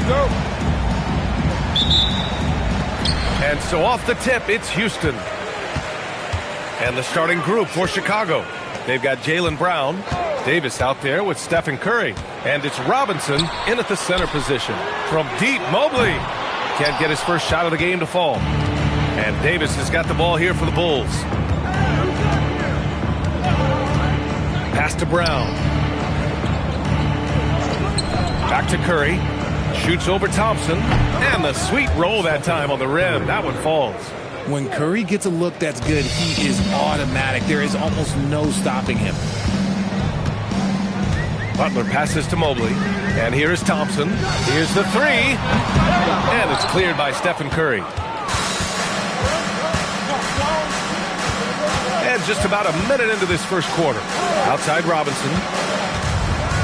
go. And so off the tip, it's Houston. And the starting group for Chicago. They've got Jaylen Brown, Davis out there with Stephen Curry. And it's Robinson in at the center position. From deep, Mobley can't get his first shot of the game to fall. And Davis has got the ball here for the Bulls. Pass to Brown. Back to Curry. Shoots over Thompson. And the sweet roll that time on the rim. That one falls. When Curry gets a look that's good, he is automatic. There is almost no stopping him. Butler passes to Mobley. And here is Thompson. Here's the three. And it's cleared by Stephen Curry. And just about a minute into this first quarter. Outside Robinson.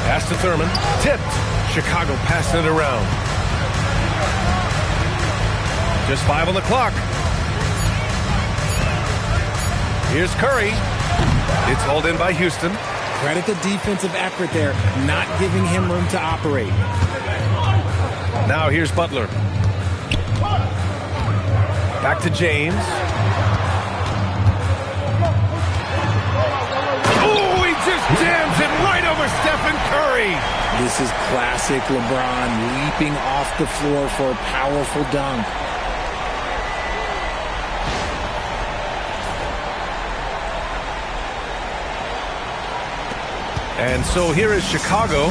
Pass to Thurman. Tipped. Chicago passing it around. Just 5 on the clock. Here's Curry. It's hauled in by Houston. Credit the defensive effort there, not giving him room to operate. Now here's Butler. Back to James. Oh, he just jams it right over Stephen Curry. This is classic LeBron, leaping off the floor for a powerful dunk. And so here is Chicago.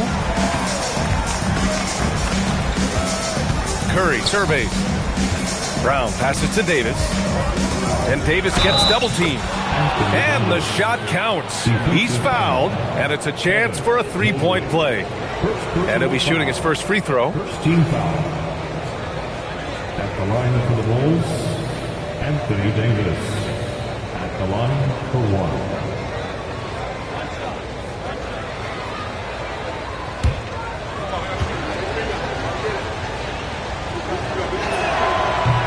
Curry surveys. Brown passes to Davis. And Davis gets double teamed. And the shot counts. He's fouled, and it's a chance for a three-point play. And he'll be shooting his first free throw. First team foul. At the line for the Bulls, Anthony Davis. At the line for one.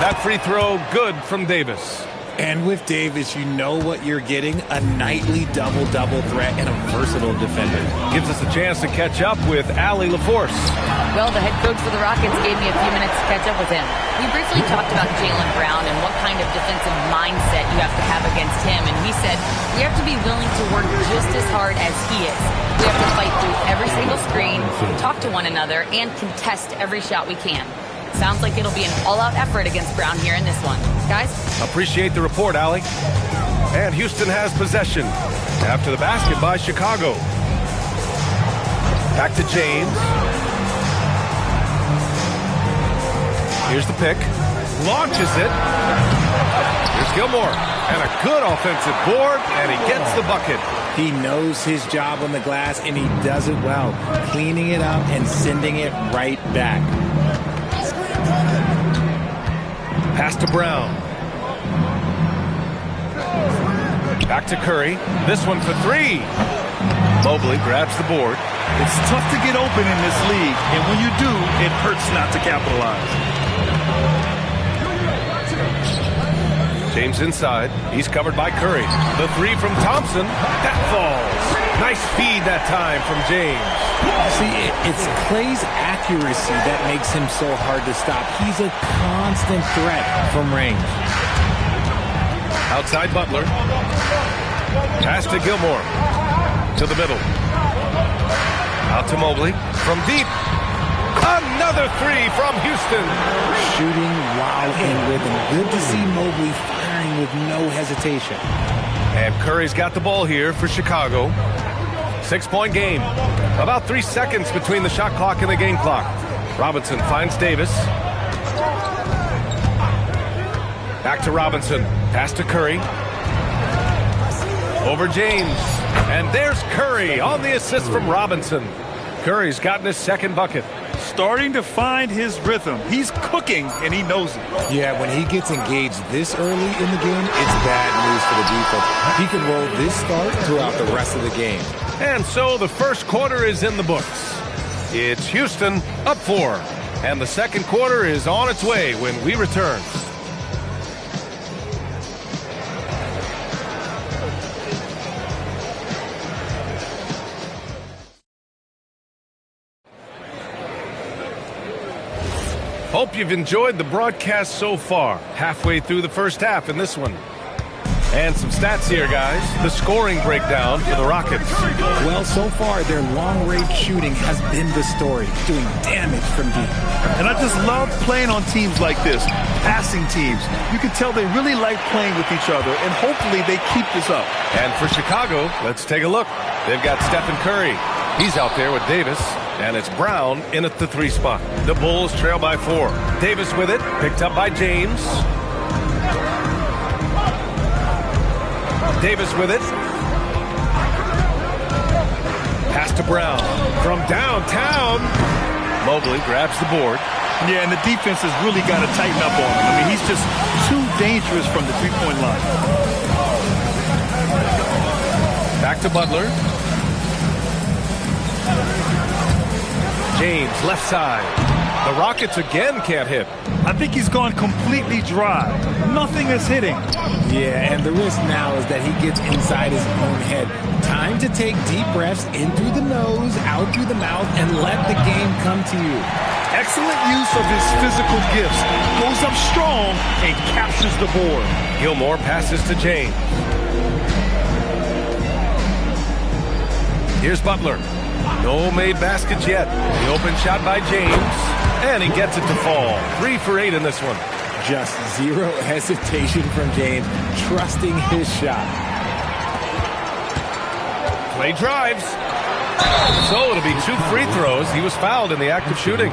That free throw good from Davis. And with Davis, you know what you're getting, a nightly double-double threat and a versatile defender. Gives us a chance to catch up with Allie LaForce. Well, the head coach for the Rockets gave me a few minutes to catch up with him. We briefly talked about Jaylen Brown and what kind of defensive mindset you have to have against him, and he said we have to be willing to work just as hard as he is. We have to fight through every single screen, talk to one another, and contest every shot we can. Sounds like it'll be an all-out effort against Brown here in this one. Guys? Appreciate the report, Allie. And Houston has possession after the basket by Chicago. Back to James. Here's the pick. Launches it. Here's Gilmore. And a good offensive board, and he gets the bucket. He knows his job on the glass, and he does it well, cleaning it up and sending it right back. Pass to Brown. Back to Curry. This one for three. Mobley grabs the board. It's tough to get open in this league, and when you do, it hurts not to capitalize. James inside. He's covered by Curry. The three from Thompson. That falls. Nice feed that time from James. See, it's Clay's accuracy that makes him so hard to stop. He's a constant threat from range. Outside Butler. Pass to Gilmore. To the middle. Out to Mobley. From deep. Another three from Houston. Shooting while in rhythm. Good to see Mobley firing with no hesitation. And Curry's got the ball here for Chicago. 6-point game. About 3 seconds between the shot clock and the game clock. Robinson finds Davis. Back to Robinson. Pass to Curry. Over James. And there's Curry on the assist from Robinson. Curry's gotten his second bucket. Starting to find his rhythm. He's cooking, and he knows it. Yeah, when he gets engaged this early in the game, it's bad news for the defense. He can roll this start throughout the rest of the game. And so the first quarter is in the books. It's Houston up 4. And the second quarter is on its way when we return. Hope you've enjoyed the broadcast so far. Halfway through the first half in this one. And some stats here, guys. The scoring breakdown for the Rockets. Well, so far, their long-range shooting has been the story, doing damage from deep. And I just love playing on teams like this, passing teams. You can tell they really like playing with each other, and hopefully they keep this up. And for Chicago, let's take a look. They've got Stephen Curry. He's out there with Davis, and it's Brown in at the 3 spot. The Bulls trail by 4. Davis with it, picked up by James. Davis with it. Pass to Brown from downtown. Mobley grabs the board. Yeah, and the defense has really got to tighten up on him. I mean, he's just too dangerous from the three-point line. Back to Butler. James, left side. The Rockets again can't hit. I think he's gone completely dry. Nothing is hitting. Yeah, and the risk now is that he gets inside his own head. Time to take deep breaths in through the nose, out through the mouth, and let the game come to you. Excellent use of his physical gifts. Goes up strong and captures the board. Gilmore passes to James. Here's Butler. No made baskets yet. The open shot by James. And he gets it to fall. 3 for 8 in this one. Just zero hesitation from James, trusting his shot. Play drives. So it'll be 2 free throws. He was fouled in the act of shooting.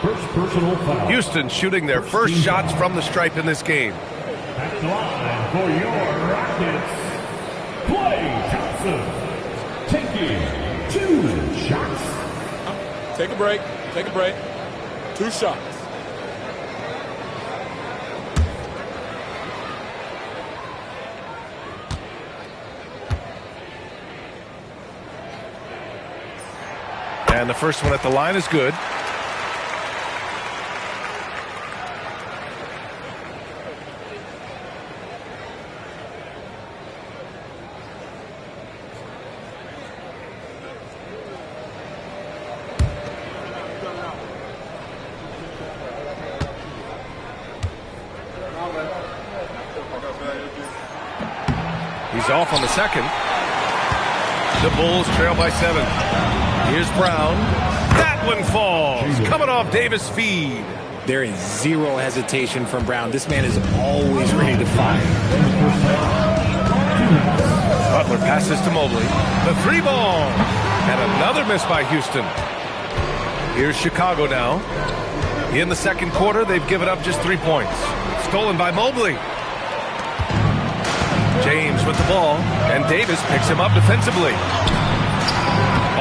First personal foul. Houston shooting their first shots from the stripe in this game. At the line for your Rockets, Klay Thompson. Taking 2 shots. Take a break. Take a break. 2 shots. And the first one at the line is good. He's off on the second. The Bulls trail by 7. Here's Brown. That one falls. Coming off Davis' feed. There is zero hesitation from Brown. This man is always ready to fire. Butler passes to Mobley. The 3 ball. And another miss by Houston. Here's Chicago now. In the second quarter, they've given up just 3 points. Stolen by Mobley. James with the ball, and Davis picks him up defensively.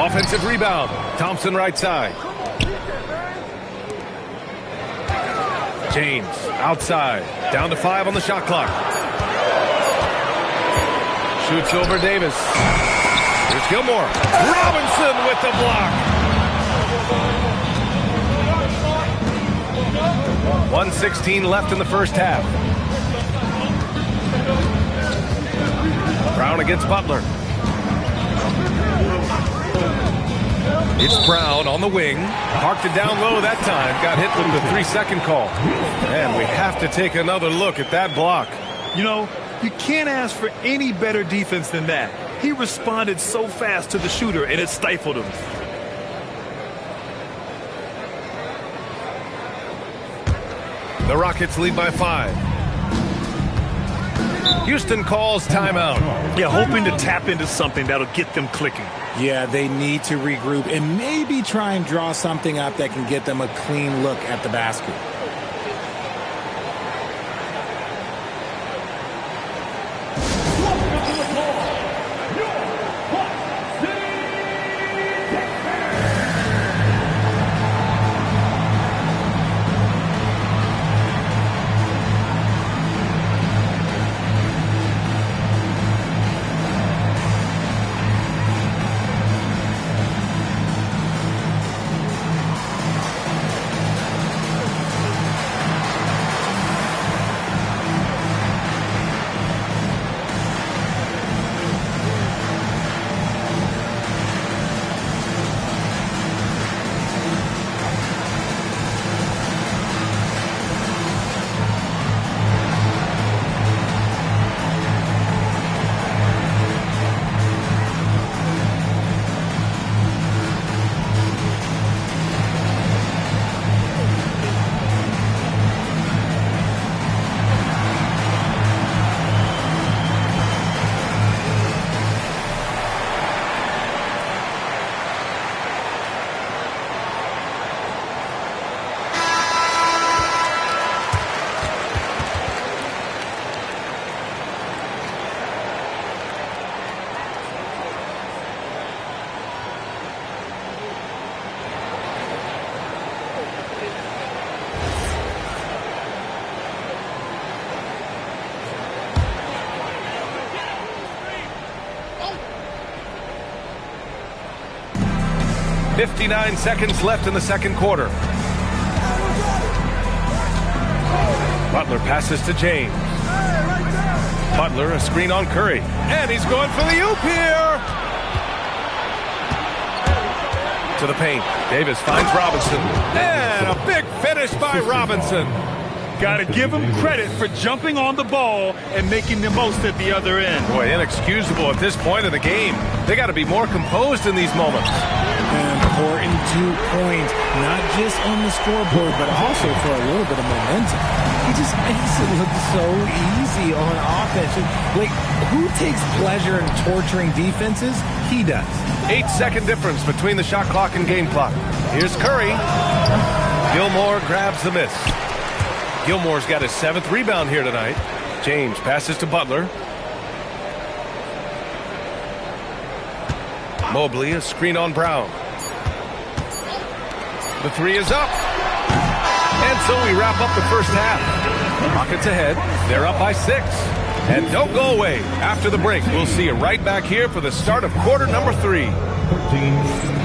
Offensive rebound. Thompson right side. James outside. Down to 5 on the shot clock. Shoots over Davis. Here's Gilmore. Robinson with the block. 1:16 left in the first half. Brown against Butler. It's Brown on the wing. Parked it down low that time. Got hit with the 3-second call. And we have to take another look at that block. You know, you can't ask for any better defense than that. He responded so fast to the shooter, and it stifled him. The Rockets lead by 5. Houston calls timeout. Yeah, hoping to tap into something that'll get them clicking. Yeah, they need to regroup and maybe try and draw something up that can get them a clean look at the basket. 59 seconds left in the second quarter. Butler passes to James. Butler, a screen on Curry. And he's going for the oop here. To the paint. Davis finds Robinson. And a big finish by Robinson. Got to give him credit for jumping on the ball and making the most at the other end. Boy, inexcusable at this point of the game. They got to be more composed in these moments. An important 2 points, not just on the scoreboard, but also for a little bit of momentum. He just makes it look so easy on offense. Like, who takes pleasure in torturing defenses? He does. 8-second difference between the shot clock and game clock. Here's Curry. Gilmore grabs the miss. Gilmore's got his 7th rebound here tonight. James passes to Butler. Mobley, a screen on Brown. The 3 is up. And so we wrap up the first half. Rockets ahead. They're up by 6. And don't go away. After the break, we'll see you right back here for the start of quarter number 3. 13.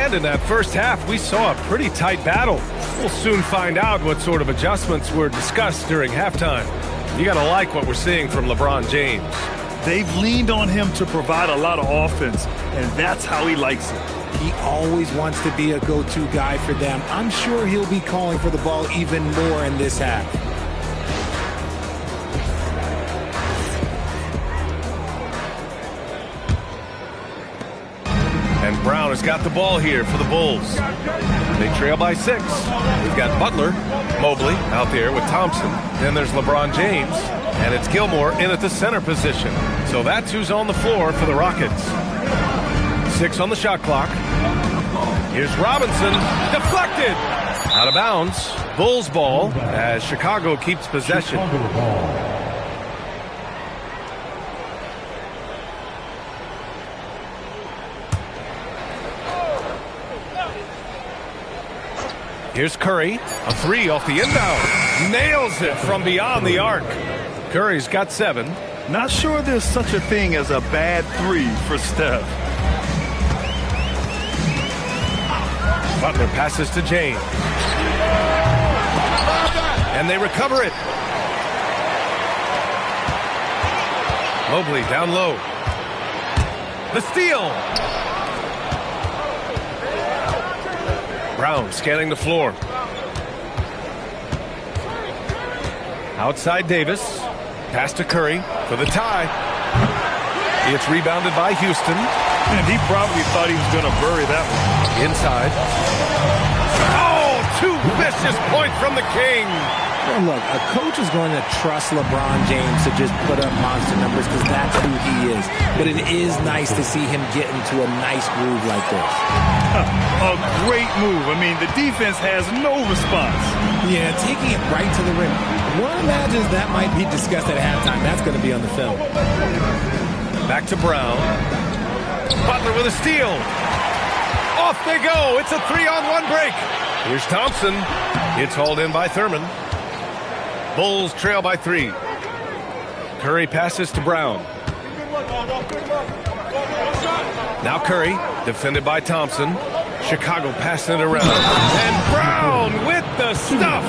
And in that first half, we saw a pretty tight battle. We'll soon find out what sort of adjustments were discussed during halftime. You got to like what we're seeing from LeBron James. They've leaned on him to provide a lot of offense, and that's how he likes it. He always wants to be a go-to guy for them. I'm sure he'll be calling for the ball even more in this half. And Brown has got the ball here for the Bulls. They trail by 6. We've got Butler, Mobley out there with Thompson. Then there's LeBron James, and it's Gilmore in at the center position. So that's who's on the floor for the Rockets. 6 on the shot clock. Here's Robinson, deflected. Out of bounds. Bulls ball as Chicago keeps possession. Chicago ball. Here's Curry, a 3 off the inbound. Nails it from beyond the arc. Curry's got 7. Not sure there's such a thing as a bad 3 for Steph. Butler passes to James. And they recover it. Mobley down low. The steal. Brown scanning the floor. Outside Davis. Pass to Curry for the tie. It's rebounded by Houston. And he probably thought he was going to bury that one. Inside. Oh, 2 vicious points from the King. Well, look, a coach is going to trust LeBron James to just put up monster numbers because that's who he is. But it is nice to see him get into a nice groove like this. A great move. I mean, the defense has no response. Yeah, taking it right to the rim. One imagines that might be discussed at halftime. That's going to be on the film. Back to Brown. Butler with a steal. Off they go. It's a 3-on-1 break. Here's Thompson. It's hauled in by Thurman. Bulls trail by 3. Curry passes to Brown. Now Curry, defended by Thompson. Chicago passing it around. And Brown with the stuff.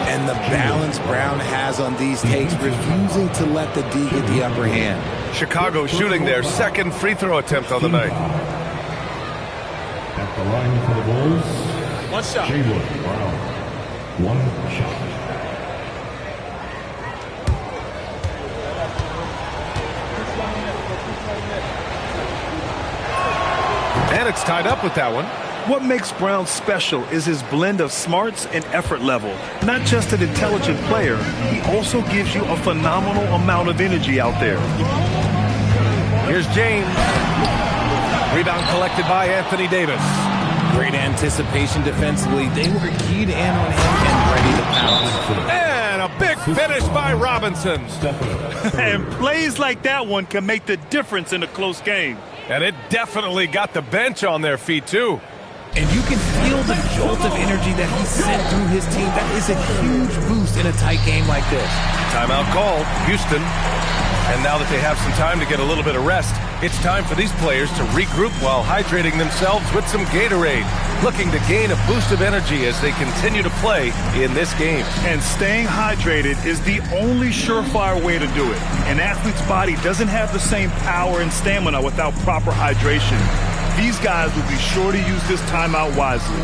And the balance Brown has on these takes, refusing to let the D get the upper hand. Chicago shooting their 2nd free throw attempt on the night. At the line for the Bulls, One shot. Jaylen Brown, 1 shot. And it's tied up with that one. What makes Brown special is his blend of smarts and effort level. Not just an intelligent player, he also gives you a phenomenal amount of energy out there. Here's James. Rebound collected by Anthony Davis. Great anticipation defensively. They were keyed in on him and ready to pounce. And a big finish by Robinson. And plays like that one can make the difference in a close game. And it definitely got the bench on their feet, too. And you can feel the jolt of energy that he sent through his team. That is a huge boost in a tight game like this. Timeout called, Houston. And now that they have some time to get a little bit of rest, it's time for these players to regroup while hydrating themselves with some Gatorade, looking to gain a boost of energy as they continue to play in this game. And staying hydrated is the only surefire way to do it. An athlete's body doesn't have the same power and stamina without proper hydration. These guys will be sure to use this timeout wisely.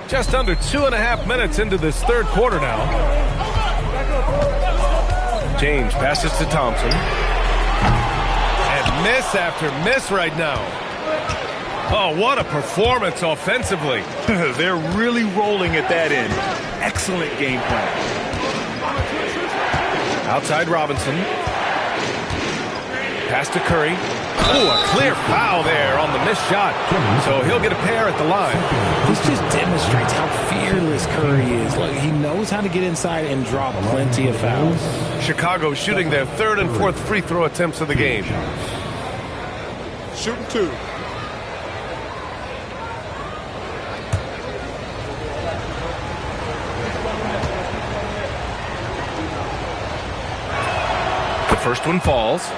Just under 2.5 minutes into this third quarter now. James passes to Thompson. And miss after miss right now. Oh, what a performance offensively. They're really rolling at that end. Excellent game plan. Outside Robinson. Pass to Curry. Oh, a clear foul there on the missed shot. So he'll get a pair at the line. This just demonstrates how fearless Curry is. Like, he knows how to get inside and draw plenty of fouls. Chicago shooting their third and fourth free throw attempts of the game. Shooting 2. The first one falls.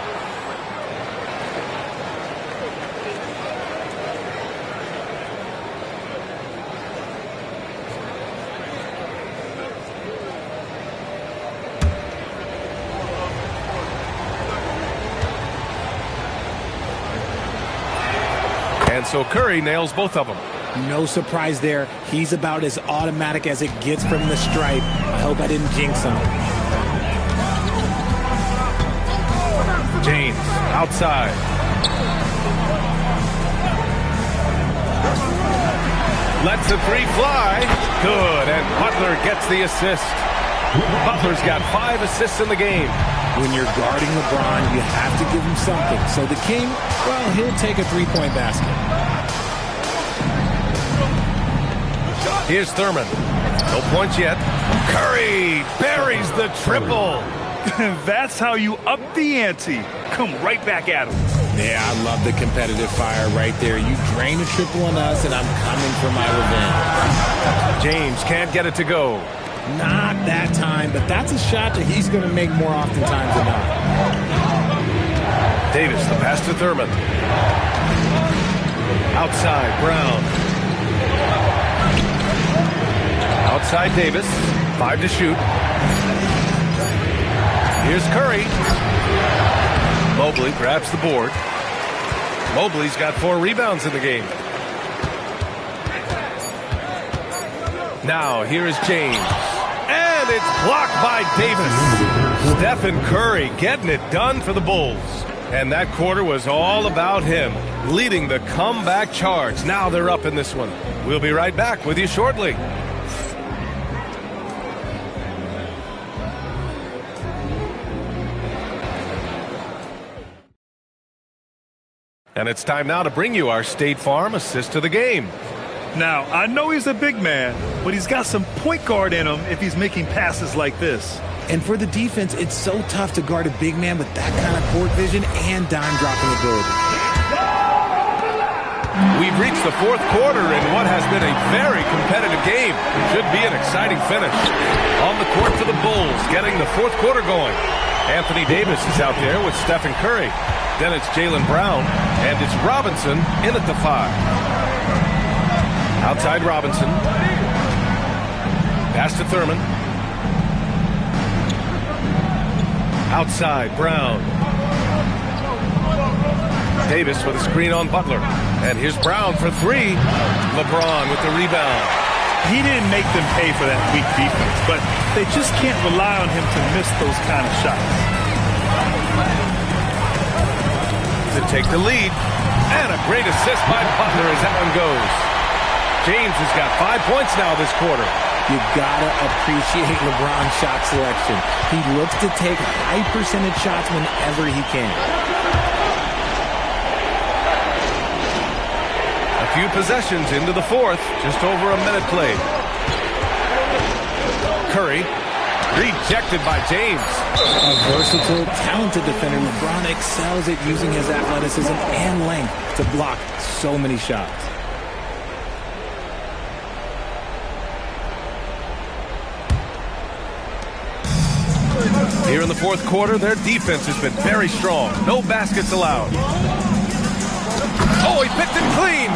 And so Curry nails both of them. No surprise there. He's about as automatic as it gets from the stripe. I hope I didn't jinx him. James outside. Lets the three fly. Good. And Butler gets the assist. Butler's got 5 assists in the game. When you're guarding LeBron, you have to give him something. So the King, well, he'll take a three-point basket. Here's Thurman. No points yet. Curry buries the triple. That's how you up the ante. Come right back at him. Yeah, I love the competitive fire right there. You drain a triple on us, and I'm coming for my revenge. James can't get it to go. Not that time, but that's a shot that he's going to make more oftentimes than not. Davis, the pass to Thurman. Outside, Brown. Outside Davis. 5 to shoot. Here's Curry. Mobley grabs the board. Mobley's got 4 rebounds in the game. Now, here is James. And it's blocked by Davis. Stephen Curry getting it done for the Bulls. And that quarter was all about him, leading the comeback charge. Now they're up in this one. We'll be right back with you shortly. And it's time now to bring you our State Farm assist to the game. Now, I know he's a big man, but he's got some point guard in him if he's making passes like this. And for the defense, it's so tough to guard a big man with that kind of court vision and dime dropping ability. We've reached the fourth quarter in what has been a very competitive game. Should be an exciting finish. On the court for the Bulls, getting the fourth quarter going. Anthony Davis is out there with Stephen Curry. Then it's Jaylen Brown, and it's Robinson in at the 5. Outside Robinson. Pass to Thurman. Outside Brown. Davis with a screen on Butler. And here's Brown for 3. LeBron with the rebound. He didn't make them pay for that weak defense, but they just can't rely on him to miss those kind of shots. To take the lead. And a great assist by Butler as that one goes. James has got 5 points now this quarter. You gotta appreciate LeBron's shot selection. He looks to take high percentage shots whenever he can. A few possessions into the fourth, just over a minute played. Curry, rejected by James. A versatile, talented defender, LeBron excels at using his athleticism and length to block so many shots. Here in the fourth quarter, their defense has been very strong. No baskets allowed. Oh, he picked it clean.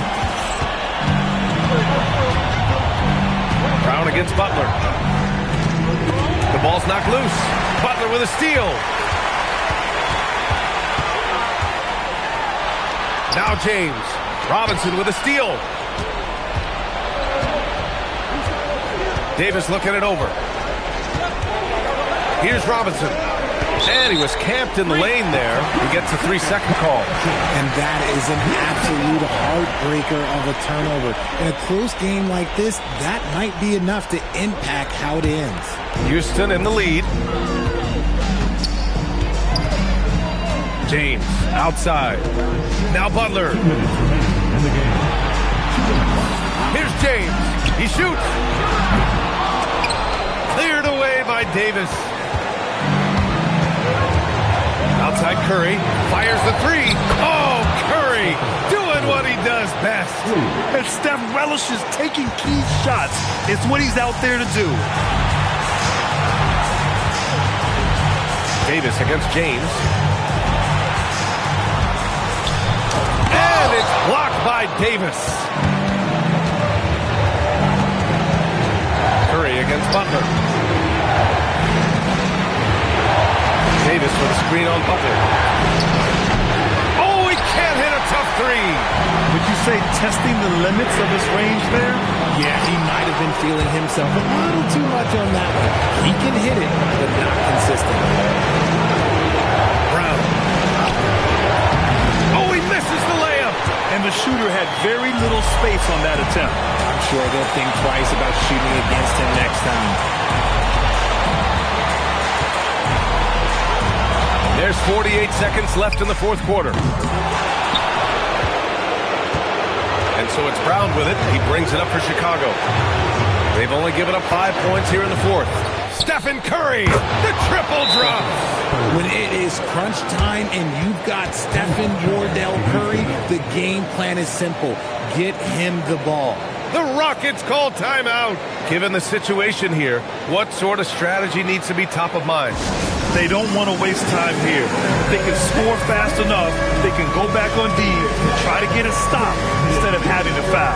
Brown against Butler. The ball's knocked loose. Butler with a steal. Now James. Robinson with a steal. Davis looking it over. Here's Robinson. And he was camped in the lane there. He gets a 3-second call. And that is an absolute heartbreaker of a turnover. In a close game like this, that might be enough to impact how it ends. Houston in the lead. James outside. Now Butler. Here's James. He shoots. Cleared away by Davis. Outside Curry, fires the 3. Oh, Curry doing what he does best. And Steph relishes taking key shots. It's what he's out there to do. Davis against James. And it's blocked by Davis. Curry against Butler. Davis with a screen on Butler. Oh, he can't hit a tough 3. Would you say testing the limits of his range there? Yeah, he might have been feeling himself a little too much on that one. He can hit it, but not consistent. Brown. Oh, he misses the layup. And the shooter had very little space on that attempt. I'm sure they'll think twice about shooting against him next time. There's 48 seconds left in the fourth quarter. And so it's Brown with it. He brings it up for Chicago. They've only given up 5 points here in the fourth. Stephen Curry, the triple drop. When it is crunch time and you've got Stephen Wardell Curry, the game plan is simple. Get him the ball. The Rockets call timeout. Given the situation here, what sort of strategy needs to be top of mind? They don't want to waste time here. If they can score fast enough, they can go back on D and try to get a stop instead of having to foul.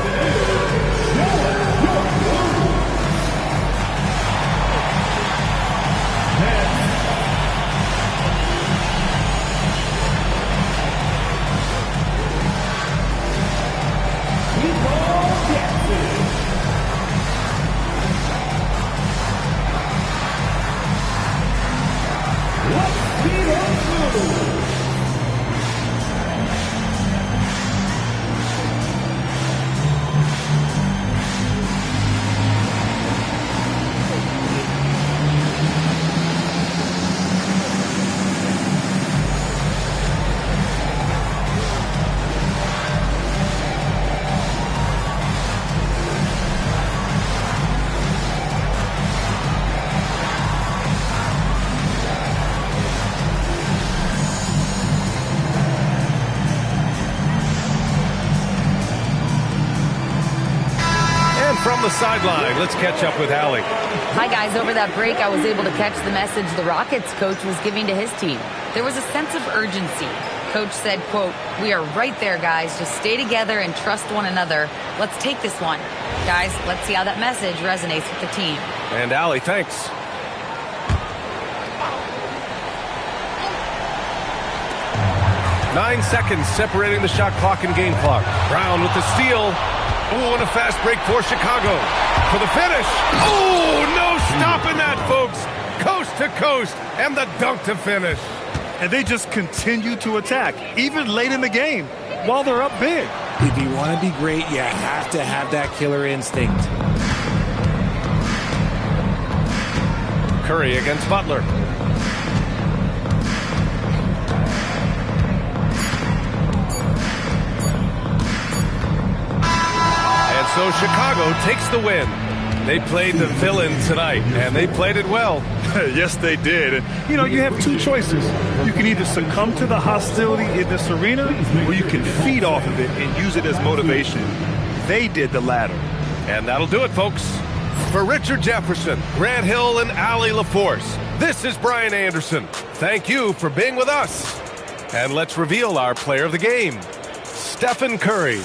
the sideline. Let's catch up with Allie. Hi, guys. Over that break, I was able to catch the message the Rockets coach was giving to his team. There was a sense of urgency. Coach said, quote, "We are right there, guys. Just stay together and trust one another. Let's take this one." Guys, let's see how that message resonates with the team. And Allie, thanks. Nine seconds separating the shot clock and game clock. Brown with the steal. Oh, and a fast break for Chicago. For the finish. Oh, no stopping that, folks. Coast to coast, and the dunk to finish. And they just continue to attack, even late in the game, while they're up big. If you want to be great, you have to have that killer instinct. Curry against Butler. And so Chicago takes the win. They played the villain tonight, and they played it well. Yes, they did. And, you have two choices. You can either succumb to the hostility in this arena, or you can feed off of it and use it as motivation. They did the latter. And that'll do it, folks. For Richard Jefferson, Grant Hill, and Allie LaForce, this is Brian Anderson. Thank you for being with us. And let's reveal our player of the game, Stephen Curry.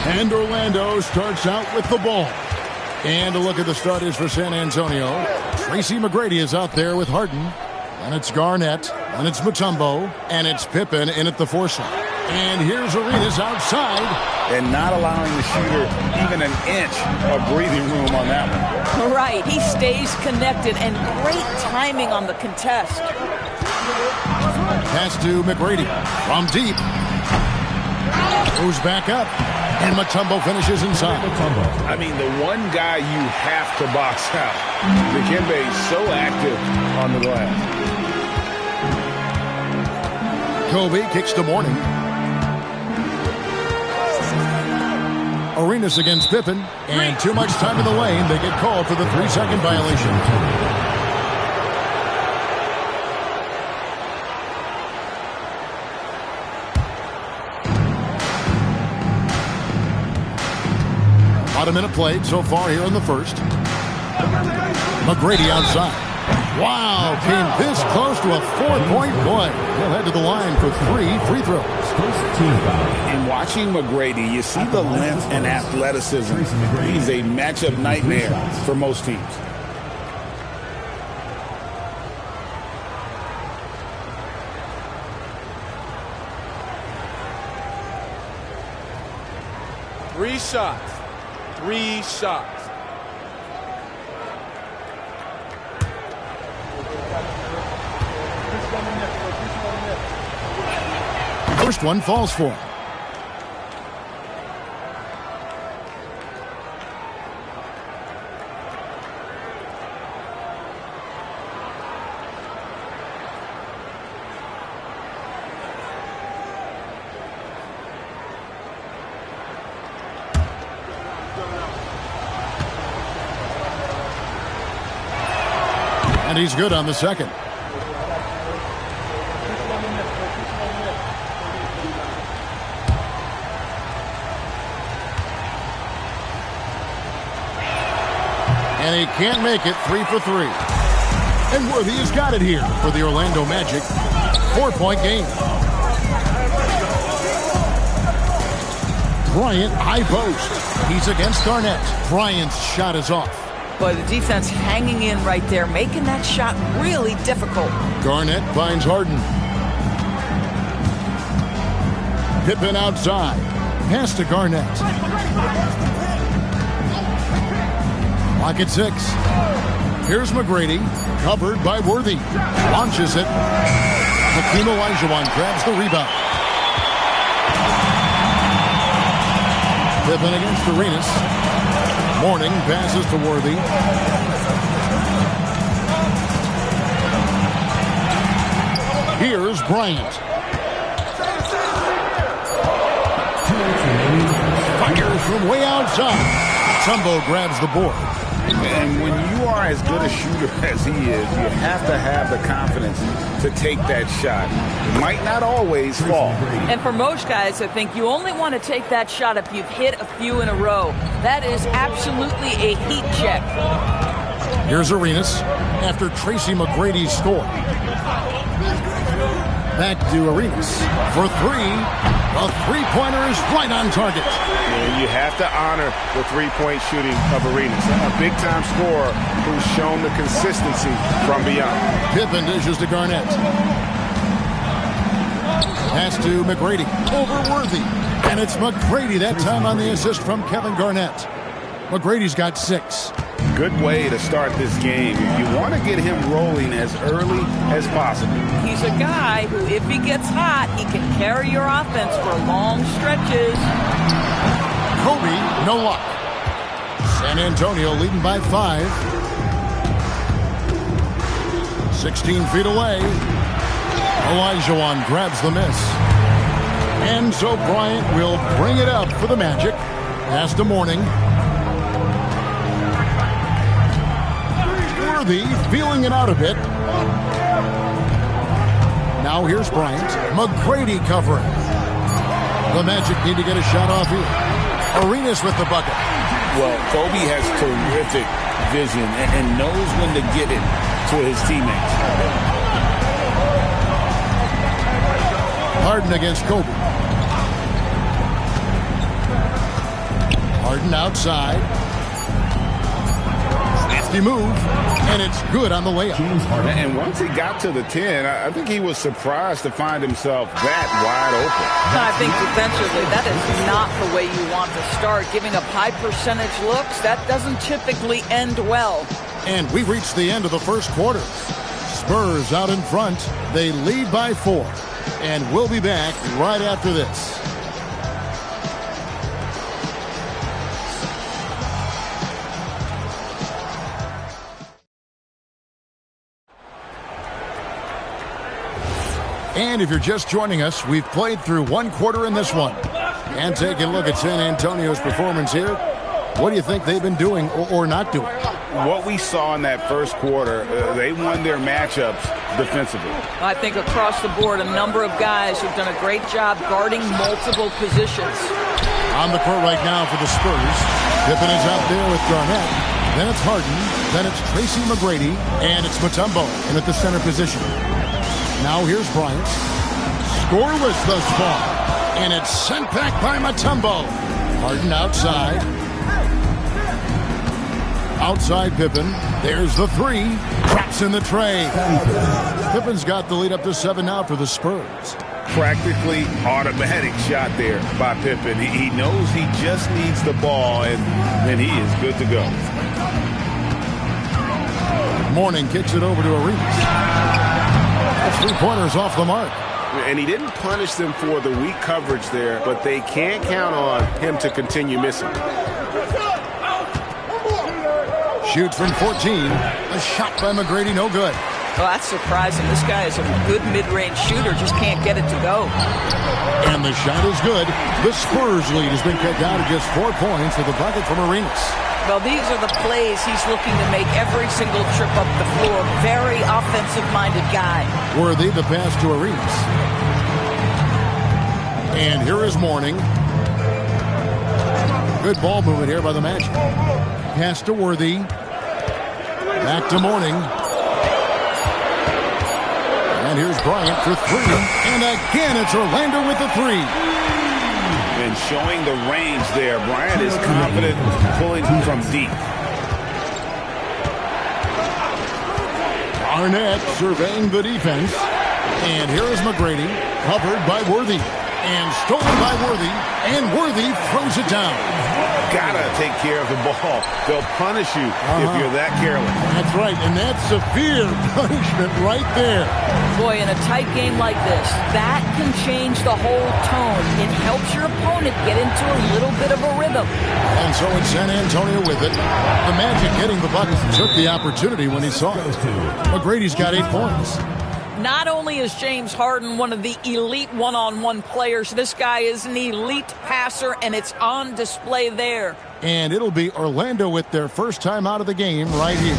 And Orlando starts out with the ball. And a look at the starters for San Antonio. Tracy McGrady is out there with Harden. And it's Garnett. And it's Mutombo. And it's Pippen in at the 4 slot. And here's Arenas outside. And not allowing the shooter even an inch of breathing room on that one. Right. He stays connected and great timing on the contest. Pass to McGrady from deep. Goes back up. And Mutombo finishes inside. I mean, the one guy you have to box out. Dikembe is so active on the glass. Kobe kicks to Mourning. Arenas against Pippen. And too much time in the lane. They get called for the 3-second violation. About a minute played so far here in the first. McGrady outside. Wow, came this close to a 4-point play. He'll head to the line for 3 free throws. In watching McGrady, you see the length and athleticism. He's a matchup nightmare for most teams. Three shots. 3 shots. First one falls for him. And he's good on the second. And he can't make it. 3 for 3. And Worthy has got it here for the Orlando Magic. 4-point game. Bryant, high post. He's against Garnett. Bryant's shot is off. But the defense hanging in right there, making that shot really difficult. Garnett finds Harden. Pippen outside. Pass to Garnett. Clock at 6. Here's McGrady, covered by Worthy. Launches it. Hakeem Olajuwon grabs the rebound. Pippen against Arenas. Mourning passes to Worthy. Here's Bryant. Fires from way outside. Tumbo grabs the board. And when you are as good a shooter as he is, you have to have the confidence to take that shot. It might not always fall. And for most guys, I think you only want to take that shot if you've hit a few in a row. That is absolutely a heat check. Here's Arenas after Tracy McGrady scored. Back to Arenas for 3. A three-pointer is right on target. And you have to honor the three-point shooting of Arenas. A big-time scorer who's shown the consistency from beyond. Pippen dishes to Garnett. Pass to McGrady. Over Worthy. And it's McGrady that time on the assist from Kevin Garnett. McGrady's got 6. Good way to start this game. You want to get him rolling as early as possible. He's a guy who, if he gets hot, he can carry your offense for long stretches. Kobe, no luck. San Antonio leading by 5. 16 feet away. Olajuwon grabs the miss. And so Bryant will bring it up for the Magic. Pass to Mourning. Worthy feeling it out a bit. Now here's Bryant. McGrady covering. The Magic need to get a shot off here. Arenas with the bucket. Well, Kobe has terrific vision and knows when to get it to his teammates. Harden against Kobe. Harden outside. Crafty move, and it's good on the layup. And once he got to the 10, I think he was surprised to find himself that wide open. I think defensively, that is not the way you want to start. Giving up high percentage looks, that doesn't typically end well. And we reached the end of the first quarter. Spurs out in front. They lead by 4. And we'll be back right after this. And if you're just joining us, we've played through one quarter in this one. And taking a look at San Antonio's performance here. What do you think they've been doing or not doing? What we saw in that first quarter, they won their matchups defensively. I think across the board, a number of guys who've done a great job guarding multiple positions. On the court right now for the Spurs. Pippen is out there with Garnett. Then it's Harden. Then it's Tracy McGrady. And it's Mutombo in at the center position. Now here's Bryant. Scoreless thus far. And it's sent back by Mutombo. Harden outside. Outside Pippen. There's the 3. Drops in the tray. Pippen's got the lead up to 7 now for the Spurs. Practically automatic shot there by Pippen. He knows he just needs the ball, and then he is good to go. Mourning kicks it over to Arenas. The 3-pointer's off the mark. And he didn't punish them for the weak coverage there, but they can't count on him to continue missing. Shoots from 14. A shot by McGrady, no good. Well, that's surprising. This guy is a good mid-range shooter, just can't get it to go. And the shot is good. The Spurs lead has been cut down to just 4 points with a bucket from Arenas. Well, these are the plays he's looking to make every single trip up the floor. Very offensive-minded guy. Worthy the pass to Arenas. And here is Mourning. Good ball movement here by the Magic. Pass to Worthy. Back to Mourning. And here's Bryant for 3. And again, it's Orlando with the 3. And showing the range there. Bryant is confident pulling from deep. Garnett surveying the defense. And here is McGrady, covered by Worthy. And stolen by Worthy. And Worthy throws it down. Gotta take care of the ball. They'll punish you if you're that careless. That's right, and that's severe punishment right there. Boy, in a tight game like this, that can change the whole tone. It helps your opponent get into a little bit of a rhythm. And so it's San Antonio with it. The Magic getting the bucket took the opportunity when he saw it. McGrady's got 8 points. Not only is James Harden one of the elite one-on-one players, this guy is an elite passer, and it's on display there. And it'll be Orlando with their first time out of the game right here.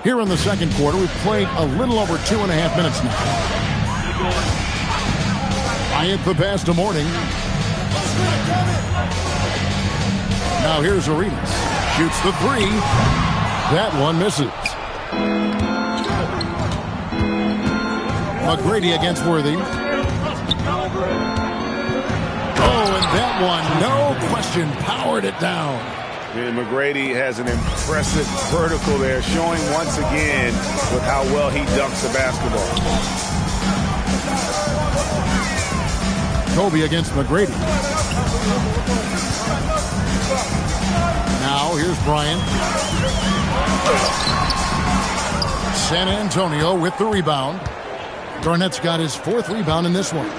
Here in the second quarter, we've played a little over 2.5 minutes now. Bryant the pass to Mourning. Now here's Arenas. Shoots the 3. That one misses. McGrady against Worthy. Oh, and that one, no question, powered it down. And McGrady has an impressive vertical there, showing once again with how well he dunks the basketball. Kobe against McGrady. Now, here's Bryant. San Antonio with the rebound. Garnett's got his 4th rebound in this one.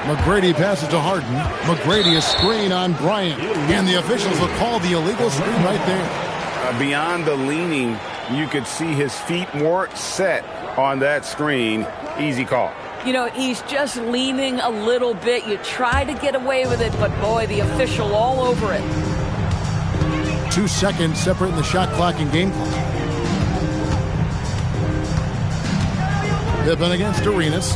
McGrady passes to Harden. McGrady a screen on Bryant. And the officials will call the illegal screen right there. Beyond the leaning, you could see his feet weren't set on that screen. Easy call. You know, he's just leaning a little bit. You try to get away with it, but boy, the official all over it. 2 seconds separating the shot clock and game clock. Pippen against Arenas.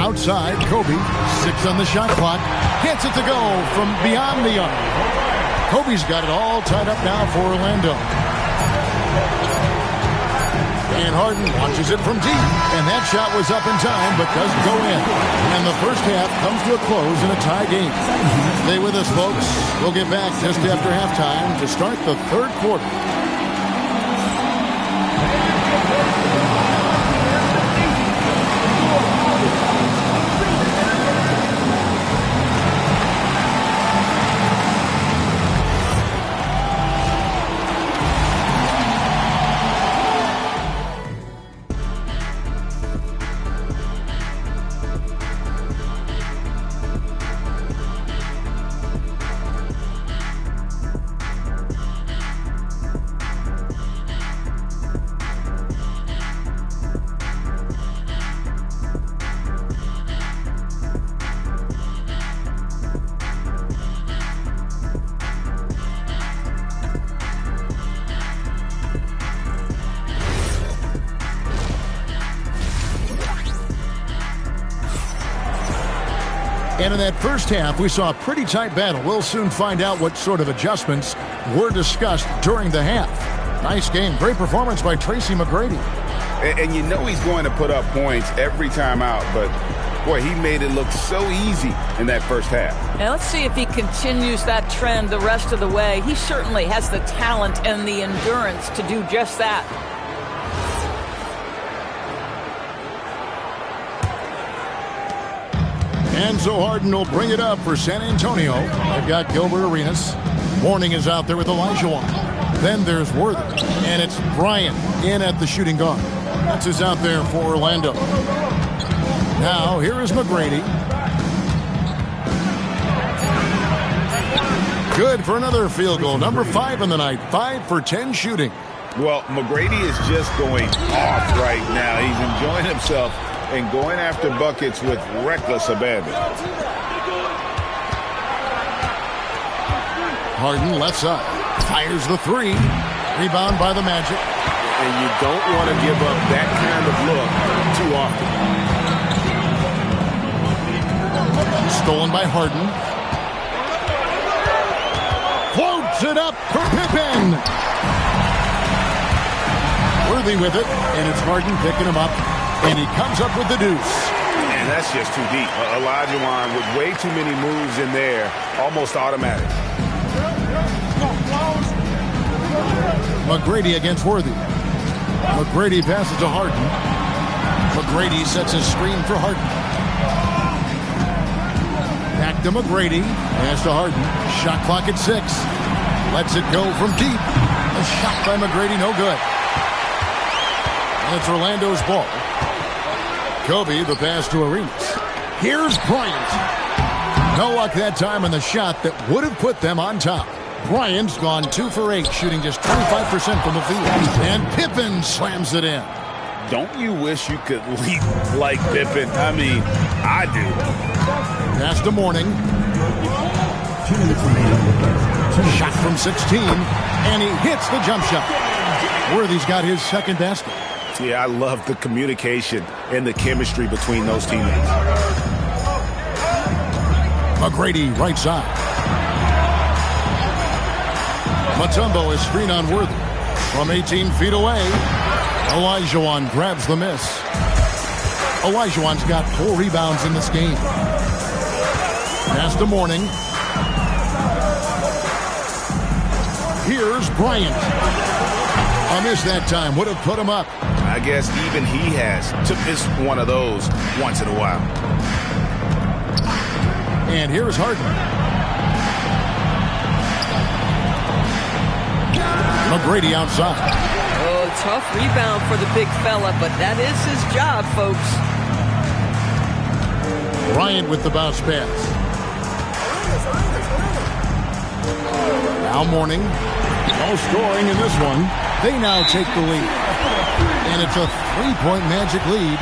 Outside, Kobe, 6 on the shot clock. Gets it to go from beyond the arc. Kobe's got it all tied up now for Orlando. And Harden launches it from deep. And that shot was up in time, but doesn't go in. And the first half comes to a close in a tie game. Stay with us, folks. We'll get back just after halftime to start the 3rd quarter. And in that first half, we saw a pretty tight battle. We'll soon find out what sort of adjustments were discussed during the half. Nice game. Great performance by Tracy McGrady. And you know he's going to put up points every time out, but boy, he made it look so easy in that first half. Now let's see if he continues that trend the rest of the way. He certainly has the talent and the endurance to do just that. Enzo Harden will bring it up for San Antonio. They've got Gilbert Arenas. Mourning is out there with Olajuwon. Then there's Worthy. And it's Bryant in at the shooting guard. That's who's out there for Orlando. Now, here is McGrady. Good for another field goal. Number 5 in the night. 5 for 10 shooting. Well, McGrady is just going off right now. He's enjoying himself and going after buckets with reckless abandon. Harden left side. Fires the 3. Rebound by the Magic. And you don't want to give up that kind of look too often. Stolen by Harden. Floats it up for Pippen. Worthy with it, and it's Harden picking him up, and he comes up with the deuce. And that's just too deep. Olajuwon with way too many moves in there, almost automatic. McGrady against Worthy. McGrady passes to Harden. McGrady sets a screen for Harden. Back to McGrady. Pass to Harden. Shot clock at 6. Lets it go from deep. A shot by McGrady, no good. And it's Orlando's ball. Kobe, the pass to Arenas. Here's Bryant. No luck that time on the shot that would have put them on top. Bryant's gone 2 for 8, shooting just 25% from the field. And Pippen slams it in. Don't you wish you could leap like Pippen? I mean, I do. Pass to Mourning. Shot from 16, and he hits the jump shot. Worthy's got his second basket. Yeah, I love the communication and the chemistry between those teammates. McGrady, right side. Mutombo is screen on Worthy. From 18 feet away, Olajuwon grabs the miss. Olajuwon's got 4 rebounds in this game. Pass to Mourning. Here's Bryant. A miss that time would have put him up. I guess even he has to miss one of those once in a while. And here's Harden. McGrady outside. Oh, tough rebound for the big fella, but that is his job, folks. Bryant with the bounce pass. Now Mourning. No scoring in this one. They now take the lead. And it's a 3-point Magic lead.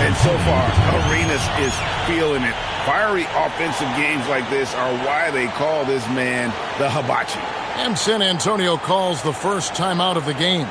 And so far, Arenas is feeling it. Fiery offensive games like this are why they call this man the Hibachi. And San Antonio calls the first timeout of the game.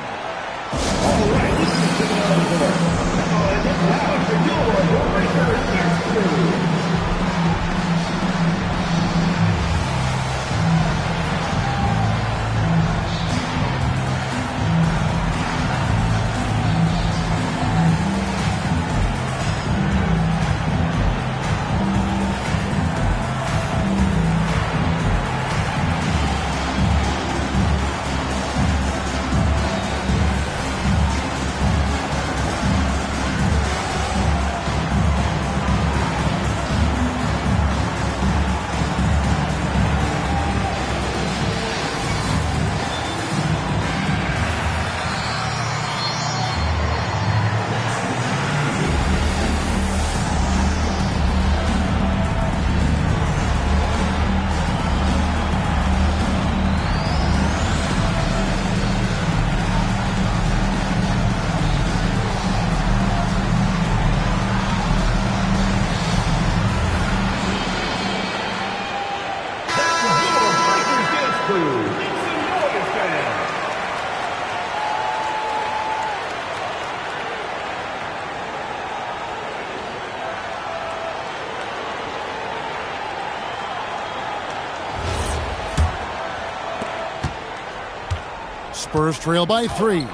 Spurs trail by 3.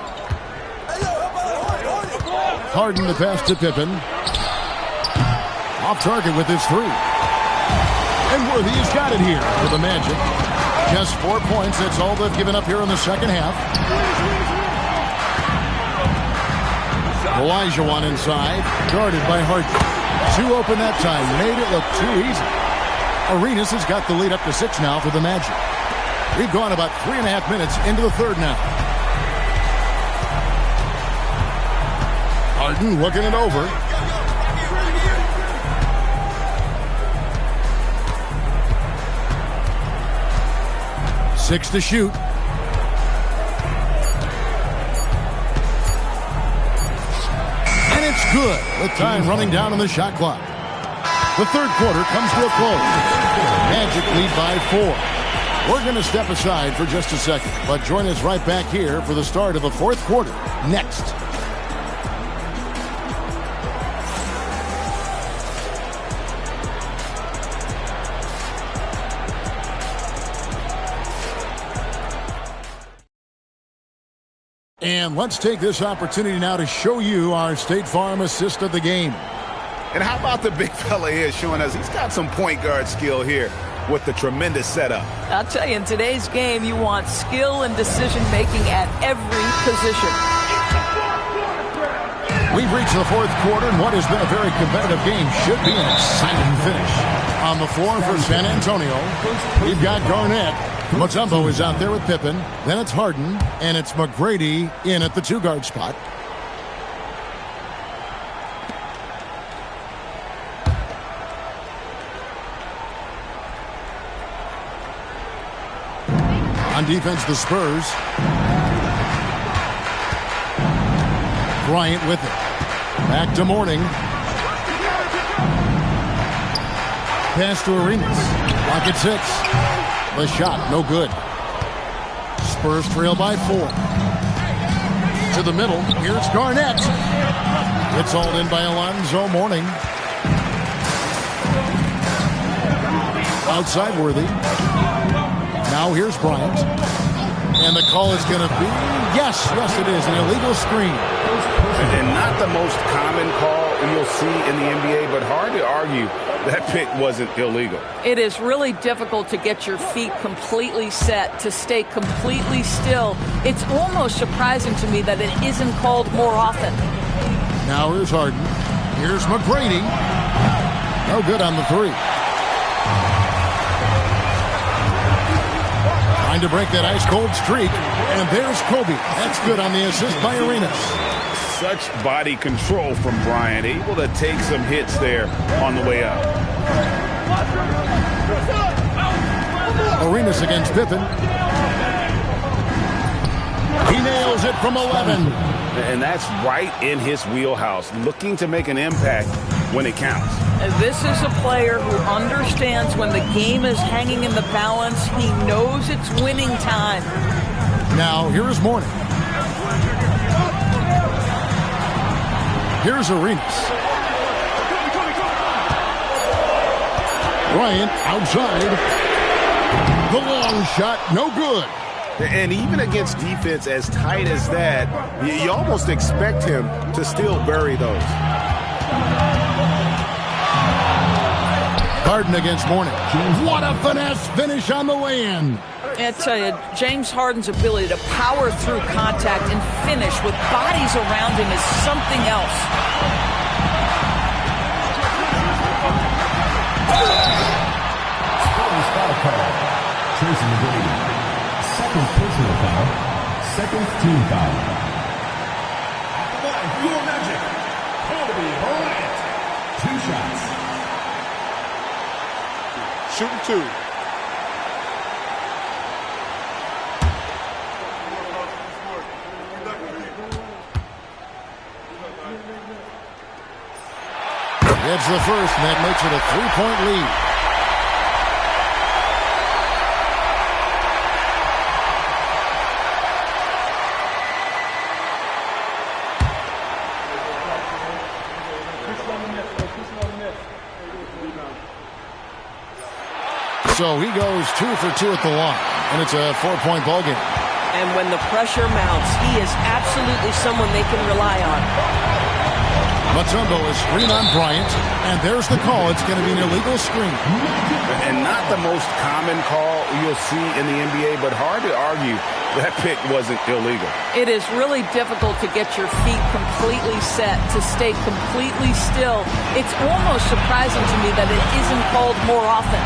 Harden the pass to Pippen. Off target with his 3. And Worthy has got it here for the Magic. Just 4 points. That's all they've given up here in the second half. Olajuwon inside. Guarded by Harden. 2 open that time. Made it look too easy. Arenas has got the lead up to 6 now for the Magic. We've gone about 3.5 minutes into the third now. Harden looking it over. Six to shoot. And it's good. With time running down on the shot clock. The third quarter comes to a close. Magic lead by 4. We're going to step aside for just a second, but join us right back here for the start of the fourth quarter next. And let's take this opportunity now to show you our State Farm assist of the game. And how about the big fella here showing us he's got some point guard skill here with the tremendous setup. I'll tell you, in today's game, you want skill and decision-making at every position. We've reached the fourth quarter, and what has been a very competitive game should be an exciting finish. On the floor for San Antonio, we've got Garnett. Mutombo is out there with Pippen. Then it's Harden, and it's McGrady in at the 2-guard spot. On defense, the Spurs. Bryant with it. Back to Mourning. Pass to Arenas. Clock at 6. The shot, no good. Spurs trail by 4. To the middle. Here's Garnett. It's hauled in by Alonzo Mourning. Outside Worthy. Now here's Bryant. And the call is going to be, yes, it is, an illegal screen. And not the most common call you'll see in the NBA, but hard to argue that pick wasn't illegal. It is really difficult to get your feet completely set, to stay completely still. It's almost surprising to me that it isn't called more often. Now here's Harden. Here's McGrady. No good on the three. Trying to break that ice-cold streak. And there's Kobe. That's good on the assist by Arenas. Such body control from Bryant, able to take some hits there on the way up. Arenas against Pippen. He nails it from 11. And that's right in his wheelhouse, looking to make an impact when it counts. And this is a player who understands when the game is hanging in the balance. He knows it's winning time. Now, here's Mourning. Here's Arenas. Bryant outside. The long shot, no good. And even against defense as tight as that, you almost expect him to still bury those. Harden against Mourning. What a finesse finish on the way-in. I tell you, James Harden's ability to power through contact and finish with bodies around him is something else. Tracy McGrady. Second personal foul. Second team foul. At the line for your Magic, Kobe Bryant. 2 shots. Shooting 2. It's the first, and that makes it a 3-point lead. So he goes 2 for 2 at the line, and it's a 4-point ball game. And when the pressure mounts, he is absolutely someone they can rely on. Mutombo is screen on Bryant, and there's the call. It's going to be an illegal screen. And not the most common call you'll see in the NBA, but hard to argue that pick wasn't illegal. It is really difficult to get your feet completely set, to stay completely still. It's almost surprising to me that it isn't called more often.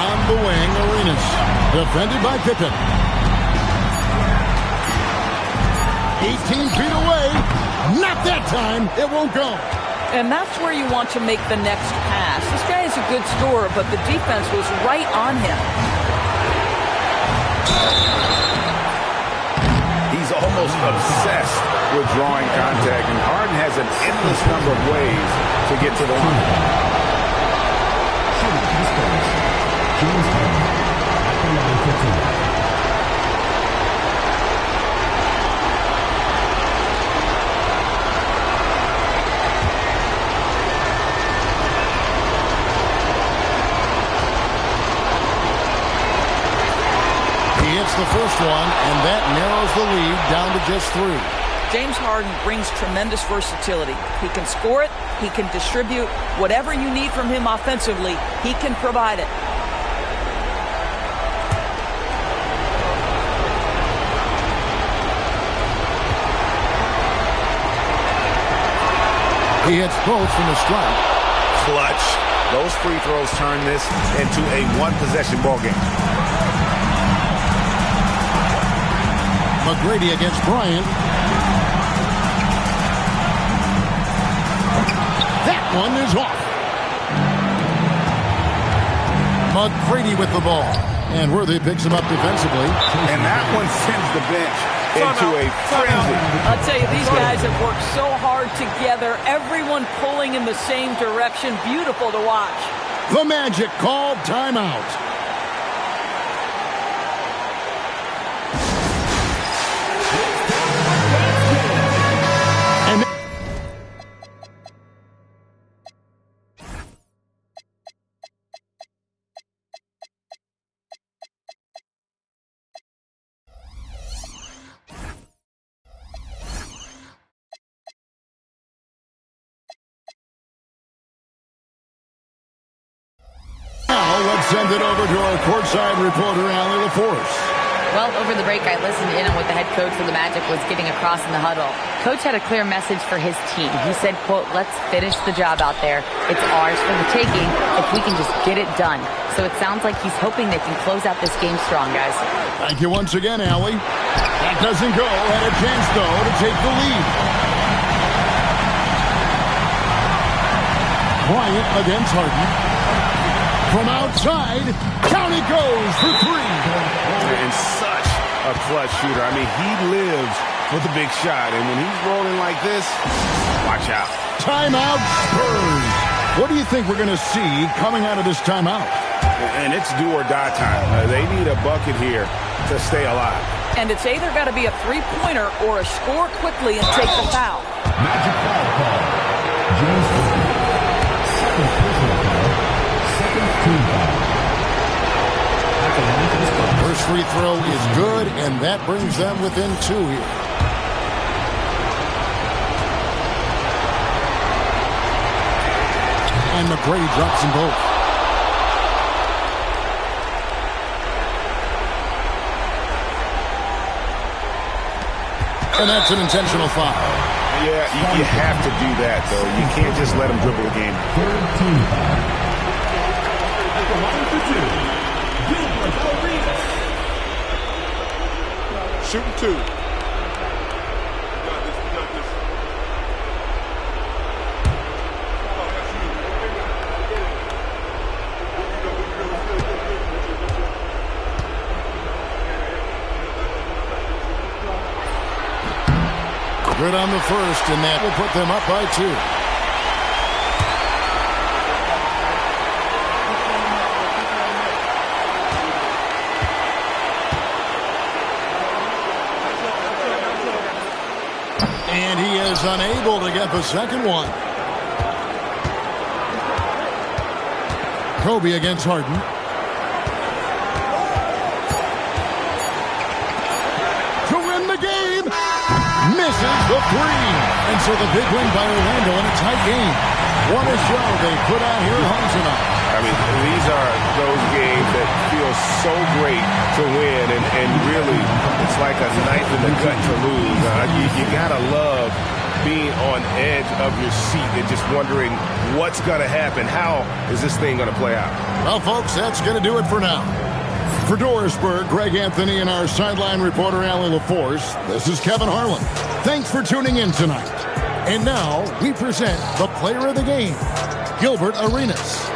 On the wing, Arenas. Defended by Pippen. 18 feet away. Not that time. It won't go. And that's where you want to make the next pass. This guy is a good scorer, but the defense was right on him. He's almost obsessed with drawing contact, and Harden has an endless number of ways to get to the line. James Harden at the line for 2. He hits the first one, and that narrows the lead down to just 3. James Harden brings tremendous versatility. He can score it, he can distribute. Whatever you need from him offensively, he can provide it. He hits both from the strike. Clutch. Those free throws turn this into a one-possession ball game. McGrady against Bryant. That one is off. McGrady with the ball. And Worthy picks him up defensively. And that one sends the bench into a frenzy. I'll tell you, these guys have worked so hard together. Everyone pulling in the same direction. Beautiful to watch. The Magic called timeout. send it over to our courtside reporter, Allie LaForce. Well, over the break, I listened in on what the head coach for the Magic was getting across in the huddle. Coach had a clear message for his team. He said, quote, let's finish the job out there. It's ours for the taking if we can just get it done. So it sounds like he's hoping they can close out this game strong, guys. Thank you once again, Allie. That doesn't go. And a chance, though, to take the lead. Bryant against Harden. From outside, down it goes for three. And such a clutch shooter. I mean, he lives for the big shot. And when he's rolling like this, watch out. Timeout Spurs. What do you think we're going to see coming out of this timeout? And it's do or die time. They need a bucket here to stay alive. And it's either got to be a three-pointer or a score quickly and take the foul. Magic foul call. James Harden. Second personal foul. Second team foul. First free throw is good, and that brings them within two here. And McGrady drops them both. And that's an intentional foul. Yeah, you have to do that, though. You can't just let him dribble the game. Third team foul. At the line for two, Gilbert Arenas. Shooting two. Good on the first, and that will put them up by two. And he is unable to get the second one. Kobe against Harden. To win the game. Misses the three. And so the big win by Orlando in a tight game. What a show they put out here at home tonight. I mean, these are those games that feel so great to win, and really, it's like a knife in the gut to lose. You gotta love being on edge of your seat and just wondering what's gonna happen. How is this thing gonna play out? Well, folks, that's gonna do it for now. For Dorisburg, Greg Anthony, and our sideline reporter, Allie LaForce, this is Kevin Harlan. Thanks for tuning in tonight. And now, we present the player of the game, Gilbert Arenas.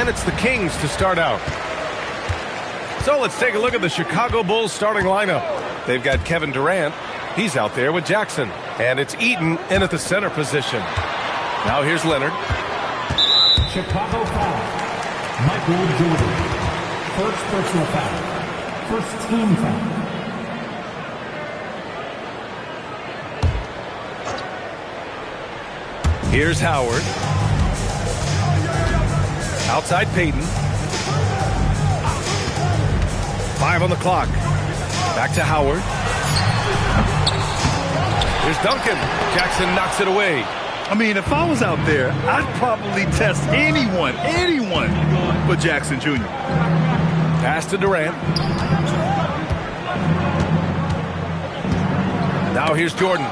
and it's the Kings to start out. So let's take a look at the Chicago Bulls starting lineup. They've got Kevin Durant. He's out there with Jackson. And it's Eaton in at the center position. Now here's Leonard. Chicago foul. Michael Jordan. First personal foul. First team foul. Here's Howard. Outside Payton. 5 on the clock. Back to Howard. Here's Duncan. Jackson knocks it away. I mean, if I was out there, I'd probably test anyone but Jackson Jr. Pass to Durant. Now here's Jordan.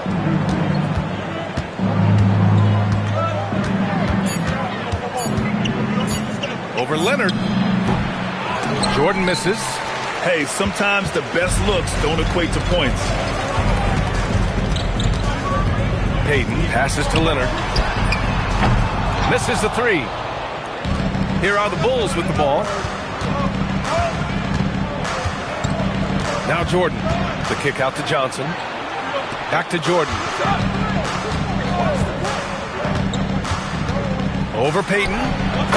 Over Leonard. Jordan misses. Hey, sometimes the best looks don't equate to points. Payton passes to Leonard. Misses the three. Here are the Bulls with the ball. Now Jordan. The kick out to Johnson. Back to Jordan. Over Payton.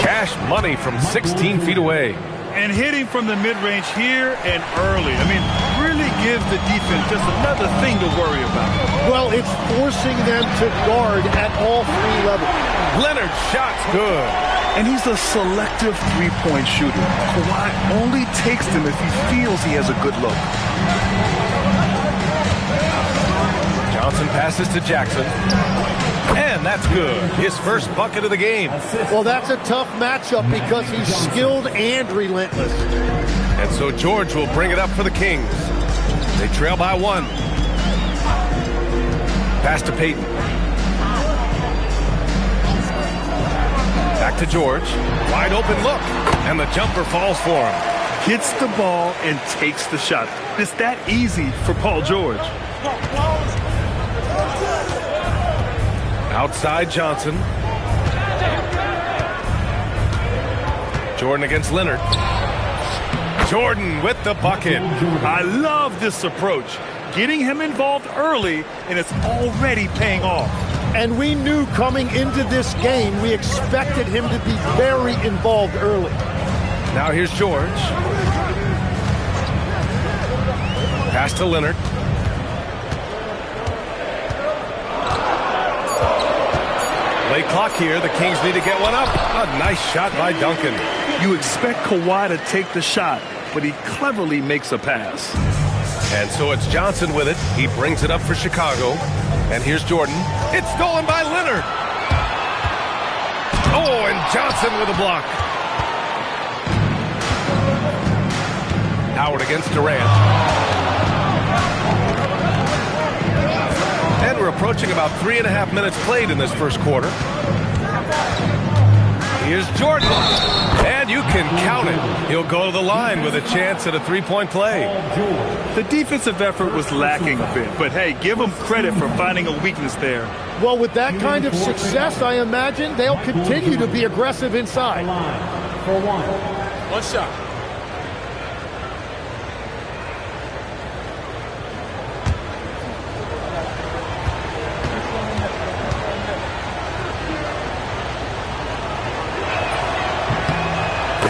Cash money from 16 feet away. And hitting from the mid-range here and early. I mean, really gives the defense just another thing to worry about. Well, it's forcing them to guard at all three levels. Leonard's shot's good. And he's a selective three-point shooter. Kawhi only takes them if he feels he has a good look. Johnson passes to Jackson. And that's good. His first bucket of the game. Well, that's a tough matchup because he's skilled and relentless. And so George will bring it up for the Kings. They trail by 1. Pass to Payton. Back to George. Wide open look. And the jumper falls for him. Gets the ball and takes the shot. It's that easy for Paul George. Outside Johnson. Jordan against Leonard. Jordan with the bucket. I love this approach. Getting him involved early, and it's already paying off. And we knew coming into this game, we expected him to be very involved early. Now here's George. Pass to Leonard. Late clock here. The Kings need to get one up. A nice shot by Duncan. You expect Kawhi to take the shot, but he cleverly makes a pass. And so it's Johnson with it. He brings it up for Chicago. And here's Jordan. It's stolen by Leonard. Oh, and Johnson with a block. Howard against Durant. And we're approaching about 3.5 minutes played in this first quarter. Here's Jordan. And you can count it. He'll go to the line with a chance at a three-point play. The defensive effort was lacking a bit, but hey, give them credit for finding a weakness there. Well, with that kind of success, I imagine they'll continue to be aggressive inside. For one shot.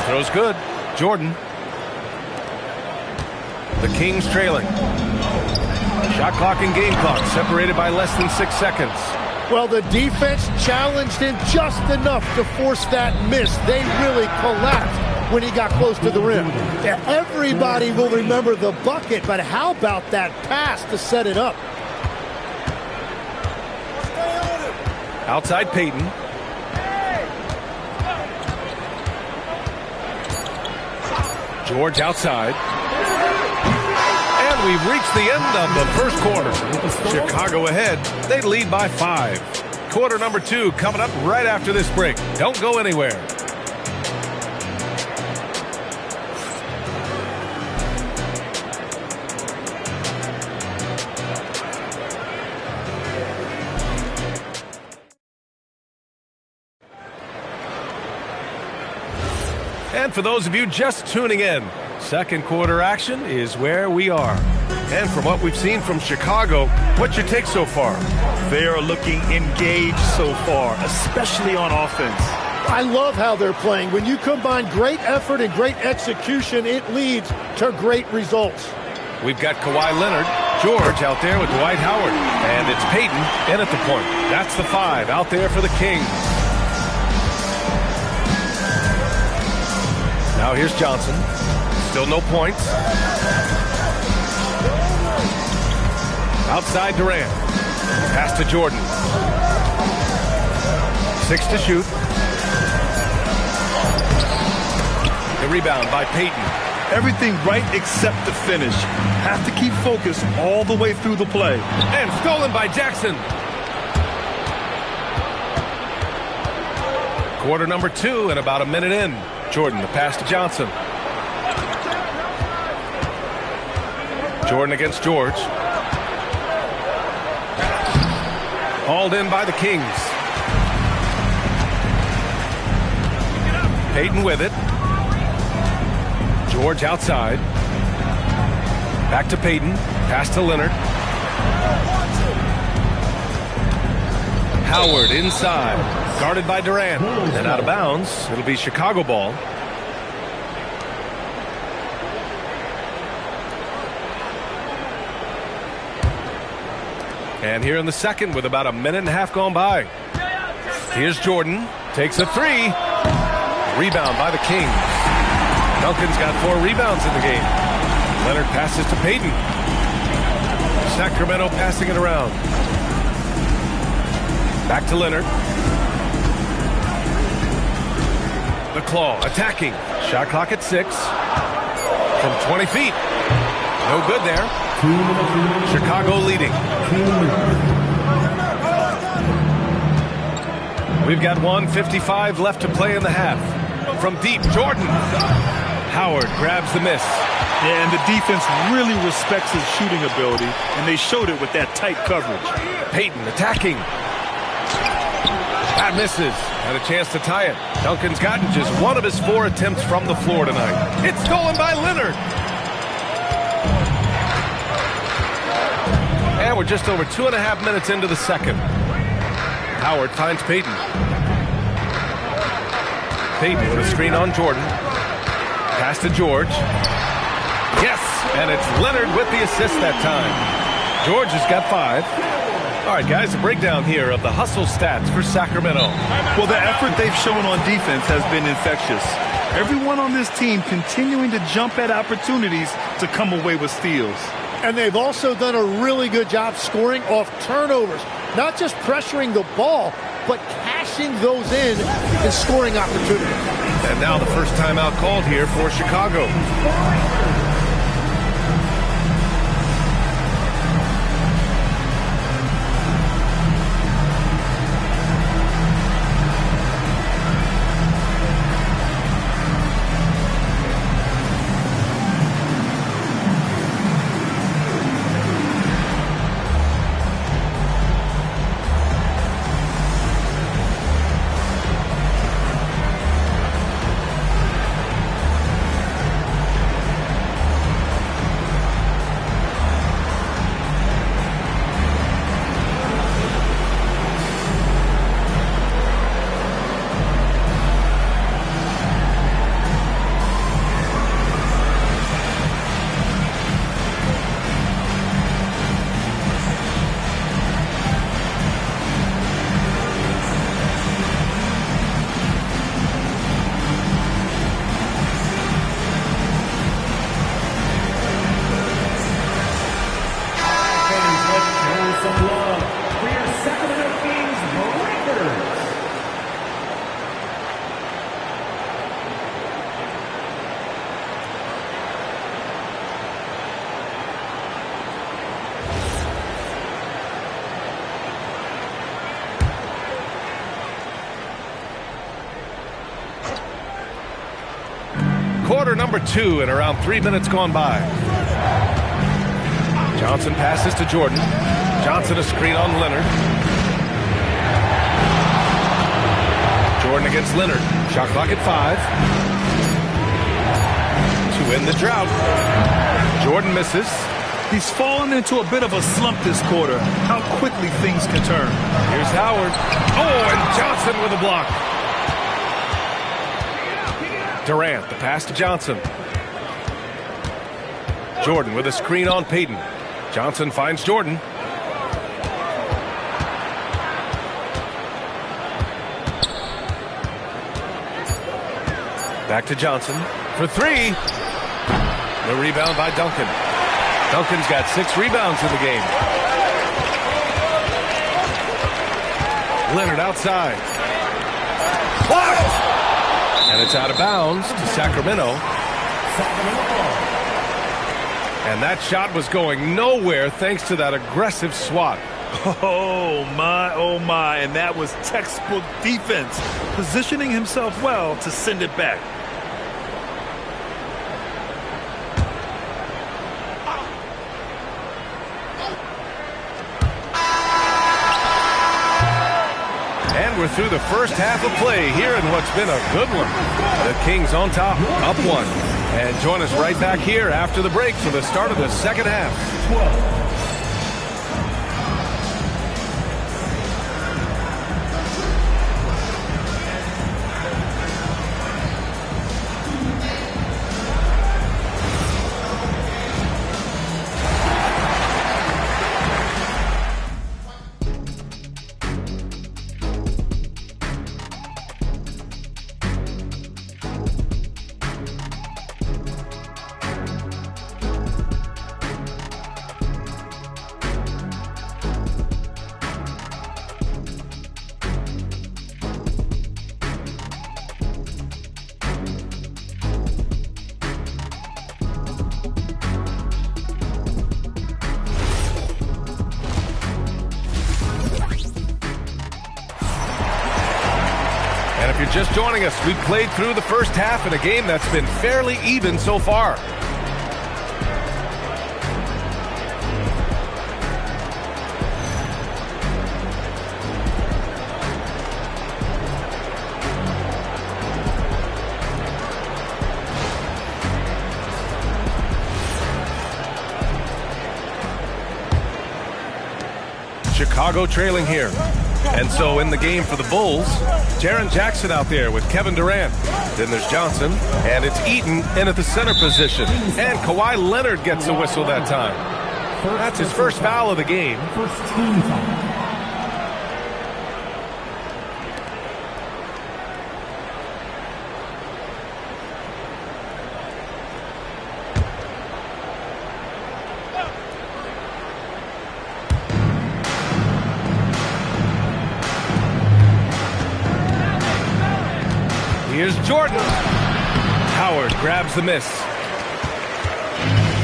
Throw's good. Jordan. The Kings trailing. Shot clock and game clock separated by less than 6 seconds. Well, the defense challenged him just enough to force that miss. They really collapsed when he got close to the rim. Everybody will remember the bucket, but how about that pass to set it up? Outside Payton. George outside. And we've reached the end of the first quarter. Chicago ahead. They lead by 5. Quarter number 2 coming up right after this break. Don't go anywhere. And for those of you just tuning in, second quarter action is where we are. And from what we've seen from Chicago, what's your take so far? They are looking engaged so far, especially on offense. I love how they're playing. When you combine great effort and great execution, it leads to great results. We've got Kawhi Leonard, George out there with Dwight Howard, and it's Payton in at the point. That's the 5 out there for the Kings. Now here's Johnson. Still no points. Outside Durant. Pass to Jordan. 6 to shoot. The rebound by Payton. Everything right except the finish. Have to keep focused all the way through the play. And stolen by Jackson. Quarter number 2 and about a minute in. Jordan, the pass to Johnson. Jordan against George. Hauled in by the Kings. Payton with it. George outside. Back to Payton. Pass to Leonard. Howard inside. Guarded by Durant. And out of bounds. It'll be Chicago ball. And here in the second with about a minute and a half gone by. Here's Jordan. Takes a 3. Rebound by the Kings. Duncan's got 4 rebounds in the game. Leonard passes to Payton. Sacramento passing it around. Back to Leonard. The Claw attacking. Shot clock at 6. From 20 feet. No good there. Chicago leading. We've got 1:55 left to play in the half. From deep, Jordan. Howard grabs the miss. Yeah, and the defense really respects his shooting ability, and they showed it with that tight coverage. Payton attacking. That misses. Had a chance to tie it. Duncan's gotten just 1 of his 4 attempts from the floor tonight. It's stolen by Leonard. And we're just over 2.5 minutes into the second. Howard finds Payton. Payton with a screen on Jordan. Pass to George. Yes, and it's Leonard with the assist that time. George has got 5. All right, guys, a breakdown here of the hustle stats for Sacramento. Well, the effort they've shown on defense has been infectious. Everyone on this team continuing to jump at opportunities to come away with steals. And they've also done a really good job scoring off turnovers. Not just pressuring the ball, but cashing those in and scoring opportunities. And now the first timeout called here for Chicago. Quarter number 2 and around 3 minutes gone by. Johnson passes to Jordan. Johnson a screen on Leonard. Jordan against Leonard. Shot clock at 5. win the drought. Jordan misses. He's fallen into a bit of a slump this quarter. How quickly things can turn. Here's Howard. Oh, and Johnson with a block. Durant, the pass to Johnson. Jordan with a screen on Payton. Johnson finds Jordan. Back to Johnson for three. The rebound by Duncan. Duncan's got 6 rebounds in the game. Leonard outside. Blocked! And it's out of bounds to Sacramento. And that shot was going nowhere thanks to that aggressive swat. Oh my, and that was textbook defense, positioning himself well to send it back. And we're through the first half of play here in what's been a good one. The Kings on top, up 1. And join us right back here after the break for the start of the second half. 12. If you're just joining us, we've played through the first half in a game that's been fairly even so far. Chicago trailing here. And so in the game for the Bulls, Jaren Jackson out there with Kevin Durant. Then there's Johnson, and it's Eaton in at the center position. And Kawhi Leonard gets a whistle that time. That's his first foul of the game. First team foul. Here's Jordan. Howard grabs the miss.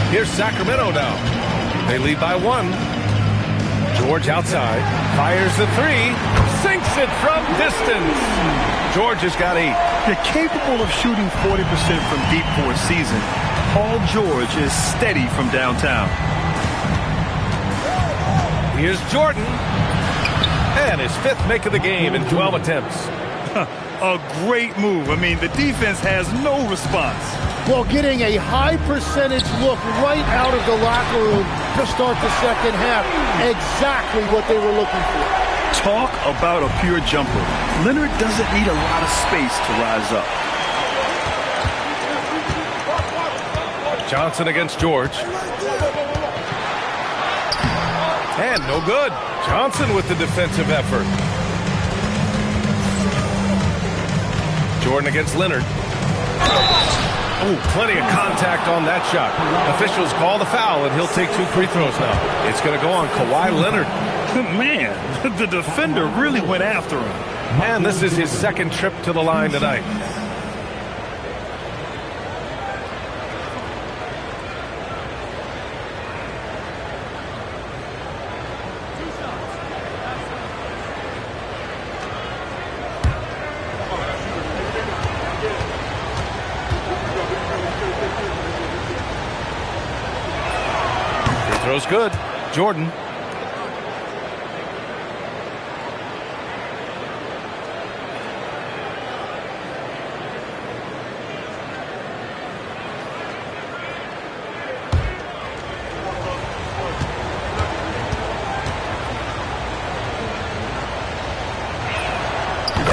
Here's Sacramento now. They lead by 1. George outside. Fires the 3. Sinks it from distance. George has got 8. They're capable of shooting 40% from deep for a season. Paul George is steady from downtown. Here's Jordan. And his 5th make of the game in 12 attempts. A great move. I mean, the defense has no response. Well, getting a high percentage look right out of the locker room to start the second half. Exactly what they were looking for. Talk about a pure jumper. Leonard doesn't need a lot of space to rise up. Johnson against George. And no good. Johnson with the defensive effort. Jordan against Leonard. Oh, plenty of contact on that shot. Officials call the foul, and he'll take 2 free throws now. It's going to go on Kawhi Leonard. Man, the defender really went after him. And this is his 2nd trip to the line tonight. Throw's good. Jordan.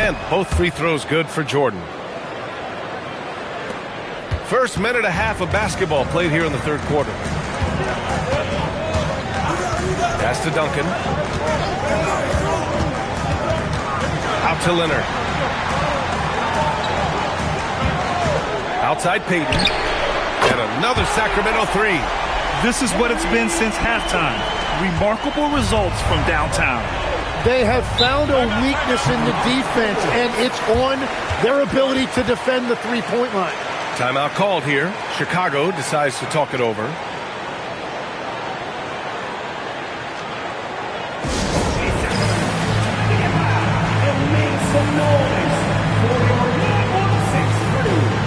And both free throws good for Jordan. First minute and a half of basketball played here in the third quarter. Pass to Duncan. Out to Leonard. Outside Payton. And another Sacramento three. This is what it's been since halftime. Remarkable results from downtown. They have found a weakness in the defense, and it's on their ability to defend the three-point line. Timeout called here. Chicago decides to talk it over. Make some noise for your number 6 crew.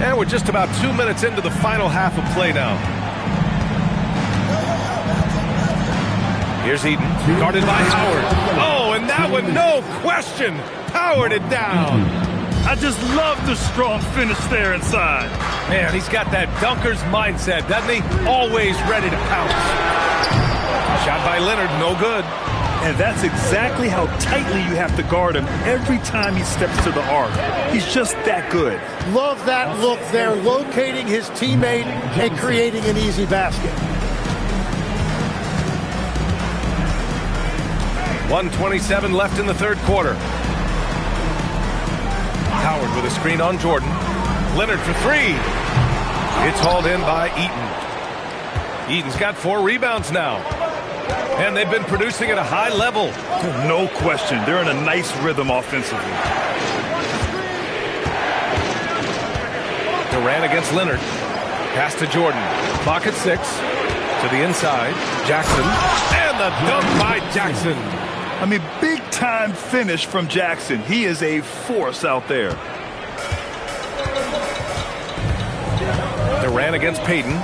And we're just about 2 minutes into the final half of play now. Here's Eaton, guarded by Howard. Oh, and that one, no question, powered it down. I just love the strong finish there inside. Man, he's got that dunker's mindset, doesn't he? Always ready to pounce. Shot by Leonard, no good. And that's exactly how tightly you have to guard him every time he steps to the arc. He's just that good. Love that look there, locating his teammate and creating an easy basket. 1:27 left in the third quarter. Howard with a screen on Jordan. Leonard for three. It's hauled in by Eaton. Eaton's got 4 rebounds now. And they've been producing at a high level. No question. They're in a nice rhythm offensively. Durant against Leonard. Pass to Jordan. Clock at 6. To the inside. Jackson. And the dunk by Jackson. I mean, big-time finish from Jackson. He is a force out there. Durant against Payton.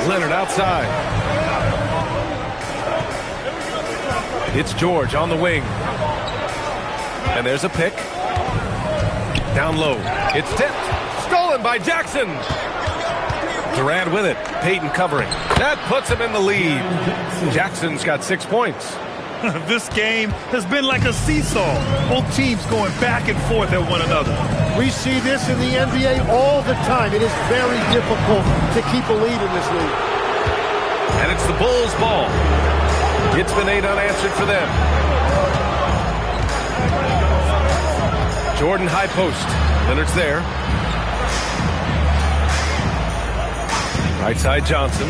Leonard outside. It's George on the wing. And there's a pick. Down low. It's tipped. Stolen by Jackson. Durant with it. Payton covering. That puts him in the lead. Jackson's got 6 points. This game has been like a seesaw. Both teams going back and forth at one another. We see this in the NBA all the time. It is very difficult to keep a lead in this league. And it's the Bulls' ball. It's been 8 unanswered for them. Jordan high post. Leonard's there. Right side Johnson.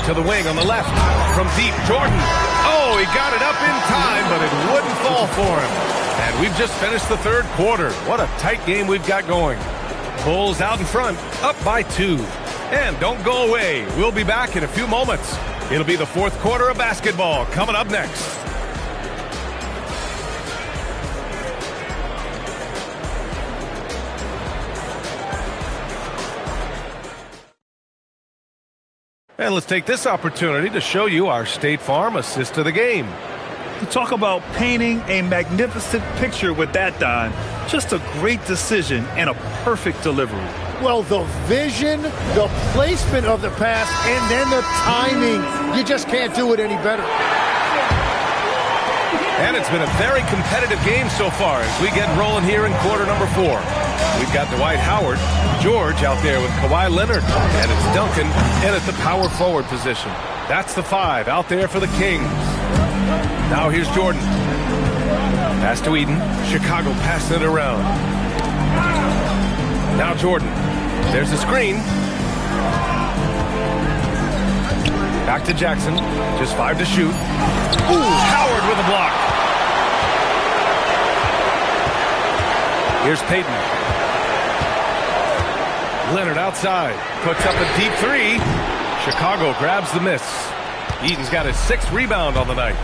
To the wing on the left. From deep, Jordan. Oh, he got it up in time, but it wouldn't fall for him. And we've just finished the third quarter. What a tight game we've got going. Bulls out in front, up by 2. And don't go away. We'll be back in a few moments. It'll be the fourth quarter of basketball coming up next. And let's take this opportunity to show you our State Farm assist to the game. To talk about painting a magnificent picture with that dime. Just a great decision and a perfect delivery. Well, the vision, the placement of the pass, and then the timing. You just can't do it any better. And it's been a very competitive game so far as we get rolling here in quarter number 4. We've got Dwight Howard, George out there with Kawhi Leonard, and it's Duncan in at the power forward position. That's the 5 out there for the Kings. Now here's Jordan. Pass to Eden. Chicago passing it around. Now Jordan. There's the screen. Back to Jackson. Just 5 to shoot. Ooh, Howard with a block. Here's Payton. Leonard outside. Puts up a deep 3. Chicago grabs the miss. Eden's got his 6th rebound on the night.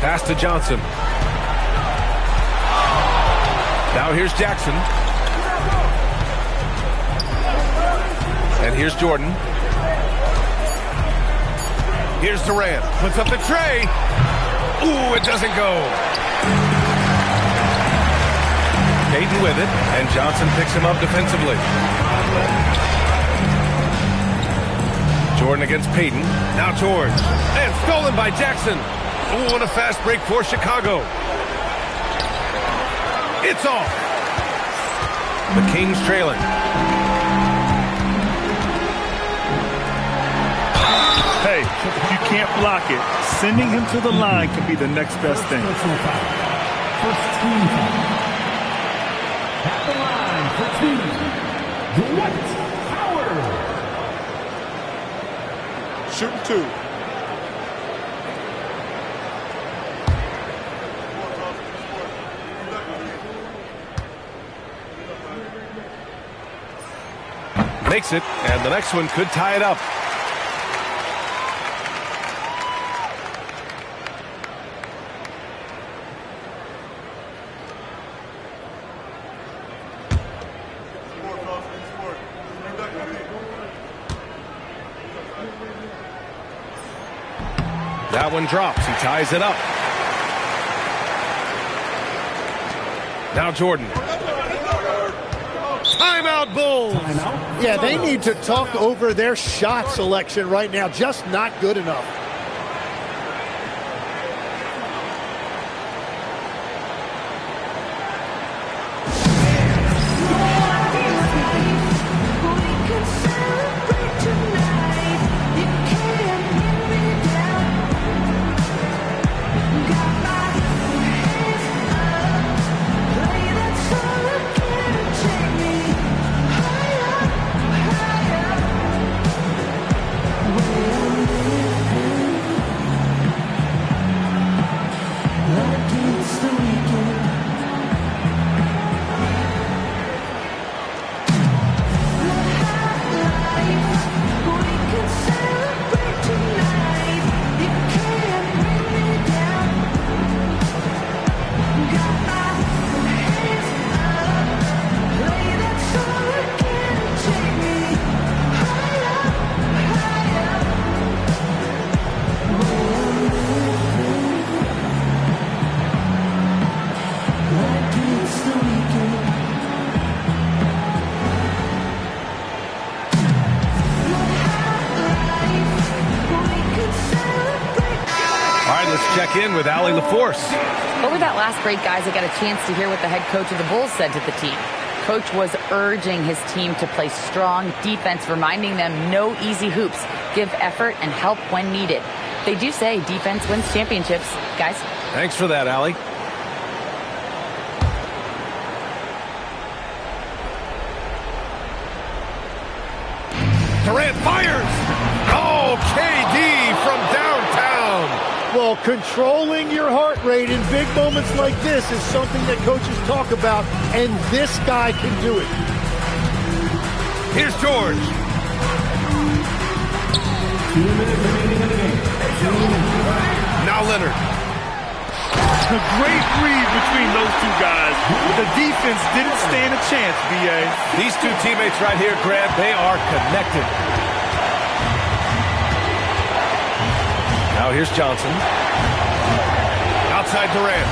Pass to Johnson. Now here's Jackson. And here's Jordan. Here's Durant. Puts up the tray. Ooh, it doesn't go. Payton with it, and Johnson picks him up defensively. Jordan against Payton. Now George. And stolen by Jackson. Ooh, and a fast break for Chicago. It's off. The Kings trailing. Hey, if you can't block it, sending him to the line can be the next best thing. First team foul. At the line for two, Dwight Howard. Shooting 2. Makes it, and the next one could tie it up. That one drops. He ties it up. Now Jordan. Timeout, Bulls. Yeah, they need to talk over their shot selection right now. Just not good enough. Check in with Allie LaForce. Over that last break, guys, I got a chance to hear what the head coach of the Bulls said to the team. Coach was urging his team to play strong defense, reminding them no easy hoops, give effort and help when needed. They do say defense wins championships, guys. Thanks for that, Allie. Durant fires. Oh, KD from downtown. Well, controlling your heart rate in big moments like this is something that coaches talk about, and this guy can do it. Here's George. 2 minutes remaining in the game. Now Leonard. A great read between those two guys. The defense didn't stand a chance, B.A. These two teammates right here, Grant, they are connected. Now here's Johnson. Outside Durant.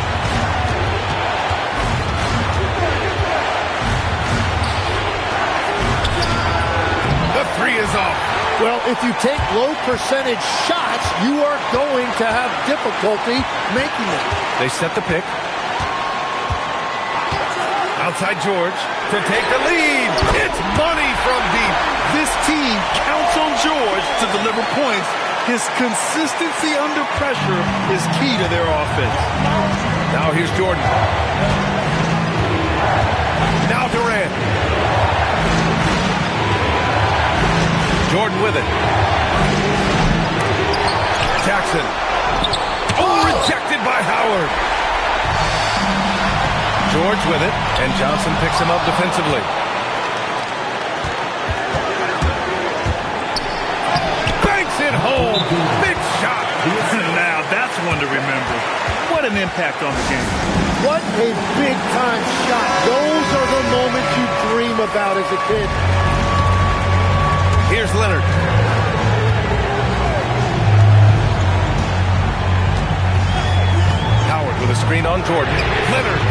if you take low percentage shots, you are going to have difficulty making them. They set the pick. Outside George to take the lead. It's money from deep. This team counts on George to deliver points. His consistency under pressure is key to their offense. Now here's Jordan. Now Durant. Jordan with it. Jackson. Oh, rejected by Howard. George with it, and Johnson picks him up defensively. Banks it home. Big shot. Now that's one to remember. What an impact on the game. What a big-time shot. Those are the moments you dream about as a kid. Here's Leonard. Howard with a screen on Jordan. Leonard.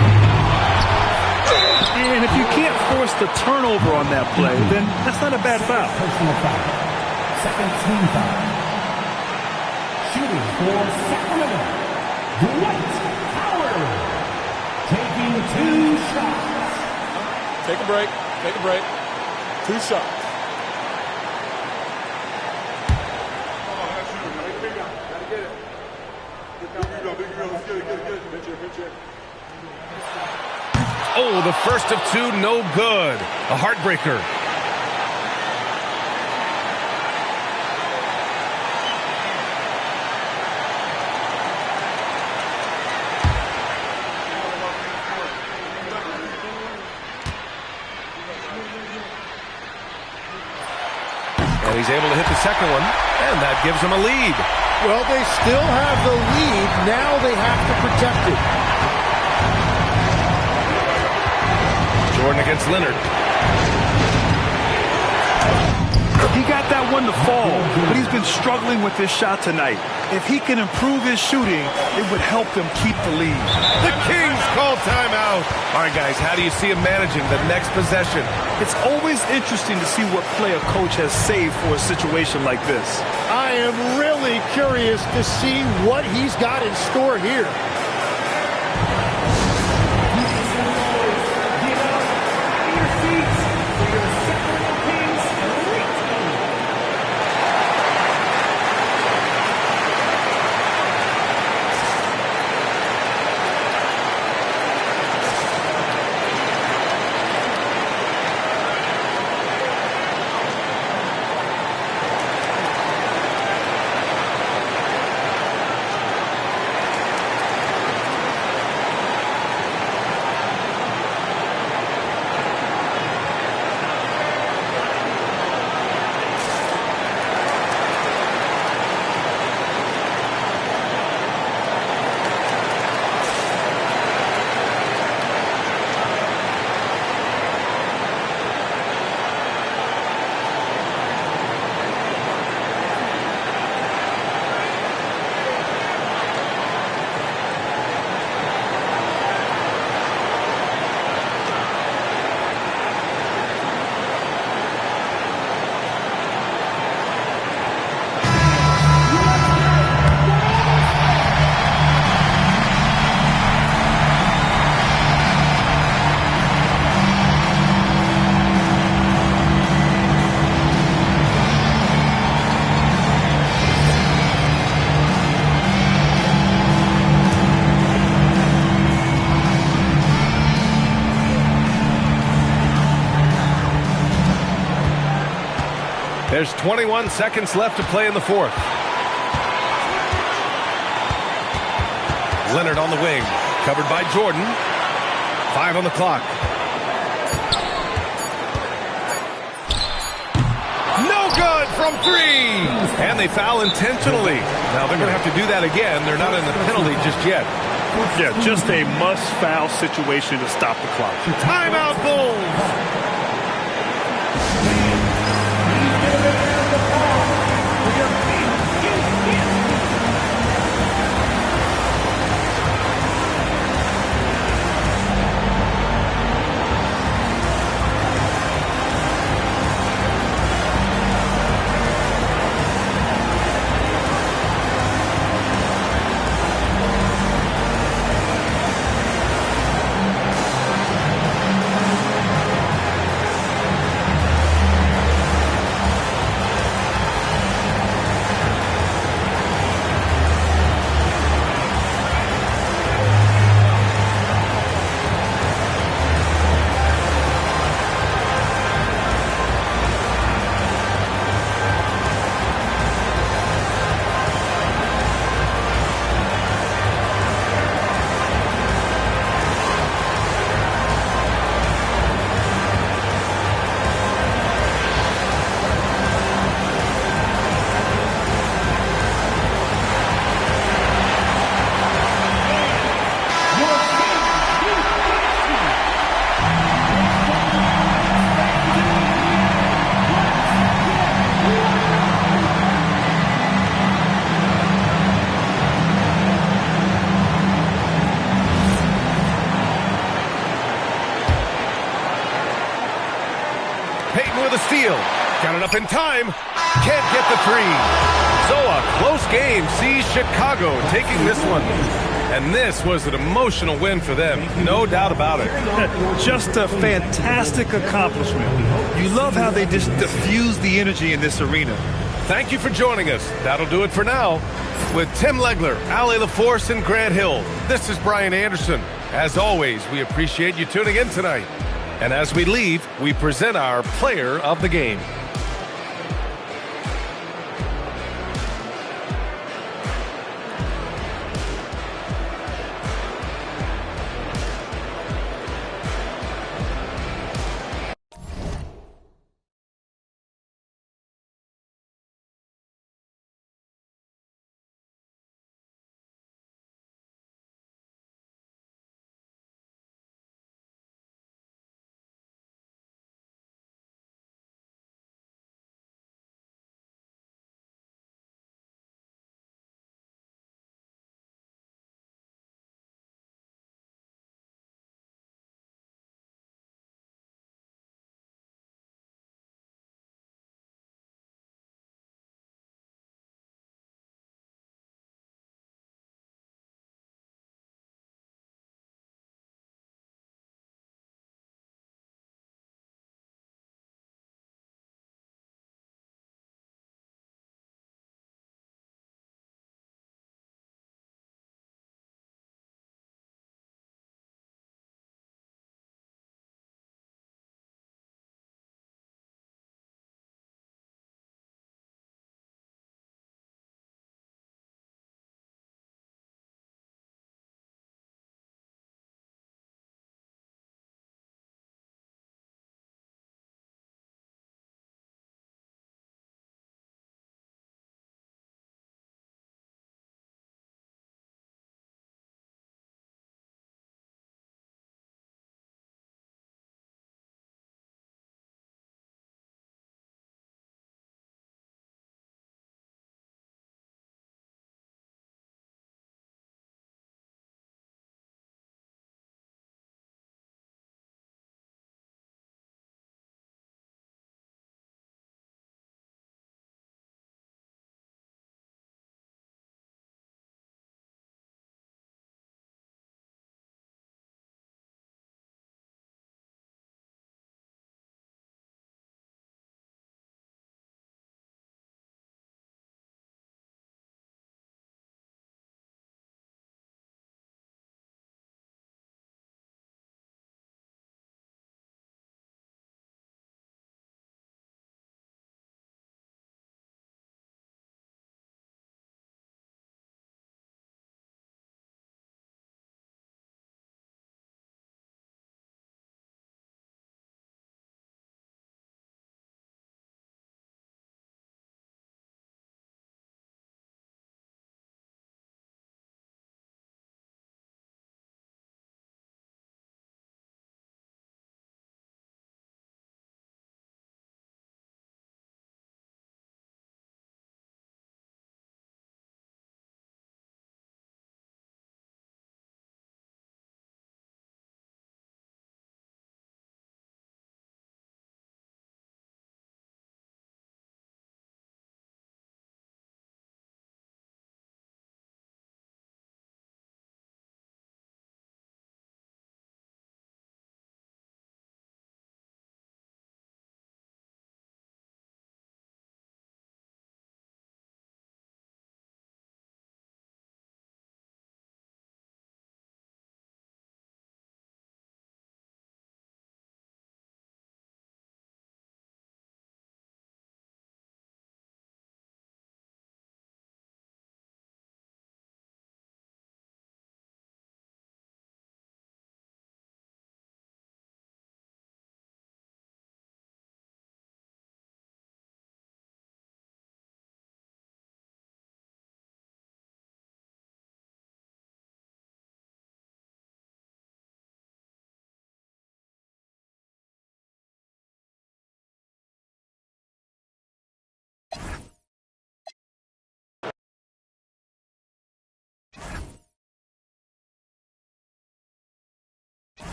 And if you can't force the turnover on that play, then that's not a bad foul. Personal foul. Second team foul. Shooting for Sacramento, Dwight Howard. Taking 2 shots. Take a break. Take a break. 2 shots. Oh, the first of 2, no good. A heartbreaker. And he's able to hit the second one, and that gives him a lead. Well, they still have the lead. Now they have to protect it. Jordan against Leonard. He got that one to fall, but he's been struggling with this shot tonight. If he can improve his shooting, it would help them keep the lead. The Kings call timeout. All right, guys, how do you see him managing the next possession? It's always interesting to see what play a coach has saved for a situation like this. I am really curious to see what he's got in store here. There's 21 seconds left to play in the fourth. Leonard on the wing, covered by Jordan. 5 on the clock. No good from 3. And they foul intentionally. Now they're going to have to do that again. They're not in the penalty just yet. Yeah, just a must-foul situation to stop the clock. Timeout, Bulls. Payton with a steal. Got it up in time. Can't get the three. So a close game sees Chicago taking this one. And this was an emotional win for them, no doubt about it. Just a fantastic accomplishment. You love how they just diffuse the energy in this arena. Thank you for joining us. That'll do it for now. With Tim Legler, Ali LaForce, and Grant Hill, this is Brian Anderson. As always, we appreciate you tuning in tonight. And as we leave, we present our player of the game.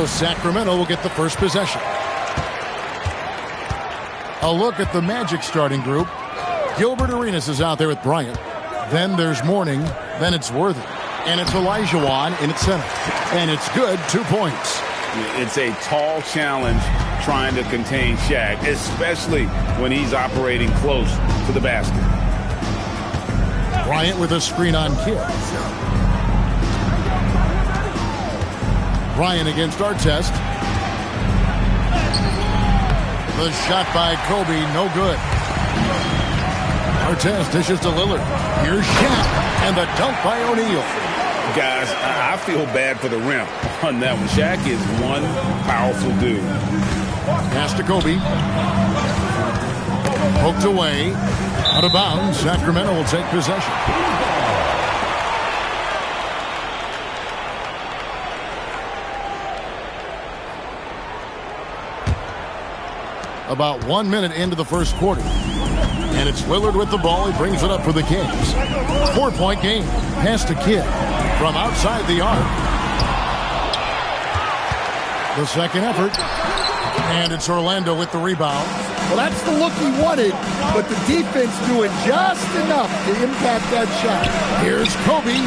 So Sacramento will get the first possession. A look at the Magic starting group. Gilbert Arenas is out there with Bryant. Then there's Mourning. Then it's Worthy. And it's Olajuwon in its center. And it's good, 2 points. It's a tall challenge trying to contain Shaq, especially when he's operating close to the basket. Bryant with a screen on Kidd. Bryant against Artest. The shot by Kobe, no good. Artest dishes to Lillard. Here's Shaq, and the dunk by O'Neal. Guys, I feel bad for the rim on that one. Shaq is one powerful dude. Pass to Kobe. Poked away. Out of bounds. Sacramento will take possession. About 1 minute into the first quarter. And it's Lillard with the ball. He brings it up for the Kings. 4-point game. Pass to Kidd from outside the arc. The second effort. And it's Orlando with the rebound. Well, that's the look he wanted, but the defense doing just enough to impact that shot. Here's Kobe.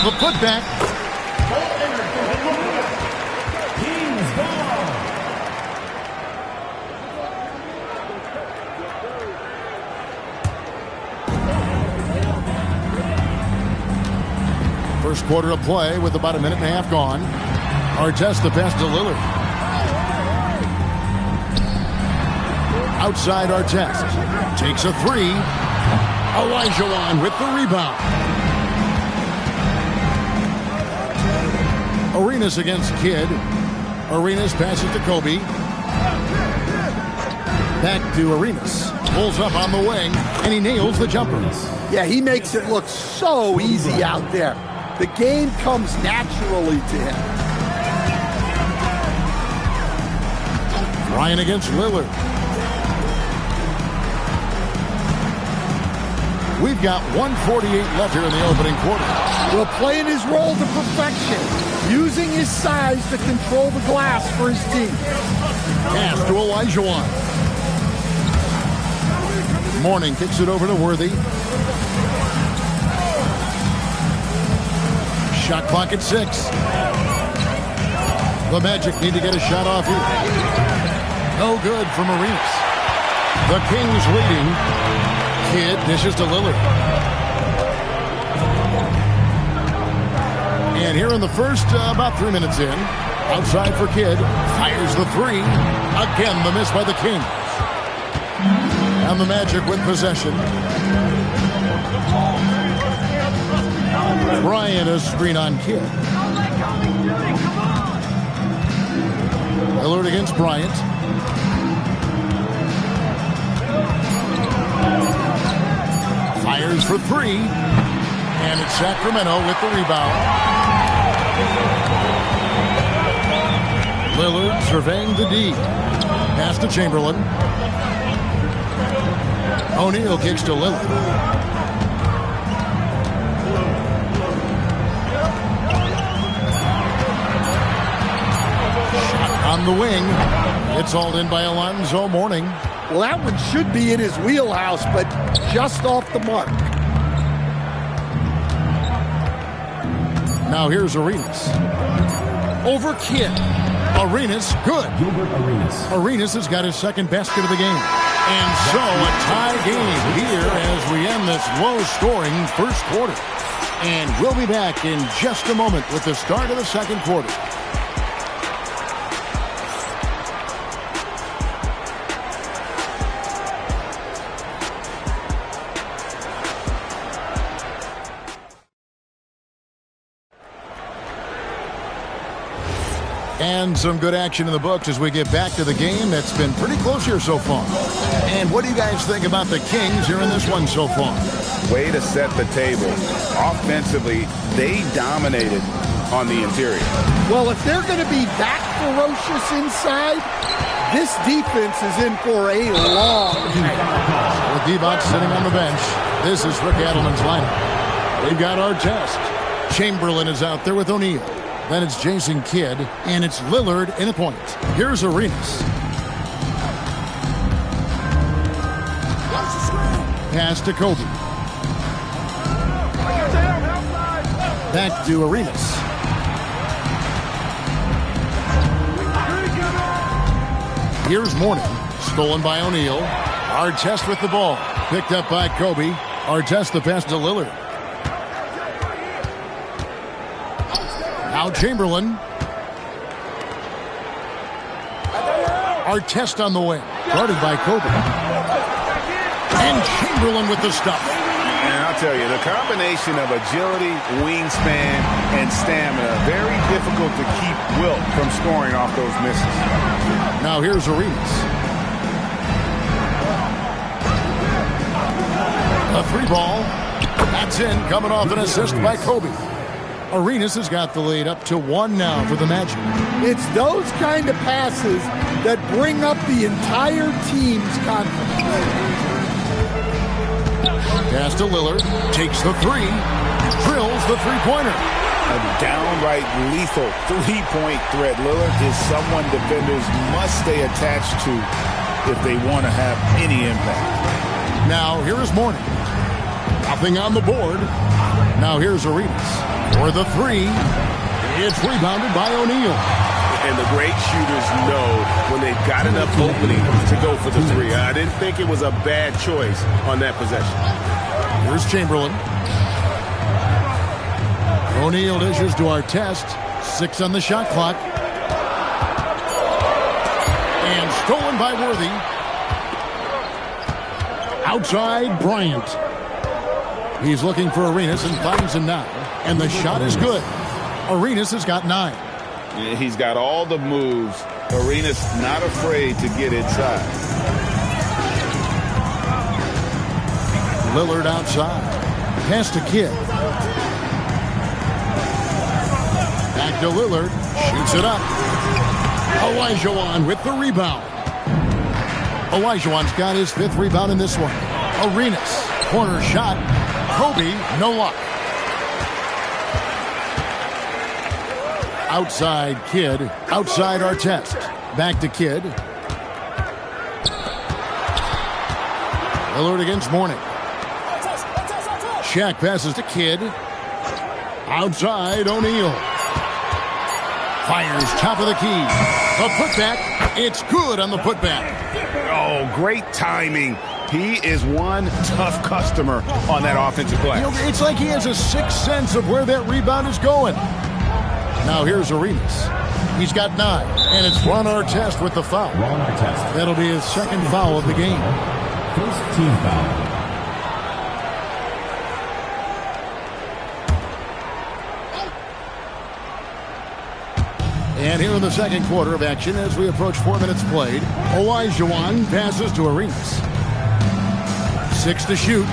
The putback. First quarter of play with about a minute and a half gone. Artest the pass to Lillard. Outside Artest. Takes a three. Olajuwon with the rebound. Arenas against Kidd. Arenas passes to Kobe. Back to Arenas. Pulls up on the wing, and he nails the jumper. Yeah, he makes it look so easy out there. The game comes naturally to him. Bryant against Lillard. We've got 1:48 left here in the opening quarter. Well, playing his role to perfection, using his size to control the glass for his team. Pass to Olajuwon. Mourning kicks it over to Worthy. Shot clock at 6. The Magic need to get a shot off here. No good from Arenas. The Kings leading. Kidd dishes to Lillard. And here in the first, about 3 minutes in, outside for Kidd, fires the three. Again, the miss by the Kings. And the Magic with possession. Bryant a screen on Kidd. Lillard against Bryant. Fires for three. And it's Sacramento with the rebound. Lillard surveying the D. Pass to Chamberlain. O'Neal kicks to Lillard. On the wing. It's hauled in by Alonzo Mourning. Well, that one should be in his wheelhouse, but just off the mark. Now here's Arenas. Over Kidd. Arenas, good. Arenas has got his second basket of the game. And so a tie game here as we end this low-scoring first quarter. And we'll be back in just a moment with the start of the second quarter. And some good action in the books as we get back to the game that's been pretty close here so far. And what do you guys think about the Kings here in this one so far? Way to set the table. Offensively, they dominated on the interior. Well, if they're going to be that ferocious inside, this defense is in for a long night. With Divac sitting on the bench, this is Rick Adelman's lineup. We've got Artest. Chamberlain is out there with O'Neal. Then it's Jason Kidd, and it's Lillard in the point. Here's Arenas. Pass to Kobe. Back to Arenas. Here's Mourning. Stolen by O'Neal. Artest with the ball. Picked up by Kobe. Artest the pass to Lillard. Now Chamberlain. Artest on the wing. Guarded by Kobe. And Chamberlain with the stuff. And I'll tell you, the combination of agility, wingspan, and stamina, very difficult to keep Wilt from scoring off those misses. Now here's Arenas. A 3-ball. That's in, coming off an assist by Kobe. Arenas has got the lead up to 1 now for the Magic. It's those kind of passes that bring up the entire team's confidence. Pass to Lillard. Takes the 3. Drills the three-pointer. A downright lethal three-point threat. Lillard is someone defenders must stay attached to if they want to have any impact. Now here is Mourning. Nothing on the board. Now here's Arenas. For the 3. It's rebounded by O'Neal. And the great shooters know when they've got enough opening to go for the 3. I didn't think it was a bad choice on that possession. Here's Chamberlain. O'Neal dishes to Artest. 6 on the shot clock. And stolen by Worthy. Outside Bryant. He's looking for Arenas and finds him now. And the shot is good. Arenas has got 9. Yeah, he's got all the moves. Arenas not afraid to get inside. Lillard outside. Pass to Kidd. Back to Lillard. Shoots it up. Olajuwon with the rebound. Olajuwon's got his 5th rebound in this one. Arenas. Corner shot. Kobe, no luck. Outside Kidd. Outside Artest. Back to Kidd. Lillard against Mourning. Shaq passes to Kidd. Outside O'Neal. Fires top of the key. The putback. It's good on the putback. Oh, great timing. He is one tough customer on that offensive play. You know, it's like he has a sixth sense of where that rebound is going. Now here's Arenas. He's got 9, and it's Ron Artest with the foul. Ron Artest. That'll be his 2nd foul of the game. First team foul. And here in the 2nd quarter of action, as we approach 4 minutes played, Olajuwon passes to Arenas. 6 to shoot.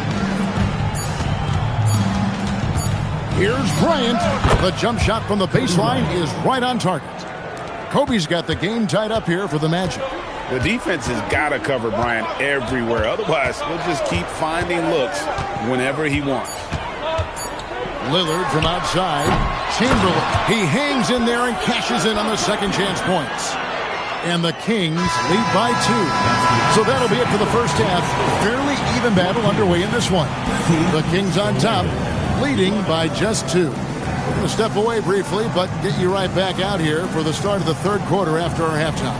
Here's Bryant. The jump shot from the baseline is right on target. Kobe's got the game tied up here for the Magic. The defense has got to cover Bryant everywhere. Otherwise, he'll just keep finding looks whenever he wants. Lillard from outside. Chamberlain. He hangs in there and cashes in on the second chance points. And the Kings lead by 2. So that'll be it for the first half. Fairly even battle underway in this one. The Kings on top, leading by just 2. We're going to step away briefly, but get you right back out here for the start of the 3rd quarter after our halftime.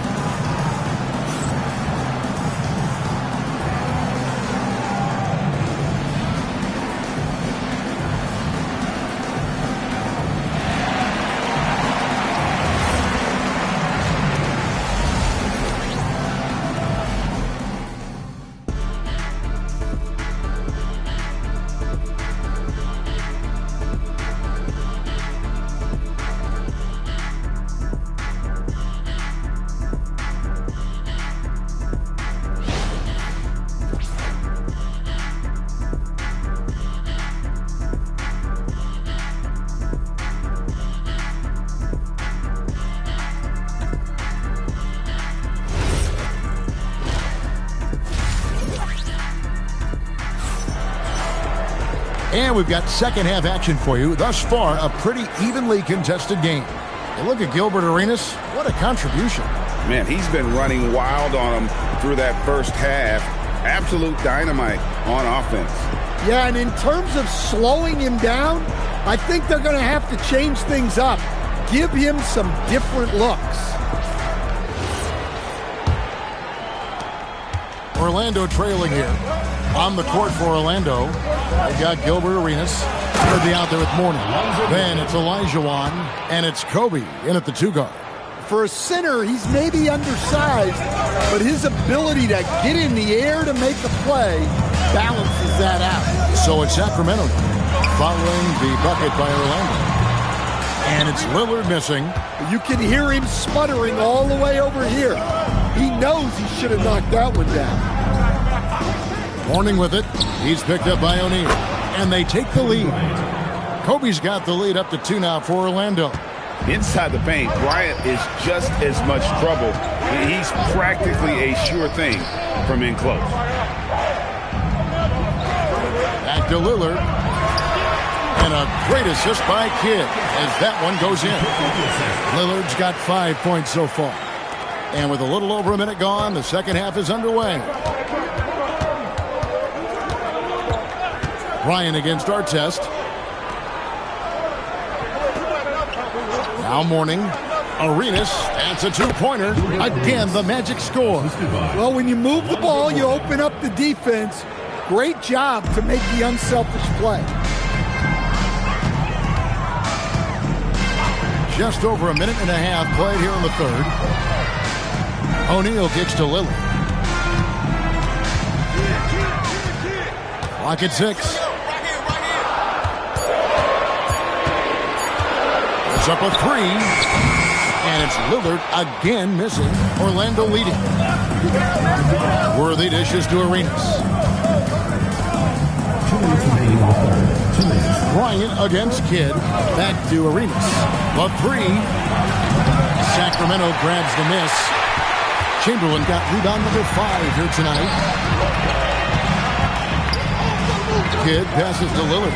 And we've got second half action for you. Thus far, a pretty evenly contested game. And look at Gilbert Arenas. What a contribution. Man, he's been running wild on him through that first half. Absolute dynamite on offense. Yeah, and in terms of slowing him down, I think they're going to have to change things up. Give him some different looks. Orlando trailing here. On the court for Orlando, they got Gilbert Arenas. He'll be out there with Mourning. Then it's Olajuwon, and it's Kobe in at the 2 guard. For a center, he's maybe undersized, but his ability to get in the air to make a play balances that out. So it's Sacramento following the bucket by Orlando. And it's Lillard missing. You can hear him sputtering all the way over here. He knows he should have knocked that one down. Mourning with it. He's picked up by O'Neal. And they take the lead. Kobe's got the lead up to 2 now for Orlando. Inside the paint, Bryant is just as much trouble. He's practically a sure thing from in close. Back to Lillard. And a great assist by Kidd as that one goes in. Lillard's got 5 points so far. And with a little over a minute gone, the second half is underway. Bryant against Artest. Now Mourning. Arenas. That's a 2-pointer. Again, the Magic score. Well, when you move the ball, you open up the defense. Great job to make the unselfish play. Just over a minute and a half played here in the third. O'Neal kicks to Lillard. Clock at 6. It's up a 3. And it's Lillard again missing. Orlando leading. Worthy dishes to Arenas. Bryant against Kidd. Back to Arenas. The 3. Sacramento grabs the miss. Chamberlain got rebound number 5 here tonight. Kidd passes to Lillard.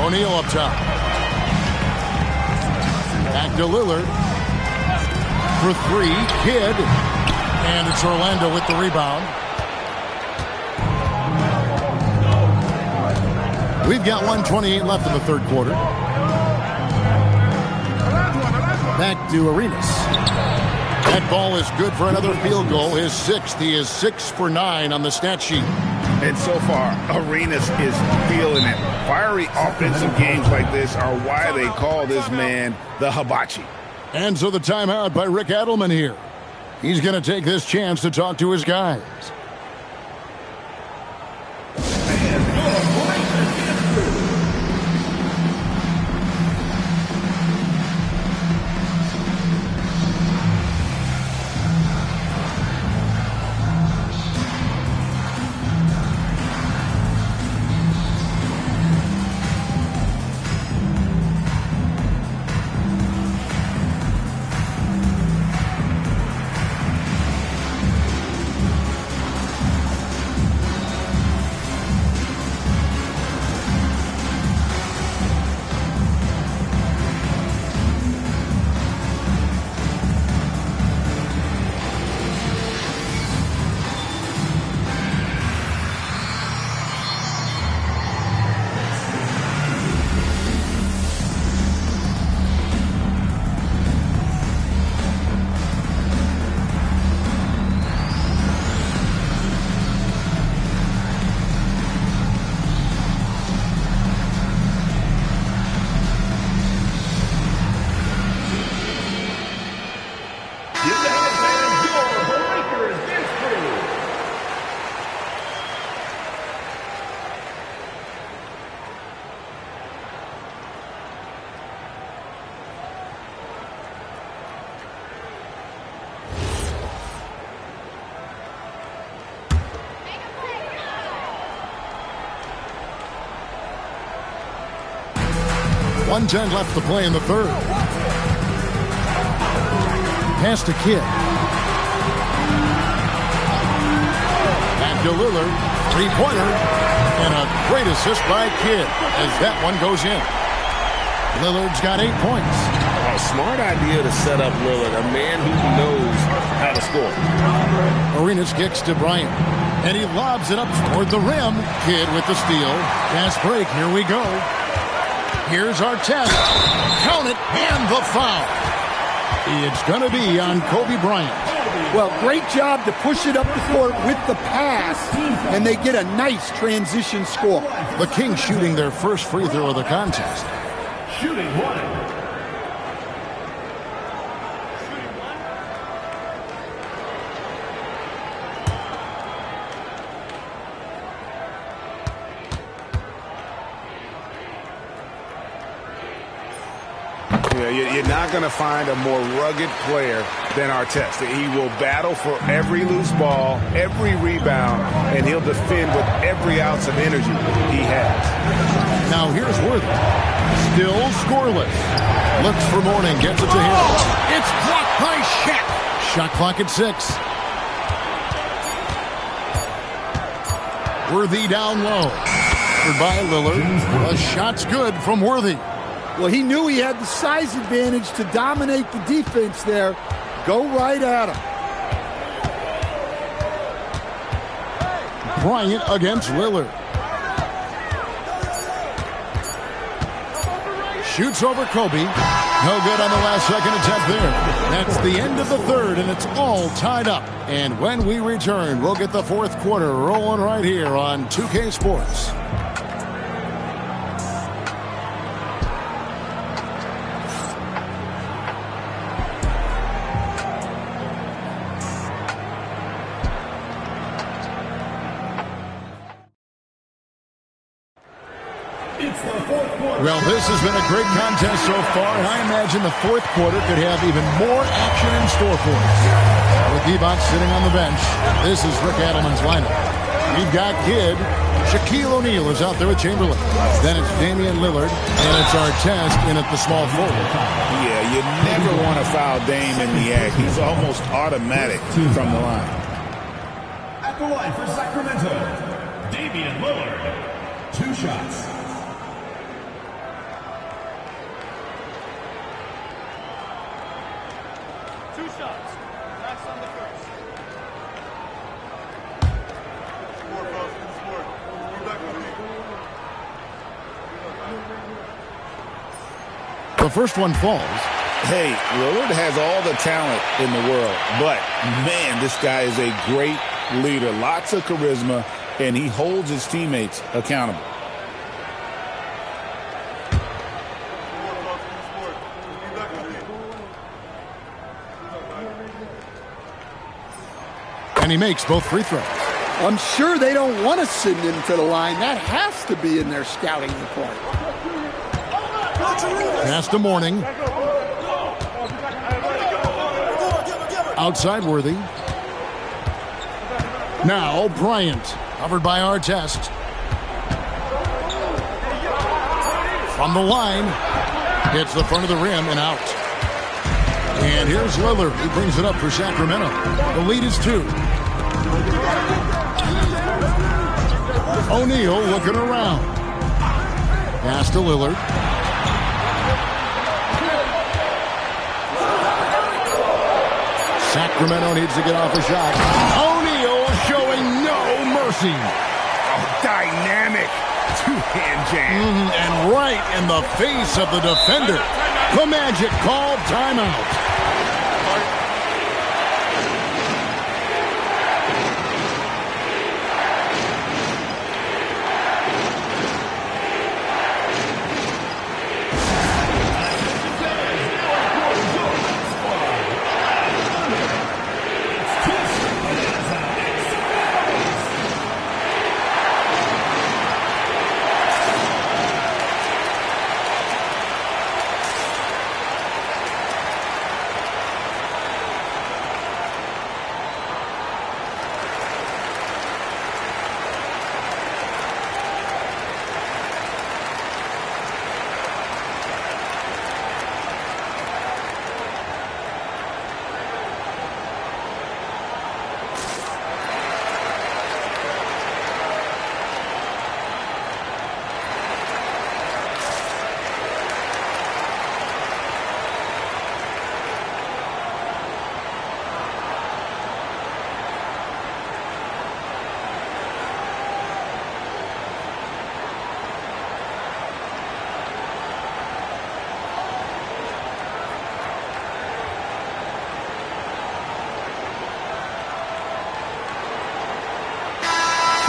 O'Neal up top. Back to Lillard. For 3. Kidd. And it's Orlando with the rebound. We've got 1:28 left in the third quarter. Back to Arenas. That ball is good for another field goal. His 6th. He is 6 for 9 on the stat sheet. And so far, Arenas is feeling it. Fiery offensive games like this are why they call this man the Hibachi. And so the timeout by Rick Adelman here. He's going to take this chance to talk to his guys. .110 left to play in the third. Pass to Kidd. Back to Lillard. 3-pointer. And a great assist by Kidd as that one goes in. Lillard's got 8 points. A smart idea to set up Lillard, a man who knows how to score. Arenas kicks to Bryant. And he lobs it up toward the rim. Kidd with the steal. Fast break. Here we go. Here's Artest. Count it, and the foul. It's going to be on Kobe Bryant. Well, great job to push it up the court with the pass, and they get a nice transition score. The Kings shooting their first free throw of the contest. Shooting one. You're not going to find a more rugged player than Artest. He will battle for every loose ball, every rebound, and he'll defend with every ounce of energy he has. Now here's Worthy. Still scoreless. Looks for Mourning, gets it to him. It's blocked by Shaq. Shot clock at 6. Worthy down low. By Lillard. A shot's good from Worthy. Well, he knew he had the size advantage to dominate the defense there. Go right at him. Bryant against Lillard. Shoots over Kobe. No good on the last second attempt there. That's the end of the third, and it's all tied up. And when we return, we'll get the fourth quarter rolling right here on 2K Sports. Well, this has been a great contest so far, and I imagine the fourth quarter could have even more action in store for us. With Divac sitting on the bench, this is Rick Adelman's lineup. We've got Kidd. Shaquille O'Neal is out there with Chamberlain. Then it's Damian Lillard, and it's Artest in at the small forward. Yeah, you never want to foul Dame in the act. He's almost automatic from the line. At the line for Sacramento, Damian Lillard. 2 shots. The first one falls. Hey, Lillard has all the talent in the world, but, man, this guy is a great leader. Lots of charisma, and he holds his teammates accountable. And he makes both free throws. I'm sure they don't want to send him to the line. That has to be in their scouting report. Pass to Mourning. Outside Worthy. Now Bryant. Covered by Artest. From the line. Hits the front of the rim and out. And here's Lillard. He brings it up for Sacramento. The lead is 2. O'Neal looking around. Pass to Lillard. Sacramento needs to get off a shot. O'Neal showing no mercy. Oh, dynamic two-hand jam. And right in the face of the defender. The Magic called timeout.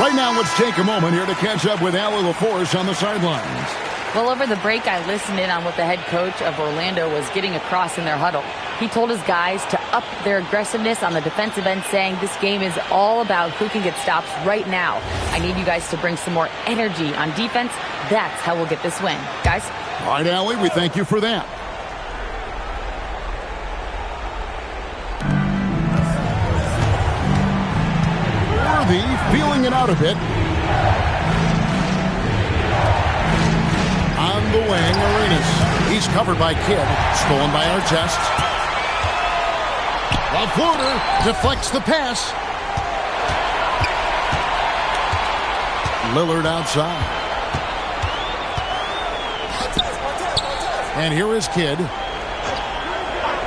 Right now, let's take a moment here to catch up with Allie LaForce on the sidelines. Well, over the break, I listened in on what the head coach of Orlando was getting across in their huddle. He told his guys to up their aggressiveness on the defensive end, saying this game is all about who can get stops right now. I need you guys to bring some more energy on defense. That's how we'll get this win. Guys? All right, Allie, we thank you for that. Worthy feeling it out a bit. On the wing, Arenas. He's covered by Kidd. Stolen by Artest. While Porter deflects the pass. Lillard outside. And here is Kidd.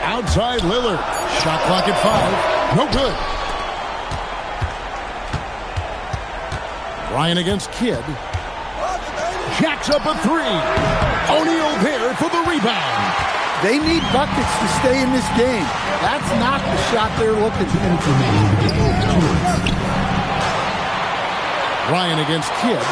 Outside Lillard. Shot clock at 5. No good. Ryan against Kidd. Jacks up a 3. O'Neal there for the rebound. They need buckets to stay in this game. That's not the shot they're looking for. Ryan against Kidd.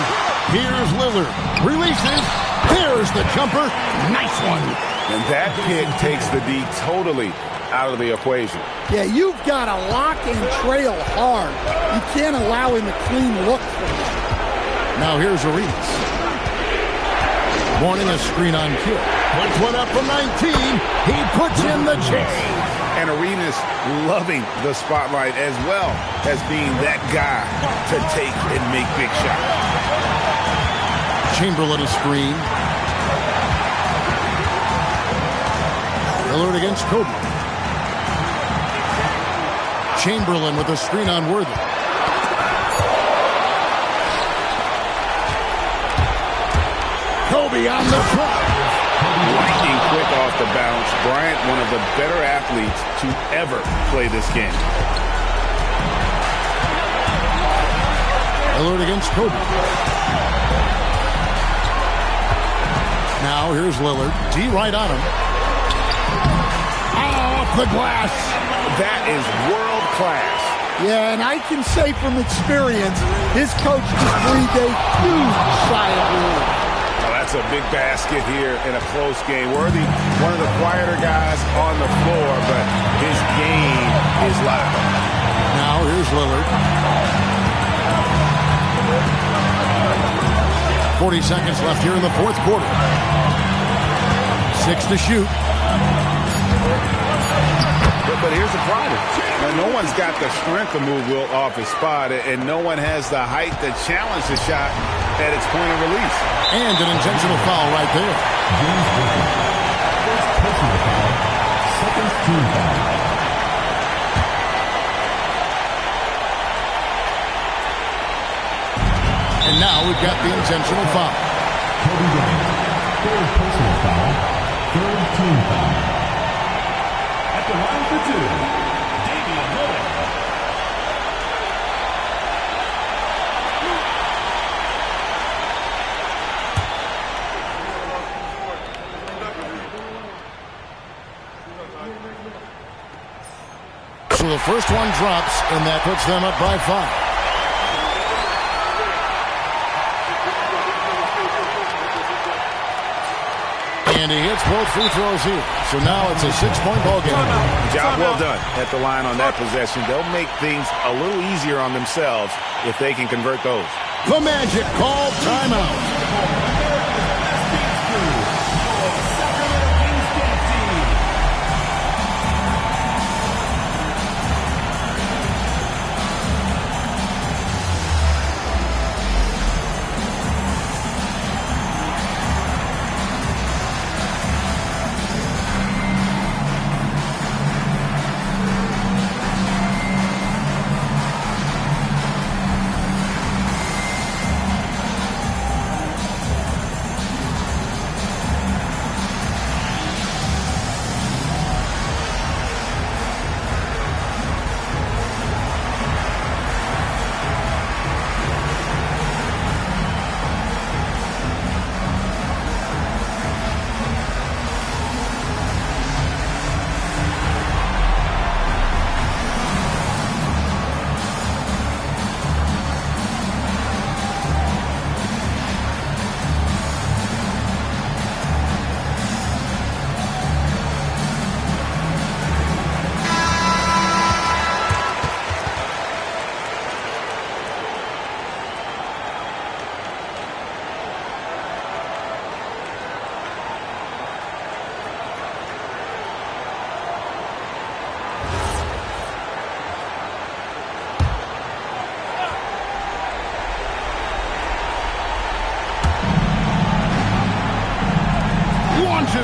Here's Lillard. Releases. There's the jumper. Nice one. And that pick takes the D totally out of the equation. Yeah, you've got to lock and trail hard. You can't allow him a clean look for you. Now here's Arenas. Morning a screen on Kidd. Puts one up from 19. He puts in the J. And Arenas loving the spotlight as well as being that guy to take and make big shots. Chamberlain a screen. Lillard against Kobe. Chamberlain with a screen on Worthy. Kobe on the front. Lightning quick off the bounce. Bryant, one of the better athletes to ever play this game. Lillard against Kobe. Now here's Lillard. D right on him. Off the glass. That is world class. Yeah, and I can say from experience, his coach just breathed a huge sigh of relief. Well, that's a big basket here in a close game. Worthy, one of the quieter guys on the floor, but his game is loud. Now here's Lillard. 40 seconds left here in the fourth quarter. 6 to shoot. But here's the problem. Now, no one's got the strength to move Wilt off his spot, and no one has the height to challenge the shot at its point of release. And an intentional foul right there. First personal foul. Second team foul. And now we've got the intentional foul. Kobe Bryant. Third personal foul. Third team foul. At the line for 2, Damian Lillard. So the first one drops, and that puts them up by 5. And he hits both free throws here. So now it's a 6-point ball game. Job well done at the line on that possession. They'll make things a little easier on themselves if they can convert those. The Magic call timeout.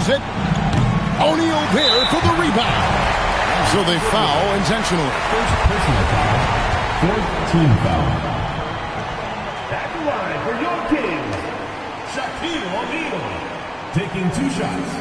has it. O'Neal there for the rebound. And so they foul intentionally. First personal foul. Fourth team foul. At the line for your Kings, Shaquille O'Neal. Taking 2 shots.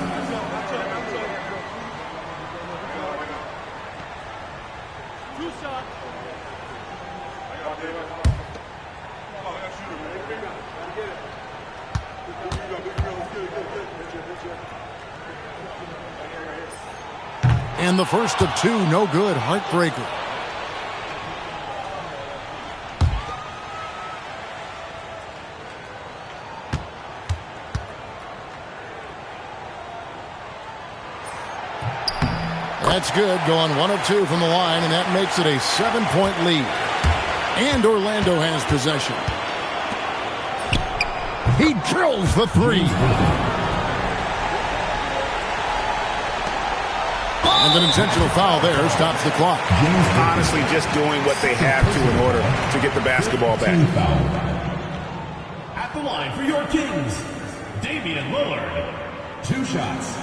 And the first of 2, no good. Heartbreaker. That's good, going 1 of 2 from the line, and that makes it a 7-point lead. And Orlando has possession. He drills the 3. And an intentional foul there stops the clock. Honestly, just doing what they have to in order to get the basketball back. At the line for your Kings, Damian Lillard. 2 shots.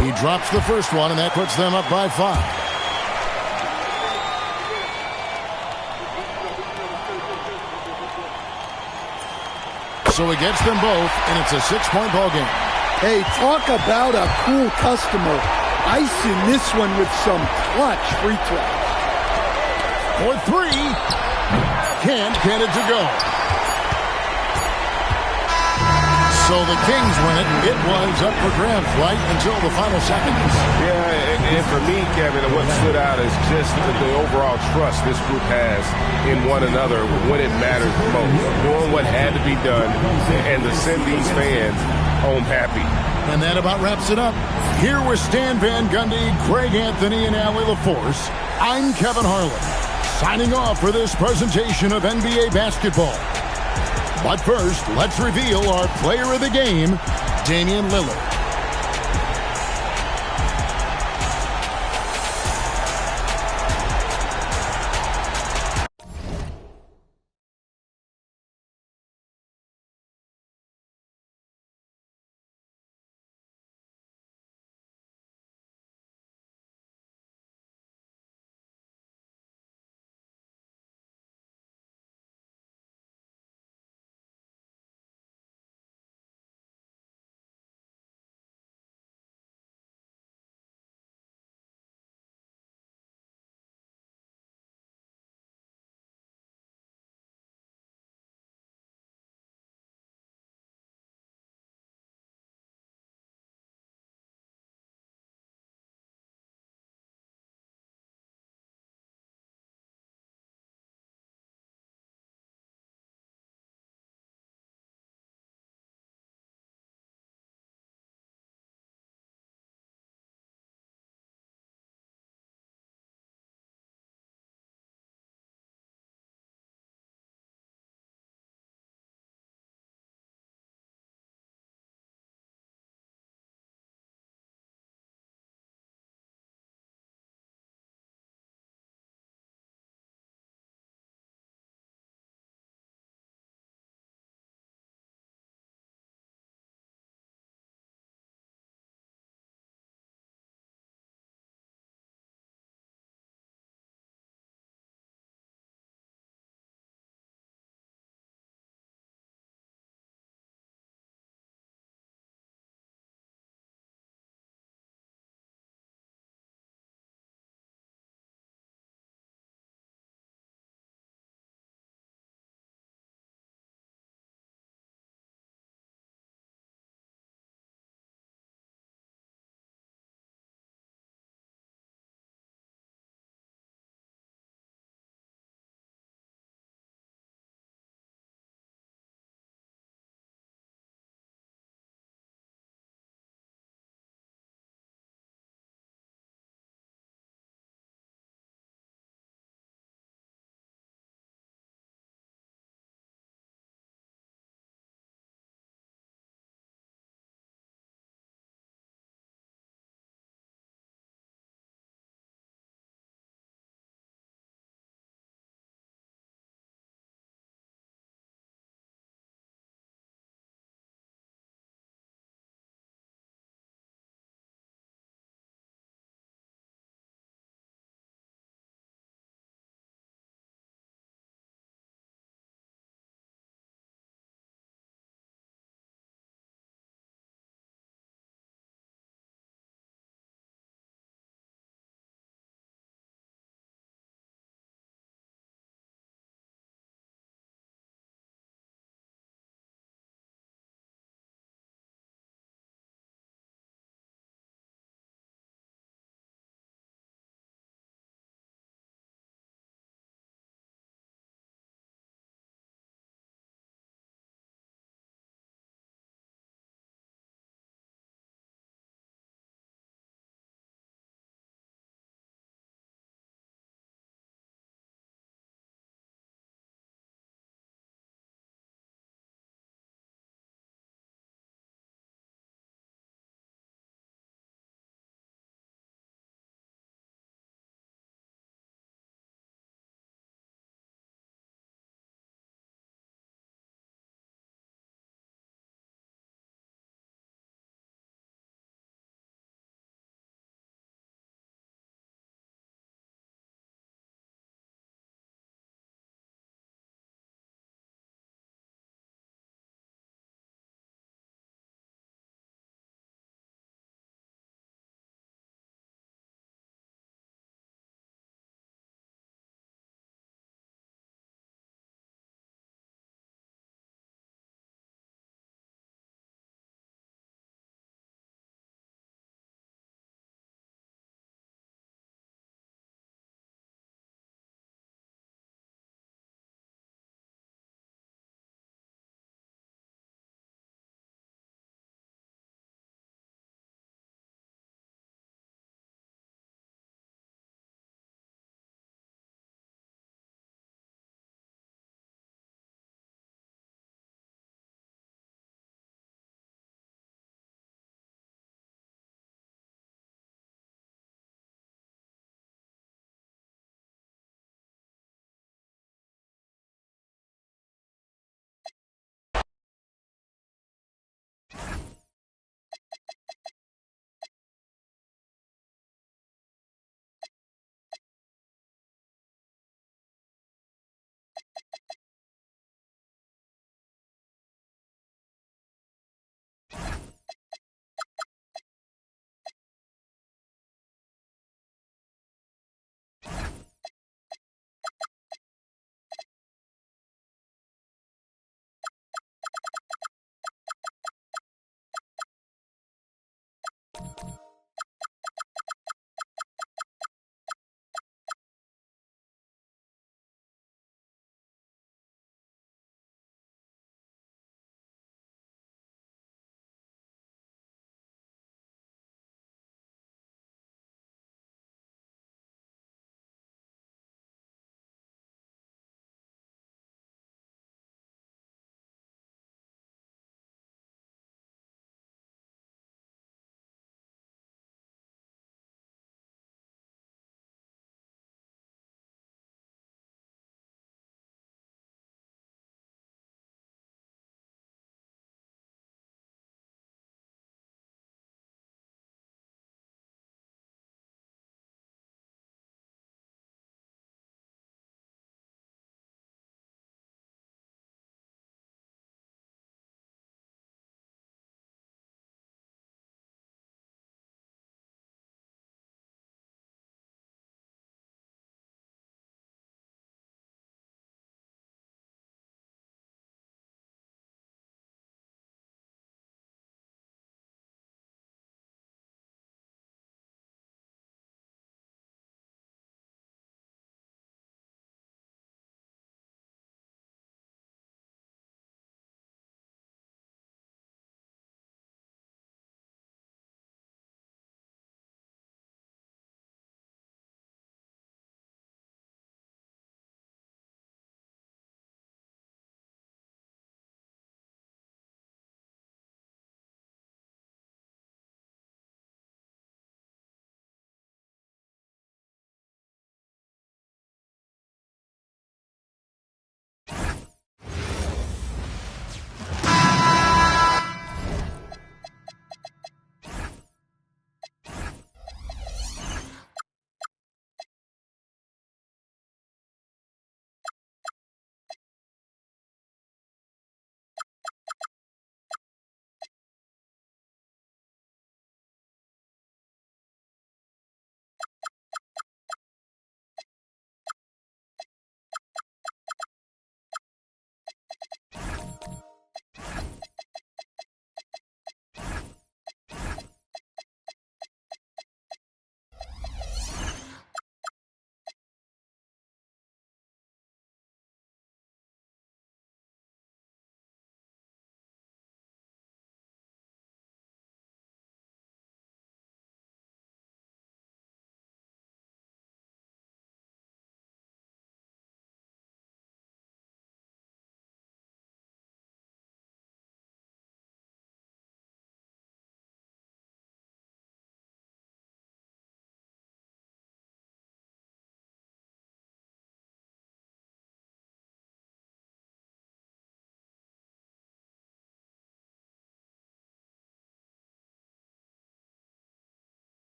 He drops the first one, and that puts them up by 5. So he gets them both, and it's a 6-point ball game. Hey, talk about a cool customer. Icing this one with some clutch free throws. For 3. Can't get it to go. So the Kings win it. It was up for grabs right until the final seconds. Yeah, and for me, Kevin, what stood out is just the overall trust this group has in one another when it matters most. Doing what had to be done and to send these fans home happy. And that about wraps it up. Here with Stan Van Gundy, Greg Anthony, and Allie LaForce, I'm Kevin Harlan, signing off for this presentation of NBA basketball. But first, let's reveal our player of the game, Damian Lillard.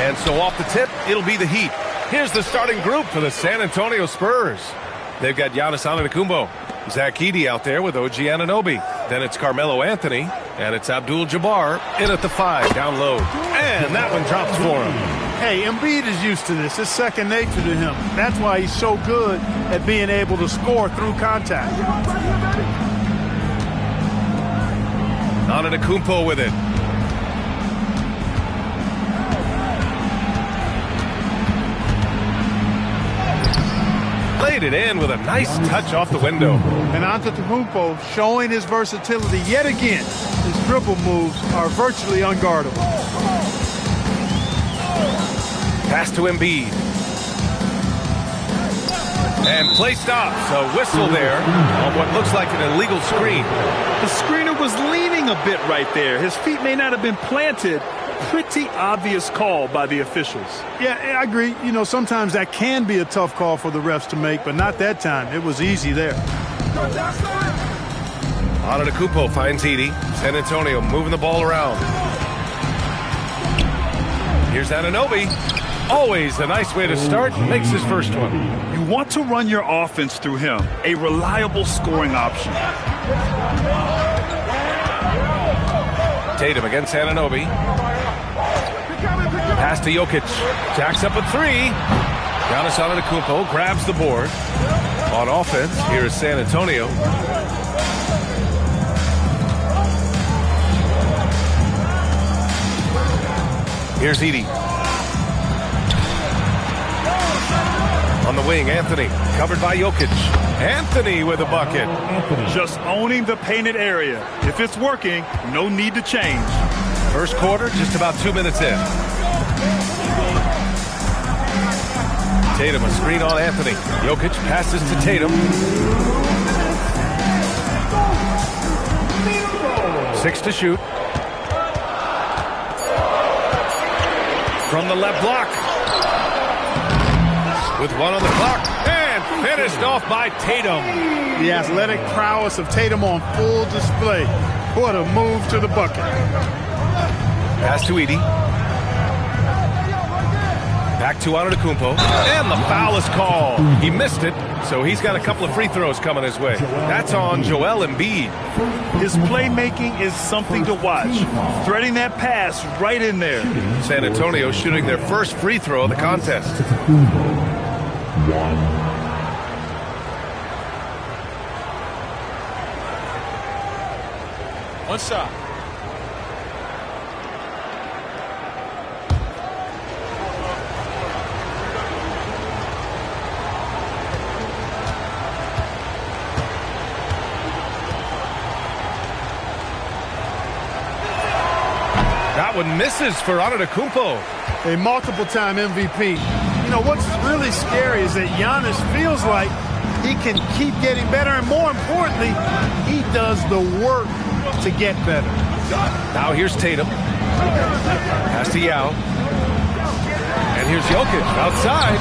And so off the tip, it'll be the Heat. Here's the starting group for the San Antonio Spurs. They've got Giannis Antetokounmpo, Zach Edey out there with OG Anunoby. Then it's Carmelo Anthony, and it's Abdul-Jabbar in at the 5, down low. And that one drops for him. Hey, Embiid is used to this. It's second nature to him. That's why he's so good at being able to score through contact. Antetokounmpo with it. Laid it in with a nice touch off the window. And Antetokounmpo showing his versatility yet again. His dribble moves are virtually unguardable. Pass to Embiid. And play stops. A whistle there on what looks like an illegal screen. The screener was leaning a bit right there. His feet may not have been planted. Pretty obvious call by the officials. Yeah, I agree. You know, sometimes that can be a tough call for the refs to make, but not that time. It was easy there. Antetokounmpo finds Edey. San Antonio moving the ball around. Here's Anunoby. Always a nice way to start. Makes his first one. You want to run your offense through him. A reliable scoring option. Tatum against Anunoby. Pass to Jokic. Jacks up a 3. Giannis Antetokounmpo grabs the board. On offense, here is San Antonio. Here's Edey. On the wing, Anthony. Covered by Jokic. Anthony with a bucket. Just owning the painted area. If it's working, no need to change. First quarter, just about 2 minutes in. Tatum, a screen on Anthony. Jokic passes to Tatum. 6 to shoot. From the left block. With 1 on the clock. And finished off by Tatum. The athletic prowess of Tatum on full display. What a move to the bucket. Pass to Edey. Back to Antetokounmpo. And the foul is called. He missed it, so he's got a couple of free throws coming his way. That's on Joel Embiid. His playmaking is something to watch. Threading that pass right in there. San Antonio shooting their first free throw of the contest. One shot. That one misses for Antetokounmpo. A multiple-time MVP. You know, what's really scary is that Giannis feels like he can keep getting better, and more importantly, he does the work to get better. Now here's Tatum. Pass to Yao. And here's Jokic outside.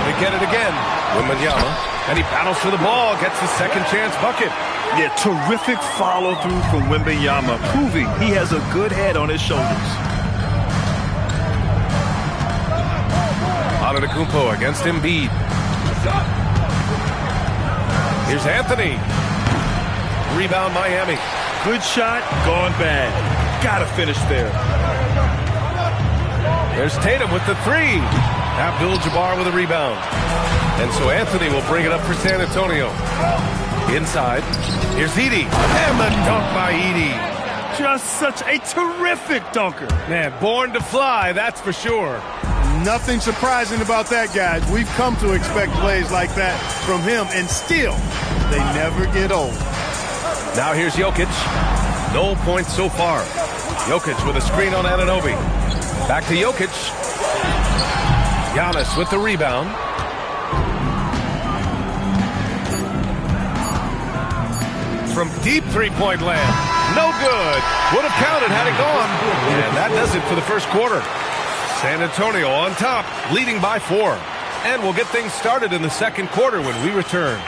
They get it again. Wembanyama. And he battles for the ball, gets the second chance bucket. Yeah, terrific follow-through from Wembanyama, proving he has a good head on his shoulders. Antetokounmpo against Embiid. Here's Anthony. Rebound Miami. Good shot, gone bad. Gotta finish there. There's Tatum with the 3. Abdul-Jabbar with a rebound. And so Anthony will bring it up for San Antonio. Inside, here's Edey. And the dunk by Edey. Just such a terrific dunker. Man, born to fly, that's for sure. Nothing surprising about that, guys. We've come to expect plays like that from him, and still, they never get old. Now here's Jokic. No points so far. Jokic with a screen on Anunoby. Back to Jokic. Giannis with the rebound. From deep three-point land. No good. Would have counted had it gone. And that does it for the first quarter. San Antonio on top, leading by 4. And we'll get things started in the second quarter when we return.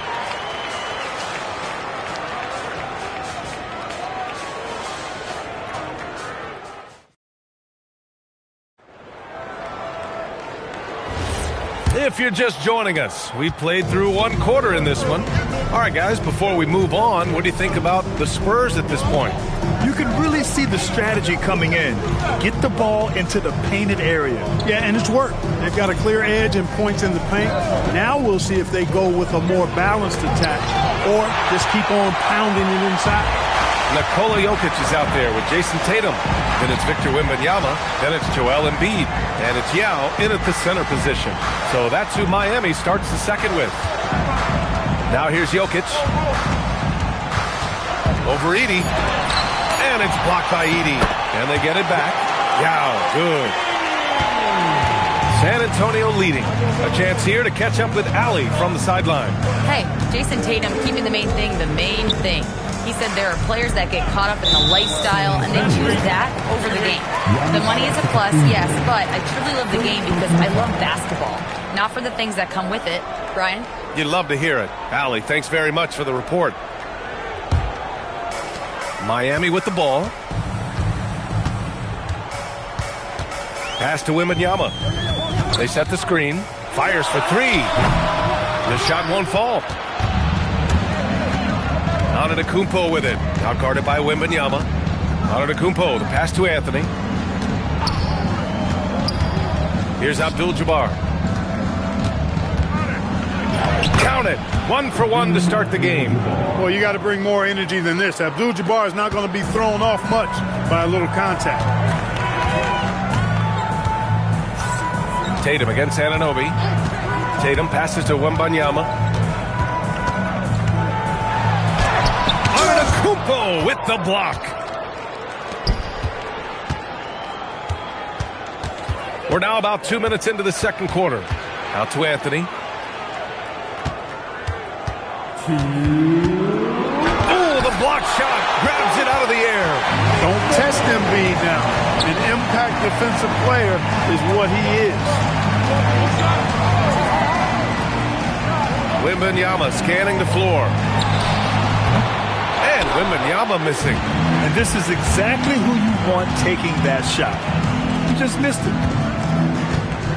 If you're just joining us, we played through one quarter in this one. All right, guys, before we move on, what do you think about the Spurs at this point? You can really see the strategy coming in. Get the ball into the painted area. Yeah, and it's worked. They've got a clear edge and points in the paint. Now we'll see if they go with a more balanced attack or just keep on pounding it inside. Nikola Jokic is out there with Jason Tatum. Then it's Victor Wembanyama. Then it's Joel Embiid. And it's Yao in at the center position. So that's who Miami starts the second with. Now here's Jokic. Over Edey. And it's blocked by Edey. And they get it back. Yao, good. San Antonio leading. A chance here to catch up with Allie from the sideline. Hey, Jason Tatum keeping the main thing the main thing. He said there are players that get caught up in the lifestyle and they choose that over the game. The money is a plus, yes, but I truly love the game because I love basketball, not for the things that come with it. Brian? You'd love to hear it. Allie, thanks very much for the report. Miami with the ball. Pass to Wembanyama. They set the screen. Fires for three. The shot won't fall. Antetokounmpo with it. Out guarded by Wembanyama. Antetokounmpo, the pass to Anthony. Here's Abdul-Jabbar. Count it. 1 for 1 to start the game. Well, you got to bring more energy than this. Abdul-Jabbar is not going to be thrown off much by a little contact. Tatum against Anunoby. Tatum passes to Wembanyama. Antetokounmpo with the block. We're now about 2 minutes into the second quarter. Out to Anthony. Oh, the block shot. Grabs it out of the air. Don't test Embiid now. An impact defensive player is what he is. Wembanyama scanning the floor. And Wembanyama missing. And this is exactly who you want taking that shot. You just missed it.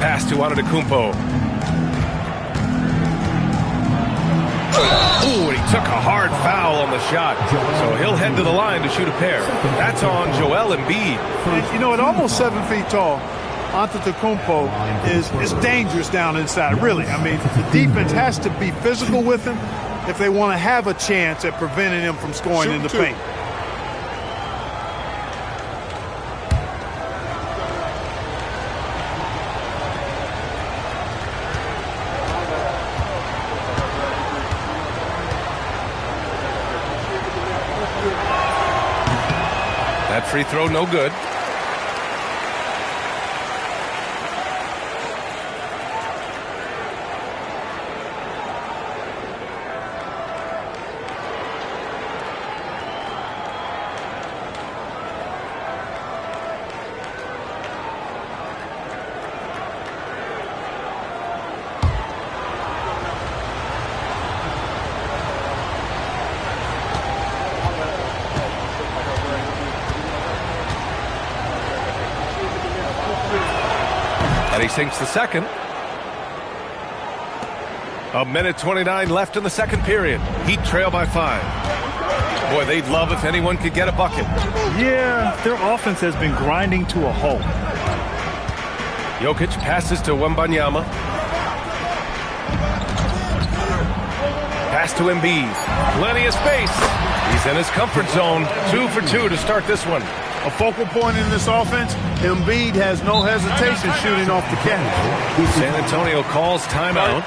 Pass to Antetokounmpo. Ooh, he took a hard foul on the shot. So he'll head to the line to shoot a pair. That's on Joel Embiid. You know, at almost 7 feet tall, Antetokounmpo is dangerous down inside, really. I mean, the defense has to be physical with him if they want to have a chance at preventing him from scoring in the paint. That free throw no good. And he sinks the second. A minute 29 left in the second period. Heat trail by 5. Boy, they'd love if anyone could get a bucket. Yeah, their offense has been grinding to a halt. Jokic passes to Wembanyama. Pass to Embiid. Plenty of space. He's in his comfort zone. 2 for 2 to start this one. A focal point in this offense, Embiid has no hesitation shooting off the catch. San Antonio calls timeout.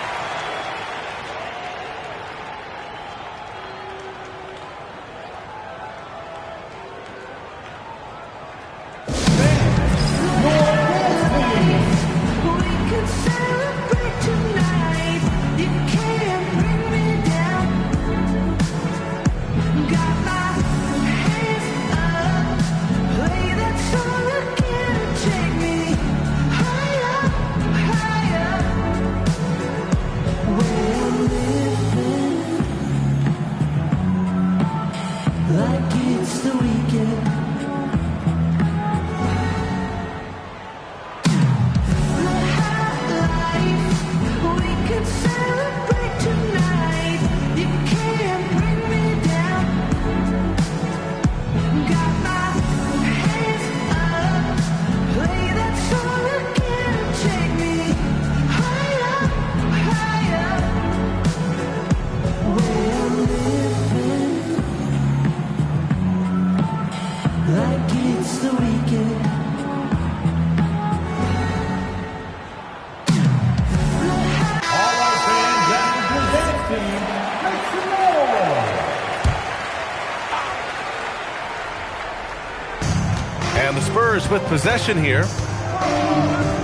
Spurs with possession here.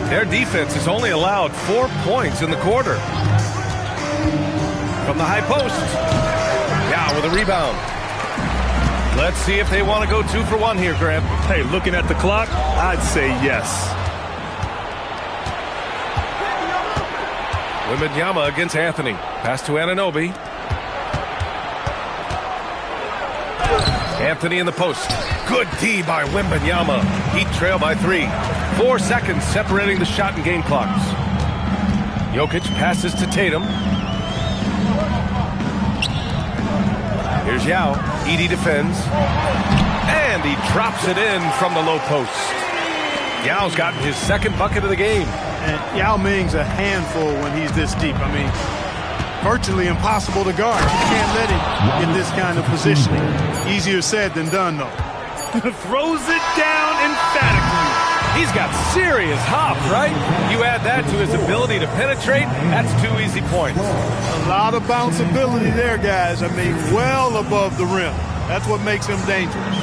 Their defense has only allowed 4 points in the quarter. From the high post. Yao with a rebound. Let's see if they want to go 2 for 1 here, Grant. Hey, looking at the clock, I'd say yes. Wembanyama against Anthony. Pass to Anunoby. Anthony in the post. Good D by Wembanyama. Heat trail by 3. 4 seconds separating the shot and game clocks. Jokic passes to Tatum. Here's Yao. Edey defends. And he drops it in from the low post. Yao's gotten his second bucket of the game. And Yao Ming's a handful when he's this deep. I mean, virtually impossible to guard. You can't let him in this kind of positioning. Easier said than done, though. Throws it down emphatically. He's got serious hop, right? You add that to his ability to penetrate, that's 2 easy points. A lot of bounceability there, guys. I mean, well above the rim. That's what makes him dangerous.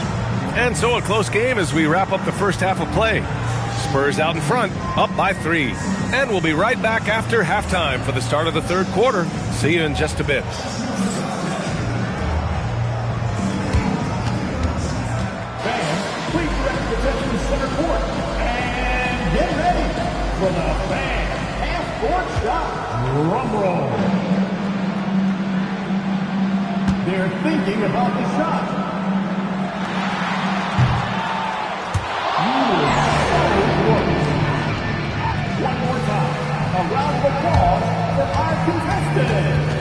And so a close game as we wrap up the first half of play. Spurs out in front, up by 3. And we'll be right back after halftime for the start of the third quarter. See you in just a bit. Fans, please direct your attention to center court. And get ready for the fan half-court shot. Drum roll. They're thinking about the shot. One more time, a round of applause for our contestants.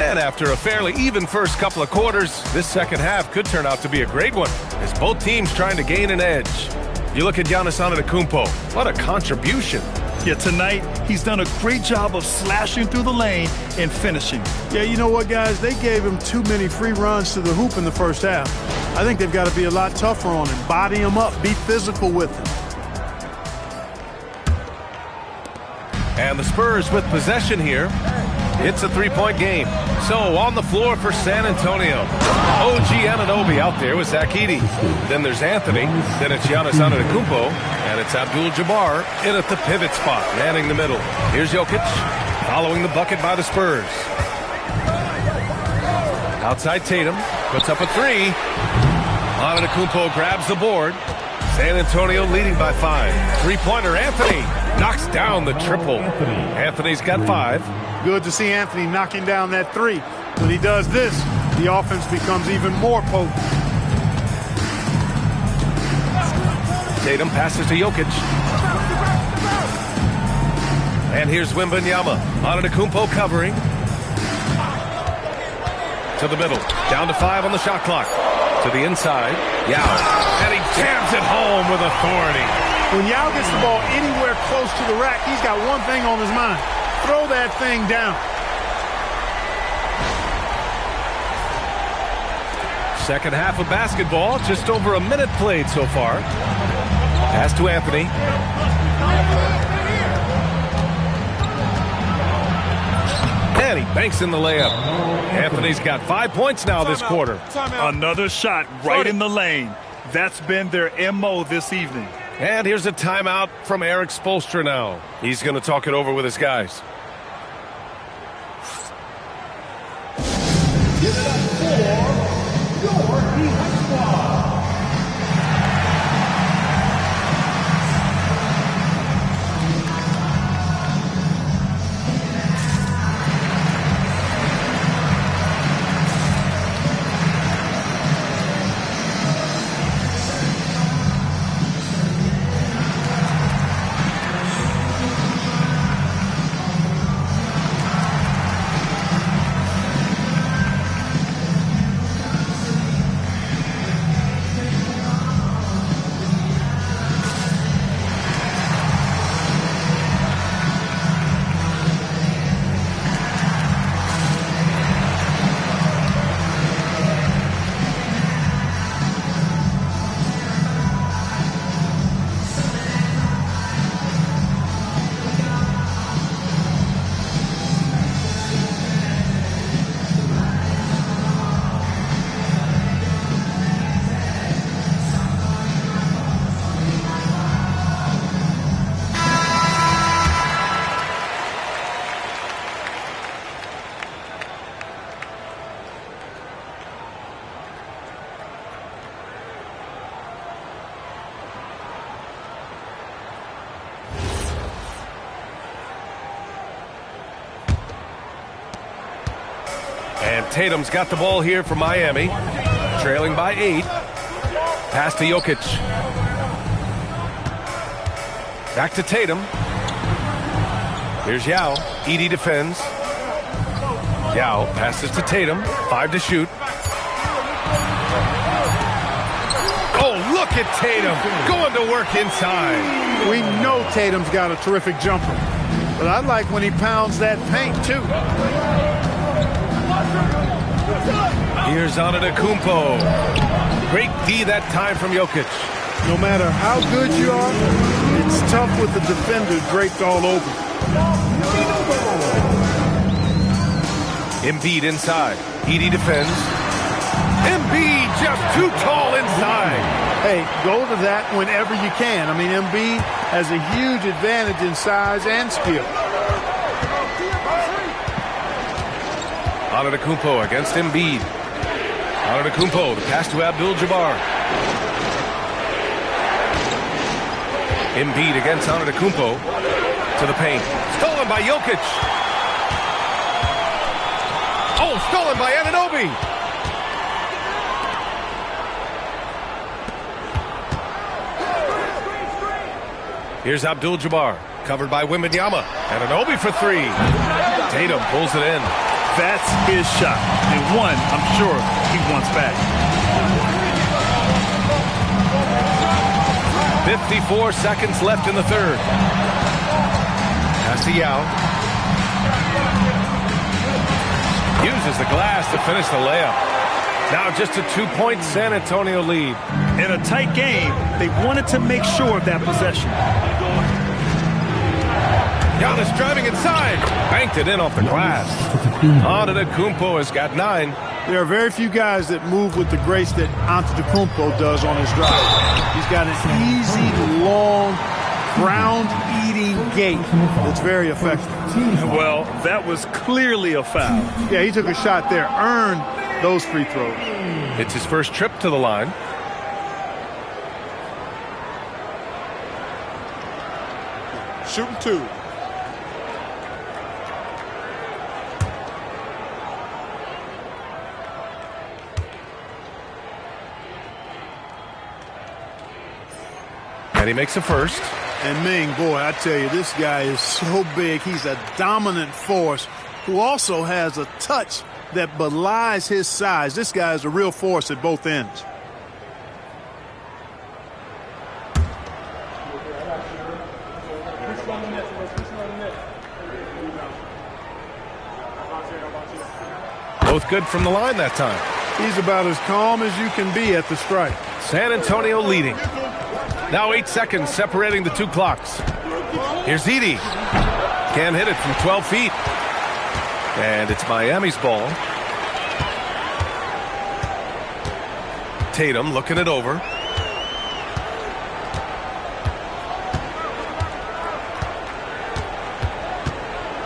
And after a fairly even first couple of quarters, this second half could turn out to be a great one, as both teams trying to gain an edge. You look at Giannis Antetokounmpo, what a contribution. Yeah, tonight, he's done a great job of slashing through the lane and finishing. Yeah, you know what, guys? They gave him too many free runs to the hoop in the first half. I think they've got to be a lot tougher on him, body him up, be physical with him. And the Spurs with possession here. It's a 3-point game. So on the floor for San Antonio. OG Anunoby out there with Zach Edey. Then there's Anthony. Then it's Giannis Antetokounmpo. And it's Abdul-Jabbar in at the pivot spot, manning the middle. Here's Jokic following the bucket by the Spurs. Outside Tatum. Puts up a 3. Antetokounmpo grabs the board. San Antonio leading by 5. 3-pointer Anthony knocks down the triple. Anthony's got 5. Good to see Anthony knocking down that 3. When he does this, the offense becomes even more potent. Tatum passes to Jokic. And here's Wembanyama. Antetokounmpo covering. To the middle. Down to 5 on the shot clock. To the inside. Yao. And he jams it home with authority. When Yao gets the ball anywhere close to the rack, he's got one thing on his mind. Throw that thing down. Second half of basketball, just over a minute played so far. Pass to Anthony. And he banks in the layup. Anthony's got 5 points now this quarter. Another shot right in the lane. That's been their MO this evening. And here's a timeout from Eric Spoelstra now. He's going to talk it over with his guys. Give it up for your Heat squad. Tatum's got the ball here for Miami. Trailing by 8. Pass to Jokic. Back to Tatum. Here's Yao. Edey defends. Yao passes to Tatum. 5 to shoot. Oh, look at Tatum going to work inside. We know Tatum's got a terrific jumper, but I like when he pounds that paint, too. Here's Antetokounmpo. Great D that time from Jokic. No matter how good you are, it's tough with the defender draped all over. Embiid inside. Edey defends. Embiid just too tall inside. Hey, go to that whenever you can. I mean, Embiid has a huge advantage in size and skill. Antetokounmpo against Embiid. Antetokounmpo, the pass to Abdul-Jabbar. Embiid against Antetokounmpo to the paint. Stolen by Jokic. Oh, stolen by Anunoby. Here's Abdul-Jabbar, covered by Wembanyama. Anunoby for 3. Tatum pulls it in. That's his shot, and one I'm sure he wants back. 54 seconds left in the third. Pass to Yao. Uses the glass to finish the layup. Now just a 2-point San Antonio lead. In a tight game, they wanted to make sure of that possession. Giannis driving inside. Banked it in off the glass. Antetokounmpo has got 9. There are very few guys that move with the grace that Antetokounmpo does on his drive. He's got an easy, long, ground-eating gait that's very effective. Well, that was clearly a foul. Yeah, he took a shot there, earned those free throws. It's his first trip to the line. Shooting 2. And he makes a first. And Ming, boy, I tell you, this guy is so big. He's a dominant force who also has a touch that belies his size. This guy is a real force at both ends. Both good from the line that time. He's about as calm as you can be at the strike. San Antonio leading. Now 8 seconds separating the 2 clocks. Here's Edey. Can't hit it from 12 feet. And it's Miami's ball. Tatum looking it over.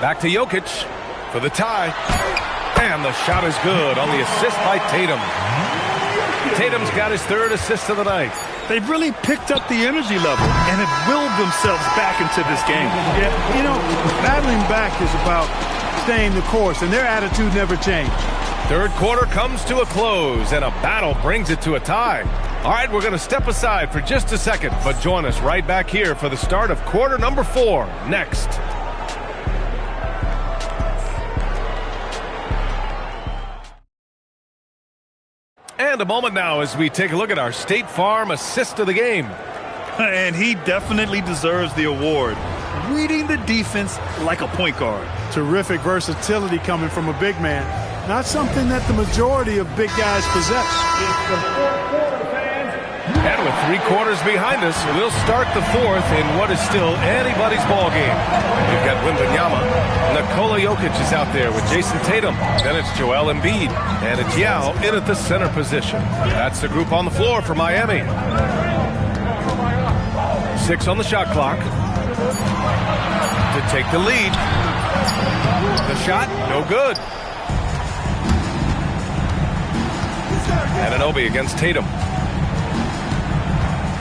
Back to Jokic for the tie. And the shot is good on the assist by Tatum. Tatum's got his 3rd assist of the night. They've really picked up the energy level and have willed themselves back into this game. Yeah, you know, battling back is about staying the course, and their attitude never changed. Third quarter comes to a close, and a battle brings it to a tie. All right, we're going to step aside for just a second, but join us right back here for the start of quarter number 4 next. And a moment now as we take a look at our State Farm assist of the game. And he definitely deserves the award. Reading the defense like a point guard. Terrific versatility coming from a big man. Not something that the majority of big guys possess. And with 3 quarters behind us, we'll start the 4th in what is still anybody's ball game. We've got Wembanyama. Nikola Jokic is out there with Jason Tatum. Then it's Joel Embiid. And it's Yao in at the center position. That's the group on the floor for Miami. 6 on the shot clock. To take the lead. The shot, no good. Anunoby against Tatum.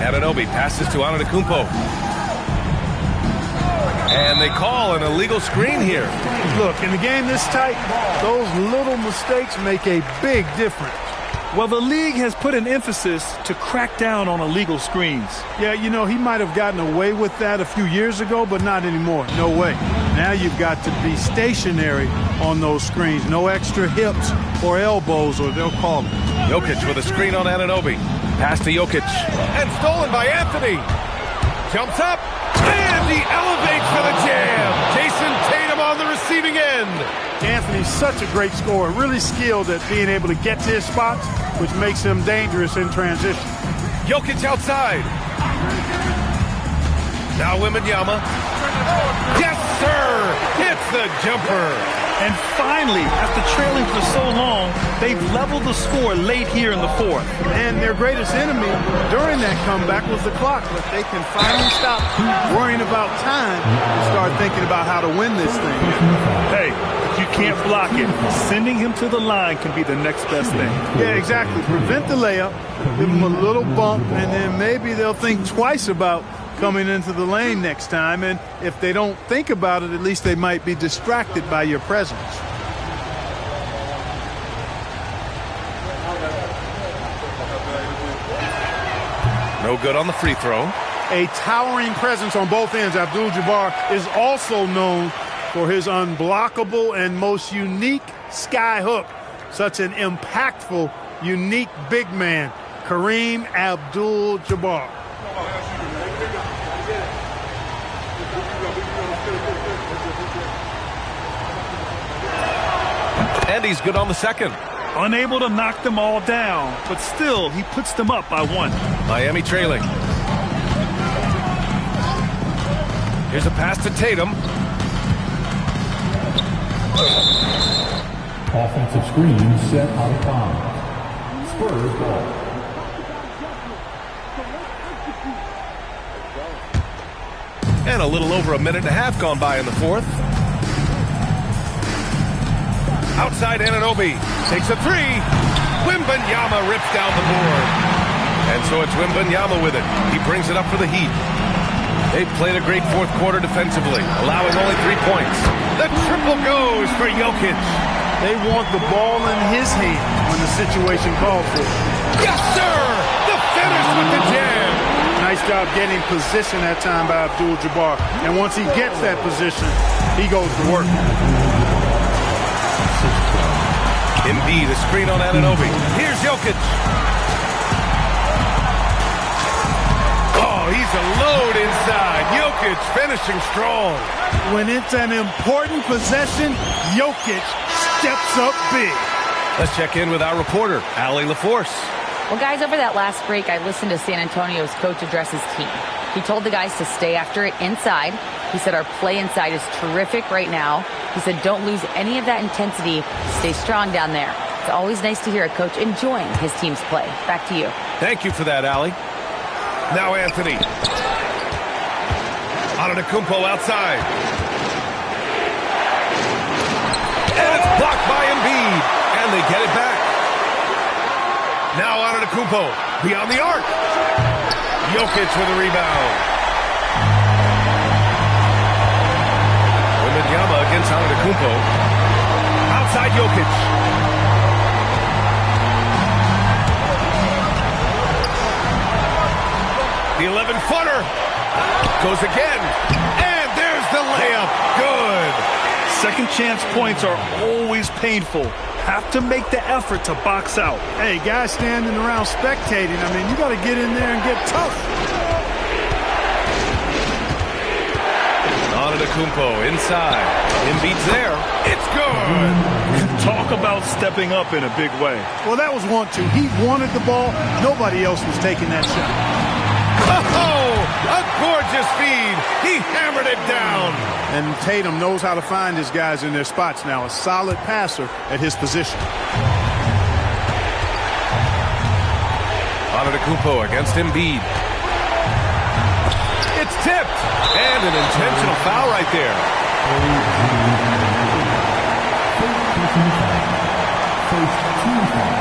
Anunoby passes to Antetokounmpo. And they call an illegal screen here. Look, in a game this tight, those little mistakes make a big difference. Well, the league has put an emphasis to crack down on illegal screens. Yeah, you know, he might have gotten away with that a few years ago, but not anymore. No way. Now you've got to be stationary on those screens. No extra hips or elbows, or they'll call it. Jokic with a screen on Anunoby. Pass to Jokic. And stolen by Anthony. Jumps up. And he elevates for the jam. Jason Tatum on the receiving end. Anthony's such a great scorer, really skilled at being able to get to his spots, which makes him dangerous in transition. Jokic outside. Now Wembanyama. Yes, sir! Hits the jumper. And finally, after trailing for so long, they've leveled the score late here in the fourth. And their greatest enemy during that comeback was the clock. But they can finally stop worrying about time and start thinking about how to win this thing. Hey, if you can't block it, sending him to the line can be the next best thing. Yeah, exactly. Prevent the layup, give him a little bump, and then maybe they'll think twice about coming into the lane next time, and if they don't think about it, at least they might be distracted by your presence. No good on the free throw. A towering presence on both ends. Abdul-Jabbar is also known for his unblockable and most unique sky hook. Such an impactful, unique big man, Kareem Abdul-Jabbar. And he's good on the second. Unable to knock them all down, but still, he puts them up by one. Miami trailing. Here's a pass to Tatum. Offensive screen set out of bounds. Spurs ball. And a little over a minute and a half gone by in the fourth. Outside Anunoby takes a three. Wembanyama rips down the board. And so it's Wembanyama with it. He brings it up for the Heat. They've played a great fourth quarter defensively, allowing only 3 points. The triple goes for Jokic. They want the ball in his hand when the situation calls for it. Yes, sir! The finish with the jam. Nice job getting position that time by Abdul-Jabbar. And once he gets that position, he goes to work. Embiid, a screen on Anunoby. Here's Jokic. Oh, he's a load inside. Jokic finishing strong. When it's an important possession, Jokic steps up big. Let's check in with our reporter, Allie LaForce. Well, guys, over that last break, I listened to San Antonio's coach address his team. He told the guys to stay after it inside. He said our play inside is terrific right now. He said don't lose any of that intensity. Stay strong down there. It's always nice to hear a coach enjoying his team's play. Back to you. Thank you for that, Allie. Now Anthony. Antetokounmpo outside. And it's blocked by Embiid. And they get it back. Now Antetokounmpo beyond the arc. Jokic with a rebound. Wembanyama against Antetokounmpo. Outside Jokic. The 11-footer goes again. And there's the layup. Good. Second chance points are always painful. Have to make the effort to box out. Hey, guys standing around spectating, I mean, you got to get in there and get tough. Antetokounmpo inside. Embiid's there. It's good. Talk about stepping up in a big way. Well, that was want to. He wanted the ball. Nobody else was taking that shot. Oh, a gorgeous feed. He hammered it down. And Tatum knows how to find his guys in their spots now. A solid passer at his position. Antetokounmpo against Embiid. It's tipped. And an intentional foul right there. First team foul.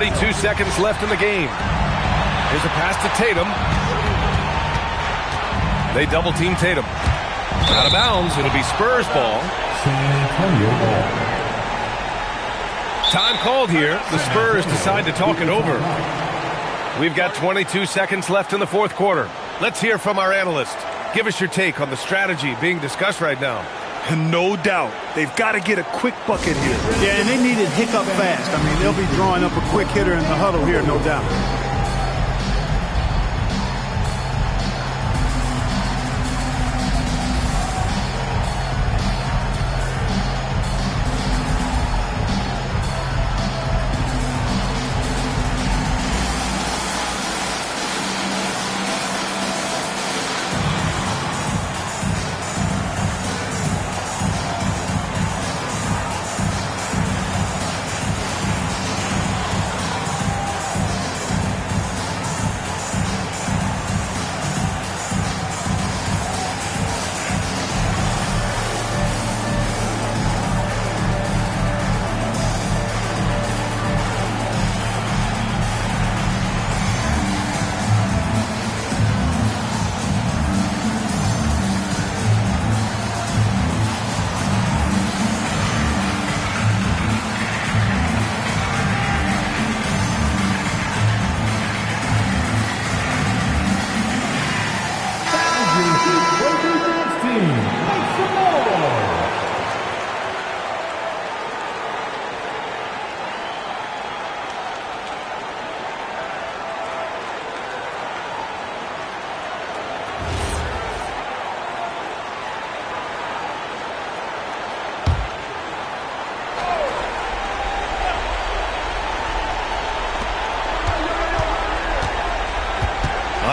32 seconds left in the game. Here's a pass to Tatum. They double team Tatum. Out of bounds. It'll be Spurs ball. San Antonio ball. Time called here. The Spurs decide to talk it over. We've got 22 seconds left in the fourth quarter. Let's hear from our analyst. Give us your take on the strategy being discussed right now. No doubt. They've got to get a quick bucket here. Yeah, and they need it hiccup fast. I mean, they'll be drawing up a quick hitter in the huddle here, no doubt.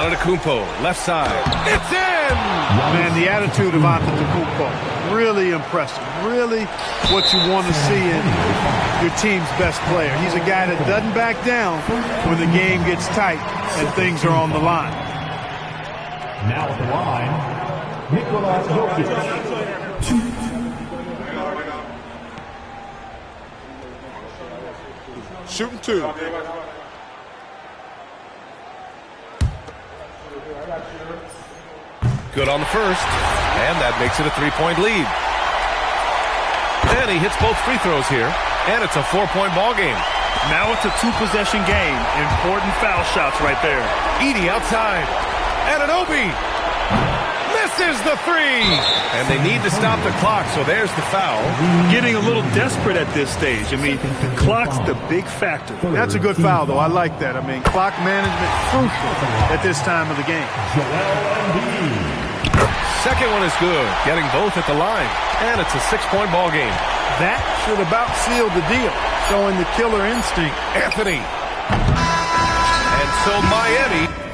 Antetokounmpo, left side. It's in! Man, the attitude of Antetokounmpo, really impressive. Really what you want to see in your team's best player. He's a guy that doesn't back down when the game gets tight and things are on the line. Now at the line, Nikola Jokic. Shooting two. Good on the first, and that makes it a three-point lead. And he hits both free throws here, and it's a four-point ball game. Now it's a two-possession game. Important foul shots right there. Edey outside. Anunoby misses the three. And they need to stop the clock, so there's the foul. Getting a little desperate at this stage. I mean, the clock's the big factor. That's a good foul, though. I like that. I mean, clock management crucial at this time of the game. Second one is good, getting both at the line. And it's a six-point ball game. That should about seal the deal, showing the killer instinct. Anthony. And so Miami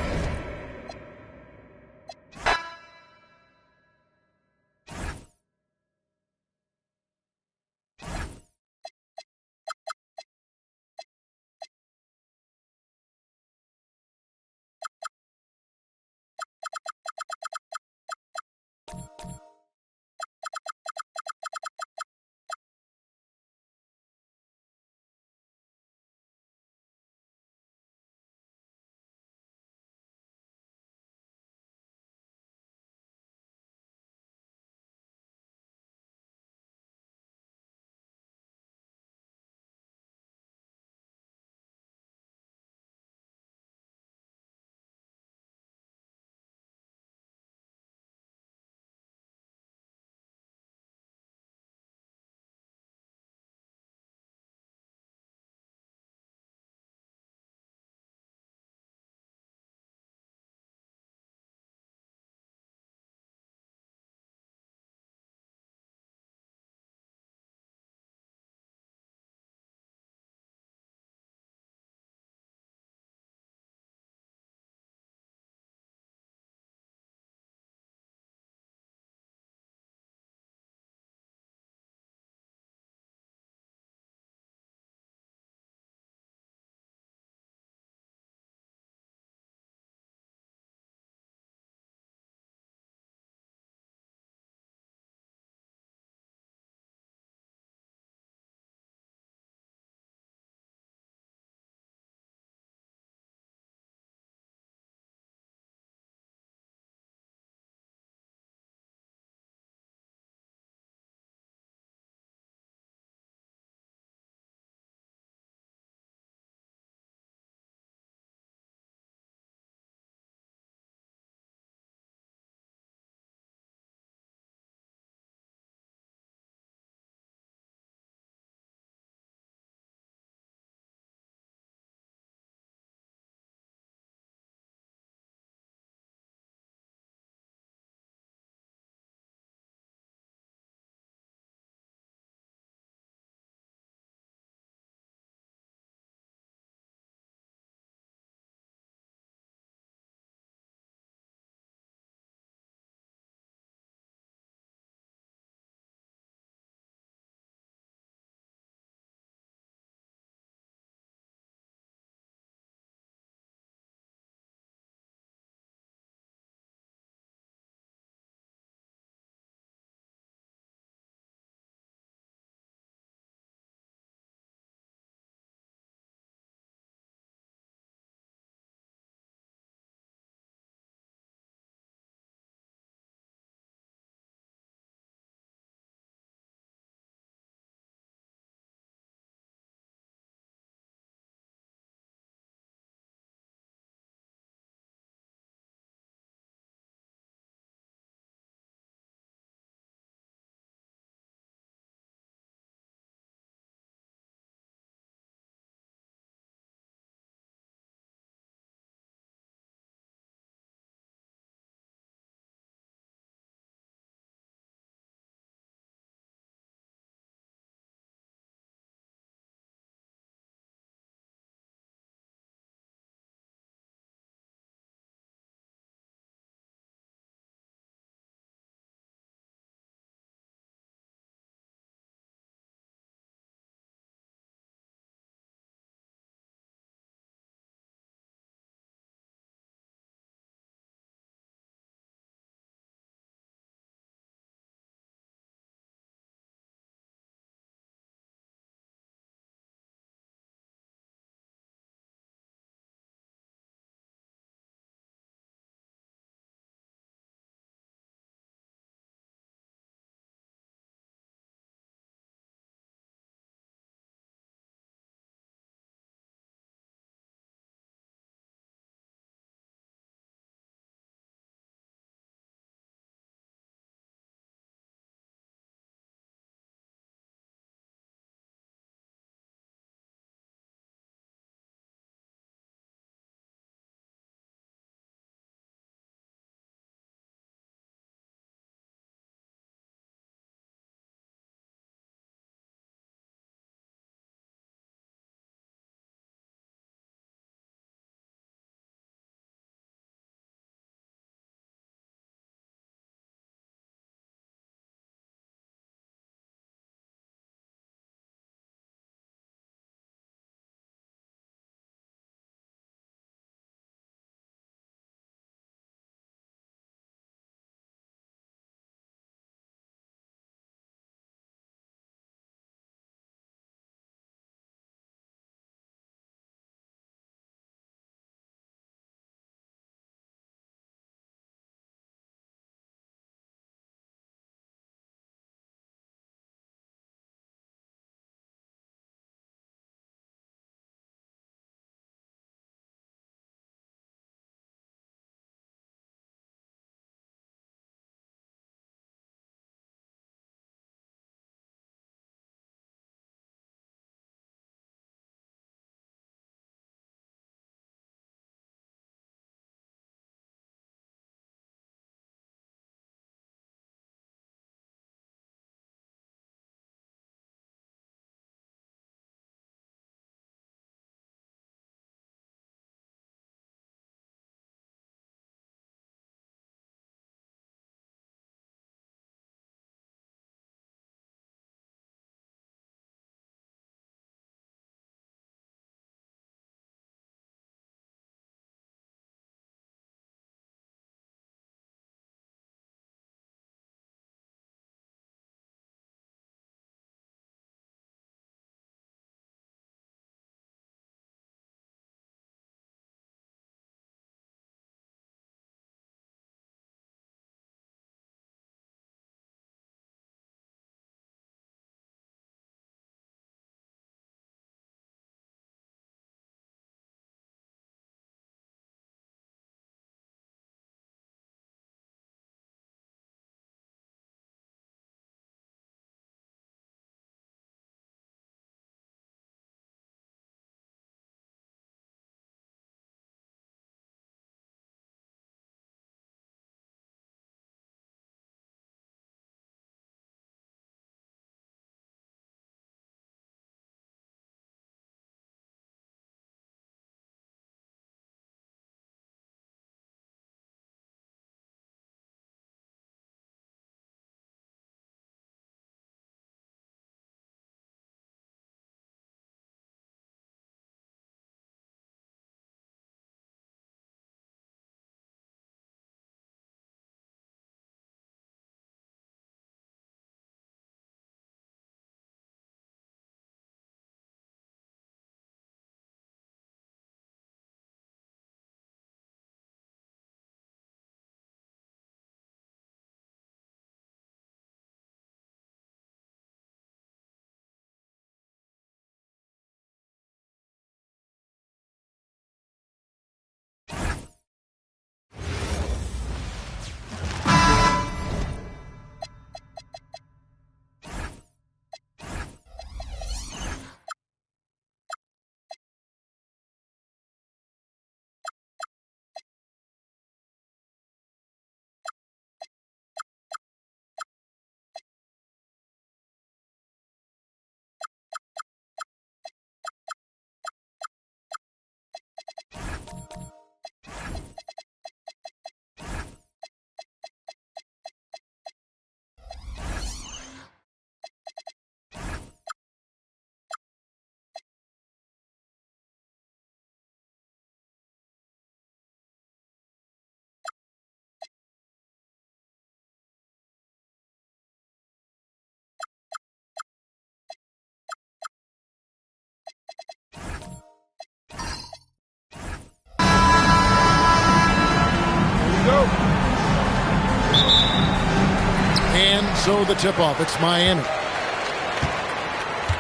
So the tip-off, it's Miami.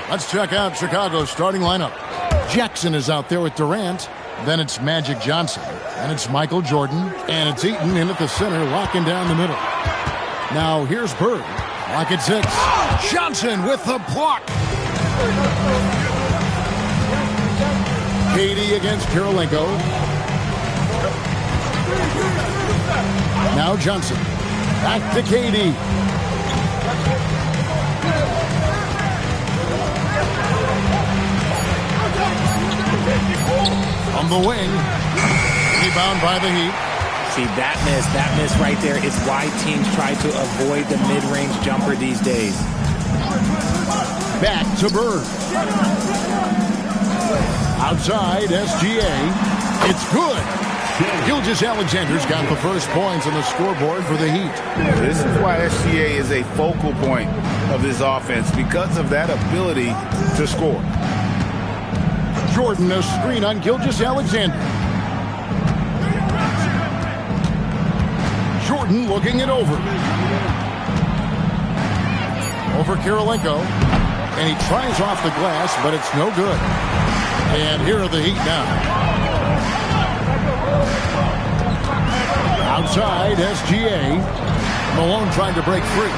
Let's check out Chicago's starting lineup. Jackson is out there with Durant. Then it's Magic Johnson. And it's Michael Jordan. And it's Eaton in at the center, locking down the middle. Now here's Bird. Lock at 6. Johnson with the block. KD against Kirilenko. Now Johnson. Back to KD. On the wing. Rebound by the Heat. See, that miss right there is why teams try to avoid the mid-range jumper these days. Back to Bird. Outside, SGA. It's good. Gilgeous-Alexander's got the first points on the scoreboard for the Heat. This is why SGA is a focal point of this offense, because of that ability to score. Jordan, a screen on Gilgeous-Alexander. Jordan looking it over. Over Kirilenko. And he tries off the glass, but it's no good. And here are the Heat now. Outside, SGA. Malone trying to break free.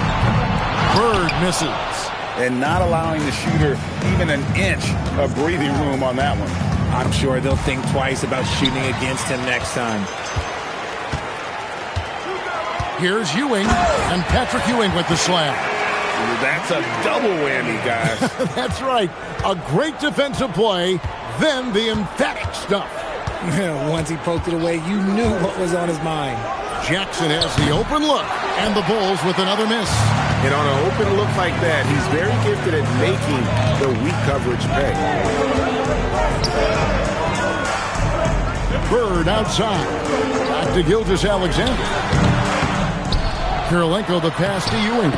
Bird misses. And not allowing the shooter even an inch of breathing room on that one. I'm sure they'll think twice about shooting against him next time. Here's Ewing, and Patrick Ewing with the slam. That's a double whammy, guys. That's right. A great defensive play, then the emphatic stuff. Once he poked it away, you knew what was on his mind. Jackson has the open look, and the Bulls with another miss. And on an open look like that, he's very gifted at making the weak coverage pay. Bird outside. Back to Gilgeous-Alexander. Kirilenko the pass to Ewing.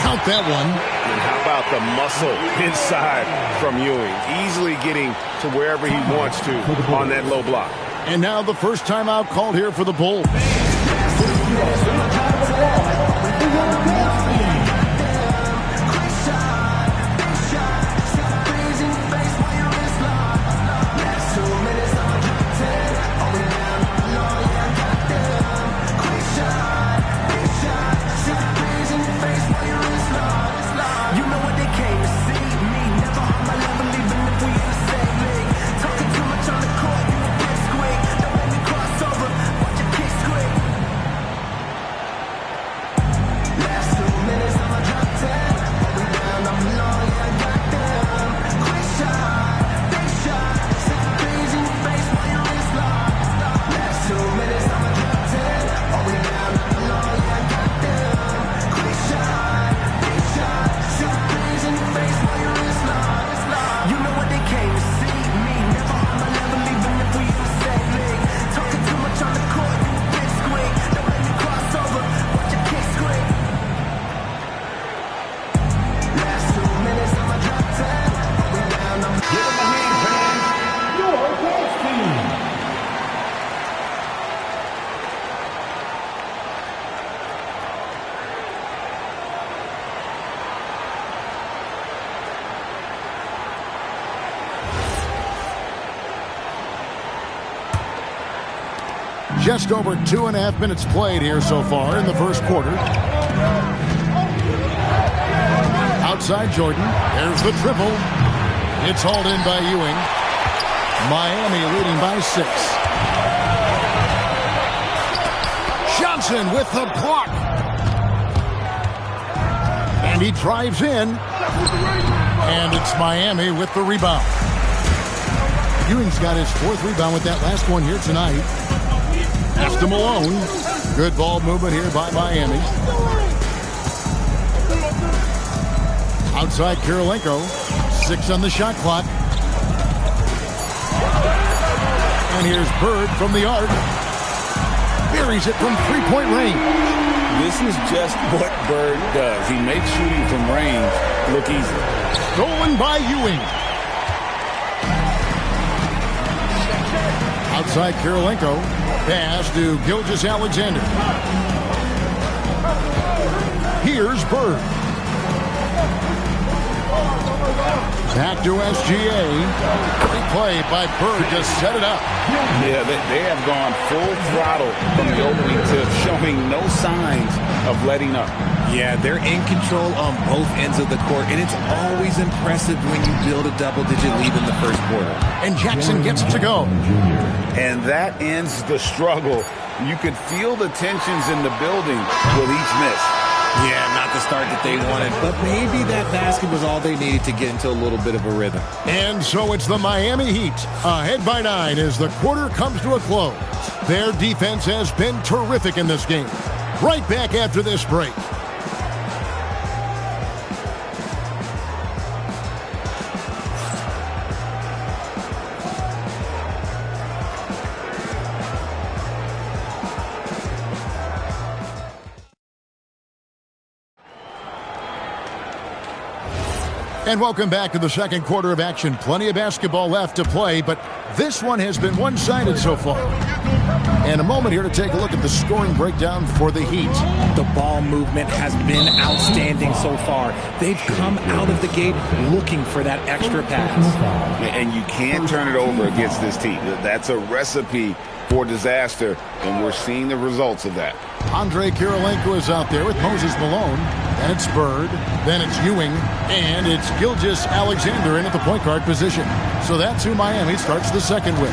Count that one. And how about the muscle inside from Ewing? Easily getting to wherever he wants to on that low block. And now the first timeout called here for the Bulls. Just over 2.5 minutes played here so far in the first quarter. Outside Jordan. There's the triple. It's hauled in by Ewing. Miami leading by 6. Johnson with the block. And he drives in. And it's Miami with the rebound. Ewing's got his 4th rebound with that last one here tonight. Pass to Malone. Good ball movement here by Miami. Outside Kirilenko. 6 on the shot clock. And here's Bird from the arc. Buries it from three-point range. This is just what Bird does. He makes shooting from range look easy. Stolen by Ewing. Outside Kirilenko. Pass to Gilgeous-Alexander. Here's Bird. Back to SGA. Great play by Bird to set it up. Yeah, they have gone full throttle from the opening tip, showing no signs of letting up. Yeah, they're in control on both ends of the court, and it's always impressive when you build a double-digit lead in the first quarter. And Jackson gets it to go. And that ends the struggle. You could feel the tensions in the building with each miss. Yeah, not the start that they wanted, but maybe that basket was all they needed to get into a little bit of a rhythm. And so it's the Miami Heat, ahead by 9 as the quarter comes to a close. Their defense has been terrific in this game. Right back after this break. And welcome back to the second quarter of action. Plenty of basketball left to play, but this one has been one-sided so far. And a moment here to take a look at the scoring breakdown for the Heat. The ball movement has been outstanding so far. They've come out of the gate looking for that extra pass. And you can't turn it over against this team. That's a recipe for disaster, and we're seeing the results of that. Andre Kirilenko is out there with Moses Malone. Then it's Bird. Then it's Ewing. And it's Gilgeous-Alexander in at the point guard position. So that's who Miami starts the second with.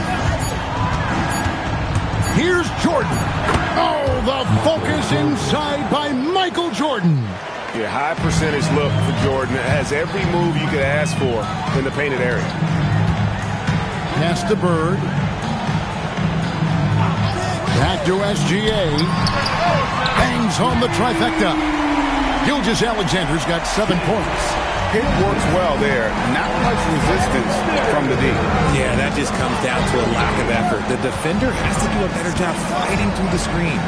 Here's Jordan. Oh, the focus inside by Michael Jordan. Yeah, high percentage look for Jordan. It has every move you could ask for in the painted area. Pass to Bird. Back to SGA. Bangs home the trifecta. Gilgeous-Alexander's got 7 points. It works well there. Not much resistance from the D. Yeah, that just comes down to a lack of effort. The defender has to do a better job fighting through the screen.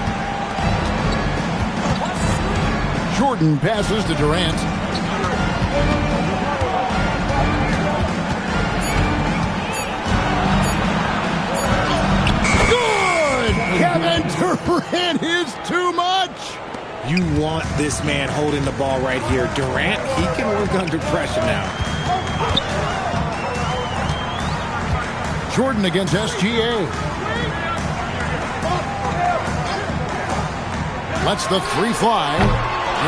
Jordan passes to Durant. Good! Kevin Durant is too much! You want this man holding the ball right here. Durant, he can work under pressure now. Jordan against SGA. Lets the 3 fly.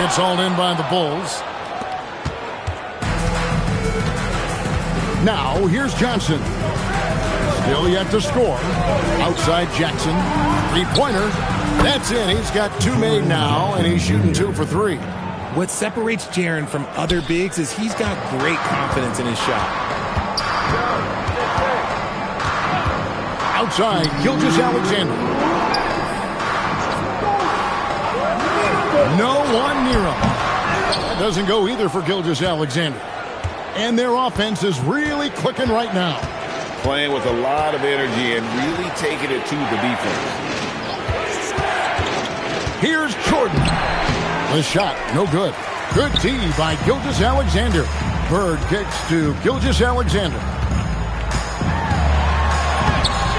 It's all in by the Bulls. Now, here's Johnson. Still yet to score. Outside Jackson. 3-pointer. That's in. He's got 2 made now, and he's shooting 2 for 3. What separates Jaren from other bigs is he's got great confidence in his shot. Outside, Gilgeous-Alexander. No one near him. That doesn't go either for Gilgeous-Alexander. And their offense is really clicking right now. Playing with a lot of energy and really taking it to the defense. Here's Jordan. The shot, no good. Good D by Gilgeous-Alexander. Bird kicks to Gilgeous-Alexander.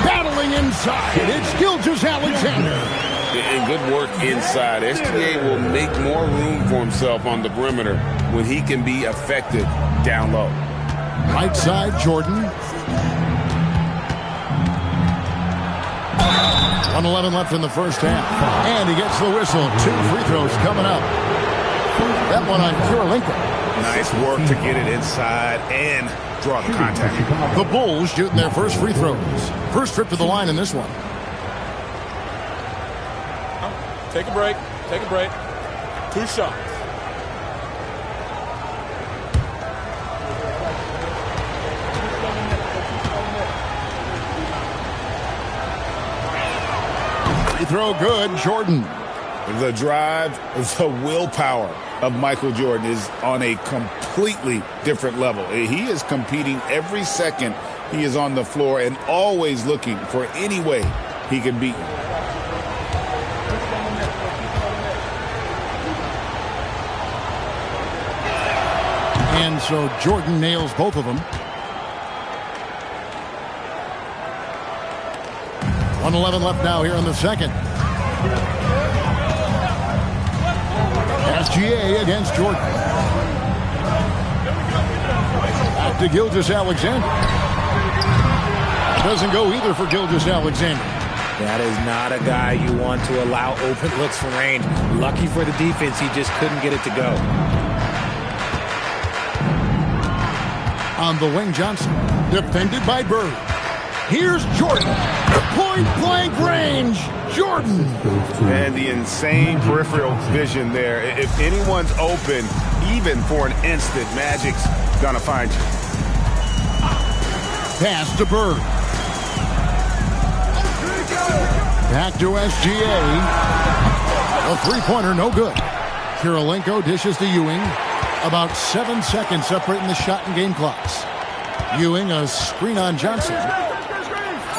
Battling inside. It's Gilgeous-Alexander. And good work inside. SGA will make more room for himself on the perimeter when he can be effective down low. Right side, Jordan. 1:11 left in the first half. And he gets the whistle. 2 free throws coming up. That one on Kirilenko. Nice work to get it inside and draw the contact. The Bulls shooting their first free throws. First trip to the line in this one. Take a break. Take a break. 2 shots. Free throw good, Jordan. The drive, the willpower of Michael Jordan is on a completely different level. He is competing every second he is on the floor and always looking for any way he can beat you. And so Jordan nails both of them. 1:11 left now here in the second. SGA against Jordan. Back up to Gilgeous-Alexander. Doesn't go either for Gilgeous-Alexander. That is not a guy you want to allow open looks from range. Lucky for the defense, he just couldn't get it to go. On the wing, Johnson. Defended by Bird. Here's Jordan. Point-blank range. Jordan. And the insane peripheral vision there. If anyone's open, even for an instant, Magic's gonna find you. Pass to Bird. Back to SGA. A three-pointer, no good. Kirilenko dishes to Ewing. About 7 seconds separating the shot and game clocks. Ewing, a screen on Johnson.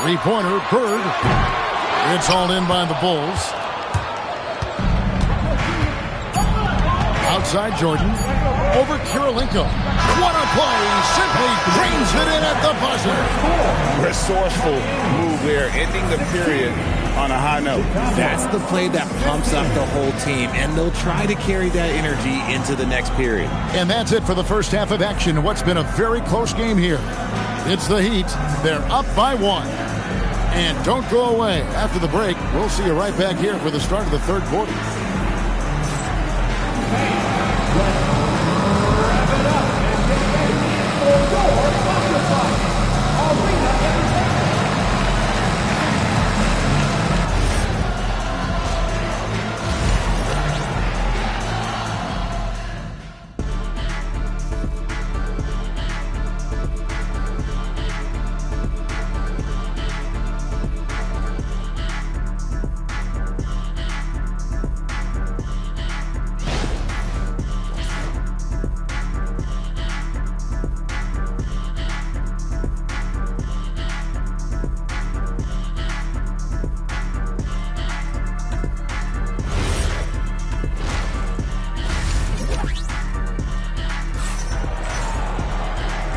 Three-pointer, Bird. It's hauled in by the Bulls. Outside Jordan. Over Kirilenko. What a play. Simply drains it in at the buzzer. Resourceful move there, ending the period on a high note. That's the play that pumps up the whole team, and they'll try to carry that energy into the next period. And that's it for the first half of action. What's been a very close game here. It's the Heat. They're up by 1. And don't go away. After the break, we'll see you right back here for the start of the third quarter.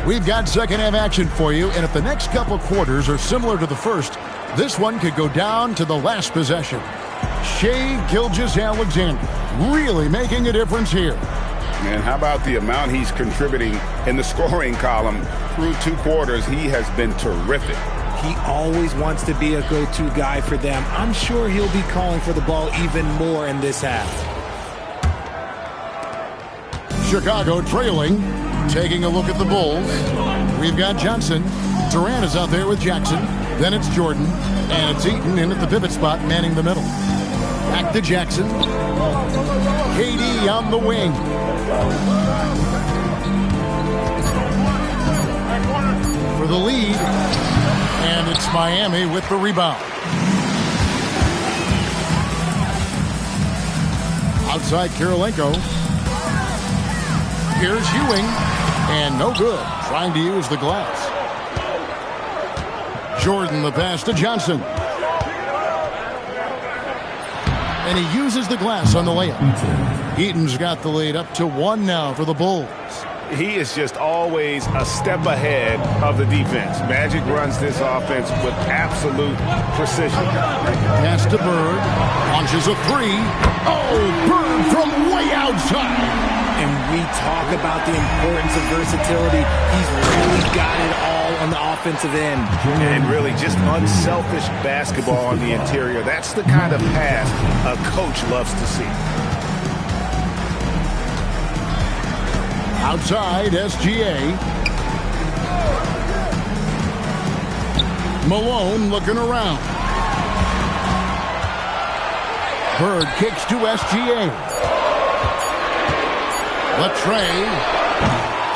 We've got second half action for you, and if the next couple quarters are similar to the first, this one could go down to the last possession. Shai Gilgeous-Alexander really making a difference here. Man, how about the amount he's contributing in the scoring column through 2 quarters? He has been terrific. He always wants to be a go-to guy for them. I'm sure he'll be calling for the ball even more in this half. Chicago trailing. Taking a look at the Bulls. We've got Johnson. Durant is out there with Jackson. Then it's Jordan. And it's Eaton in at the pivot spot, manning the middle. Back to Jackson. KD on the wing. For the lead. And it's Miami with the rebound. Outside Kirilenko. Here's Ewing. And no good. Trying to use the glass. Jordan the pass to Johnson. And he uses the glass on the layup. Eaton's got the lead up to 1 now for the Bulls. He is just always a step ahead of the defense. Magic runs this offense with absolute precision. Pass to Bird. Launches a 3. Oh, Bird from way outside. And we talk about the importance of versatility. He's really got it all on the offensive end. And really just unselfish basketball on the interior. That's the kind of pass a coach loves to see. Outside, SGA. Malone looking around. Bird kicks to SGA. Latrey.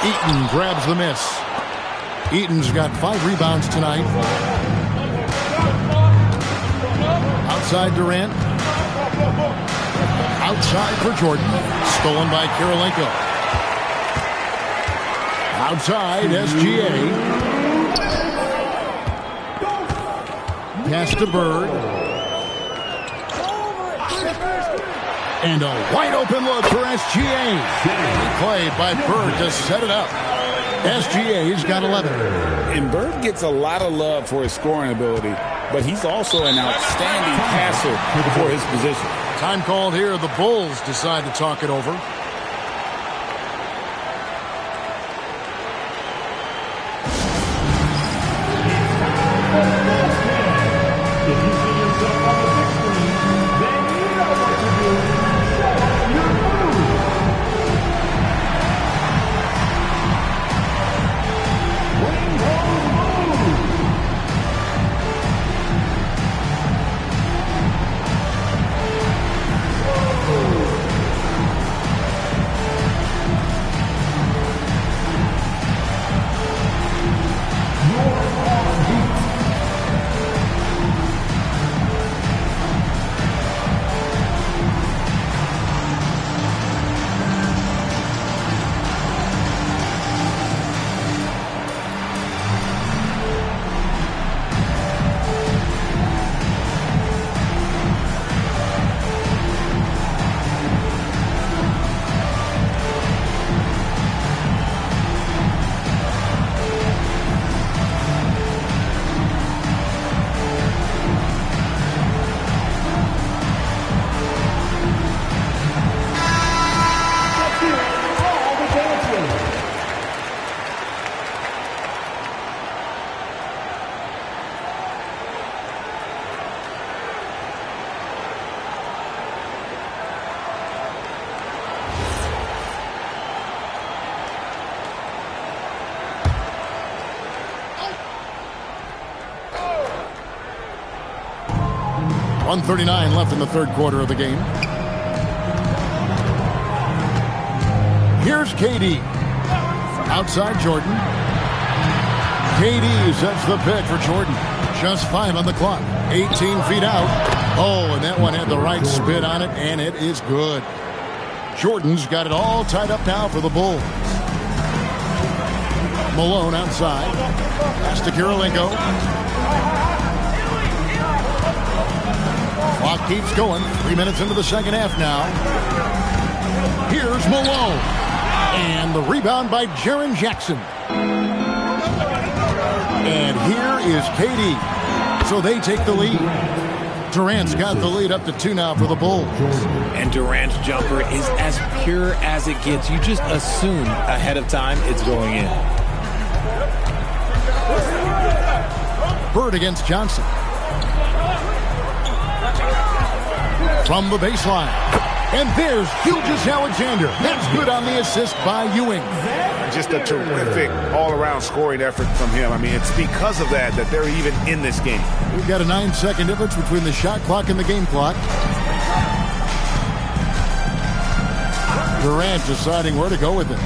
Eaton grabs the miss. Eaton's got 5 rebounds tonight. Outside Durant. Outside for Jordan. Stolen by Kirilenko. Outside SGA. Pass to Bird. And a wide open look for SGA. Played by Bird to set it up. SGA's got 11. And Bird gets a lot of love for his scoring ability, but he's also an outstanding passer for his position. Time called here. The Bulls decide to talk it over. 1:39 left in the third quarter of the game. Here's KD. Outside Jordan. KD sets the pick for Jordan. Just 5 on the clock. 18 feet out. Oh, and that one had the right spin on it, and it is good. Jordan's got it all tied up now for the Bulls. Malone outside. Pass to Kirilenko. Clock keeps going. 3 minutes into the second half now. Here's Malone. And the rebound by Jaren Jackson. And here is KD. So they take the lead. Durant's got the lead up to 2 now for the Bulls. And Durant's jumper is as pure as it gets. You just assume ahead of time it's going in. Bird against Johnson. From the baseline. And there's Gilgeous-Alexander. That's good on the assist by Ewing. Just a terrific all-around scoring effort from him. I mean, it's because of that they're even in this game. We've got a 9-second difference between the shot clock and the game clock. Durant deciding where to go with it.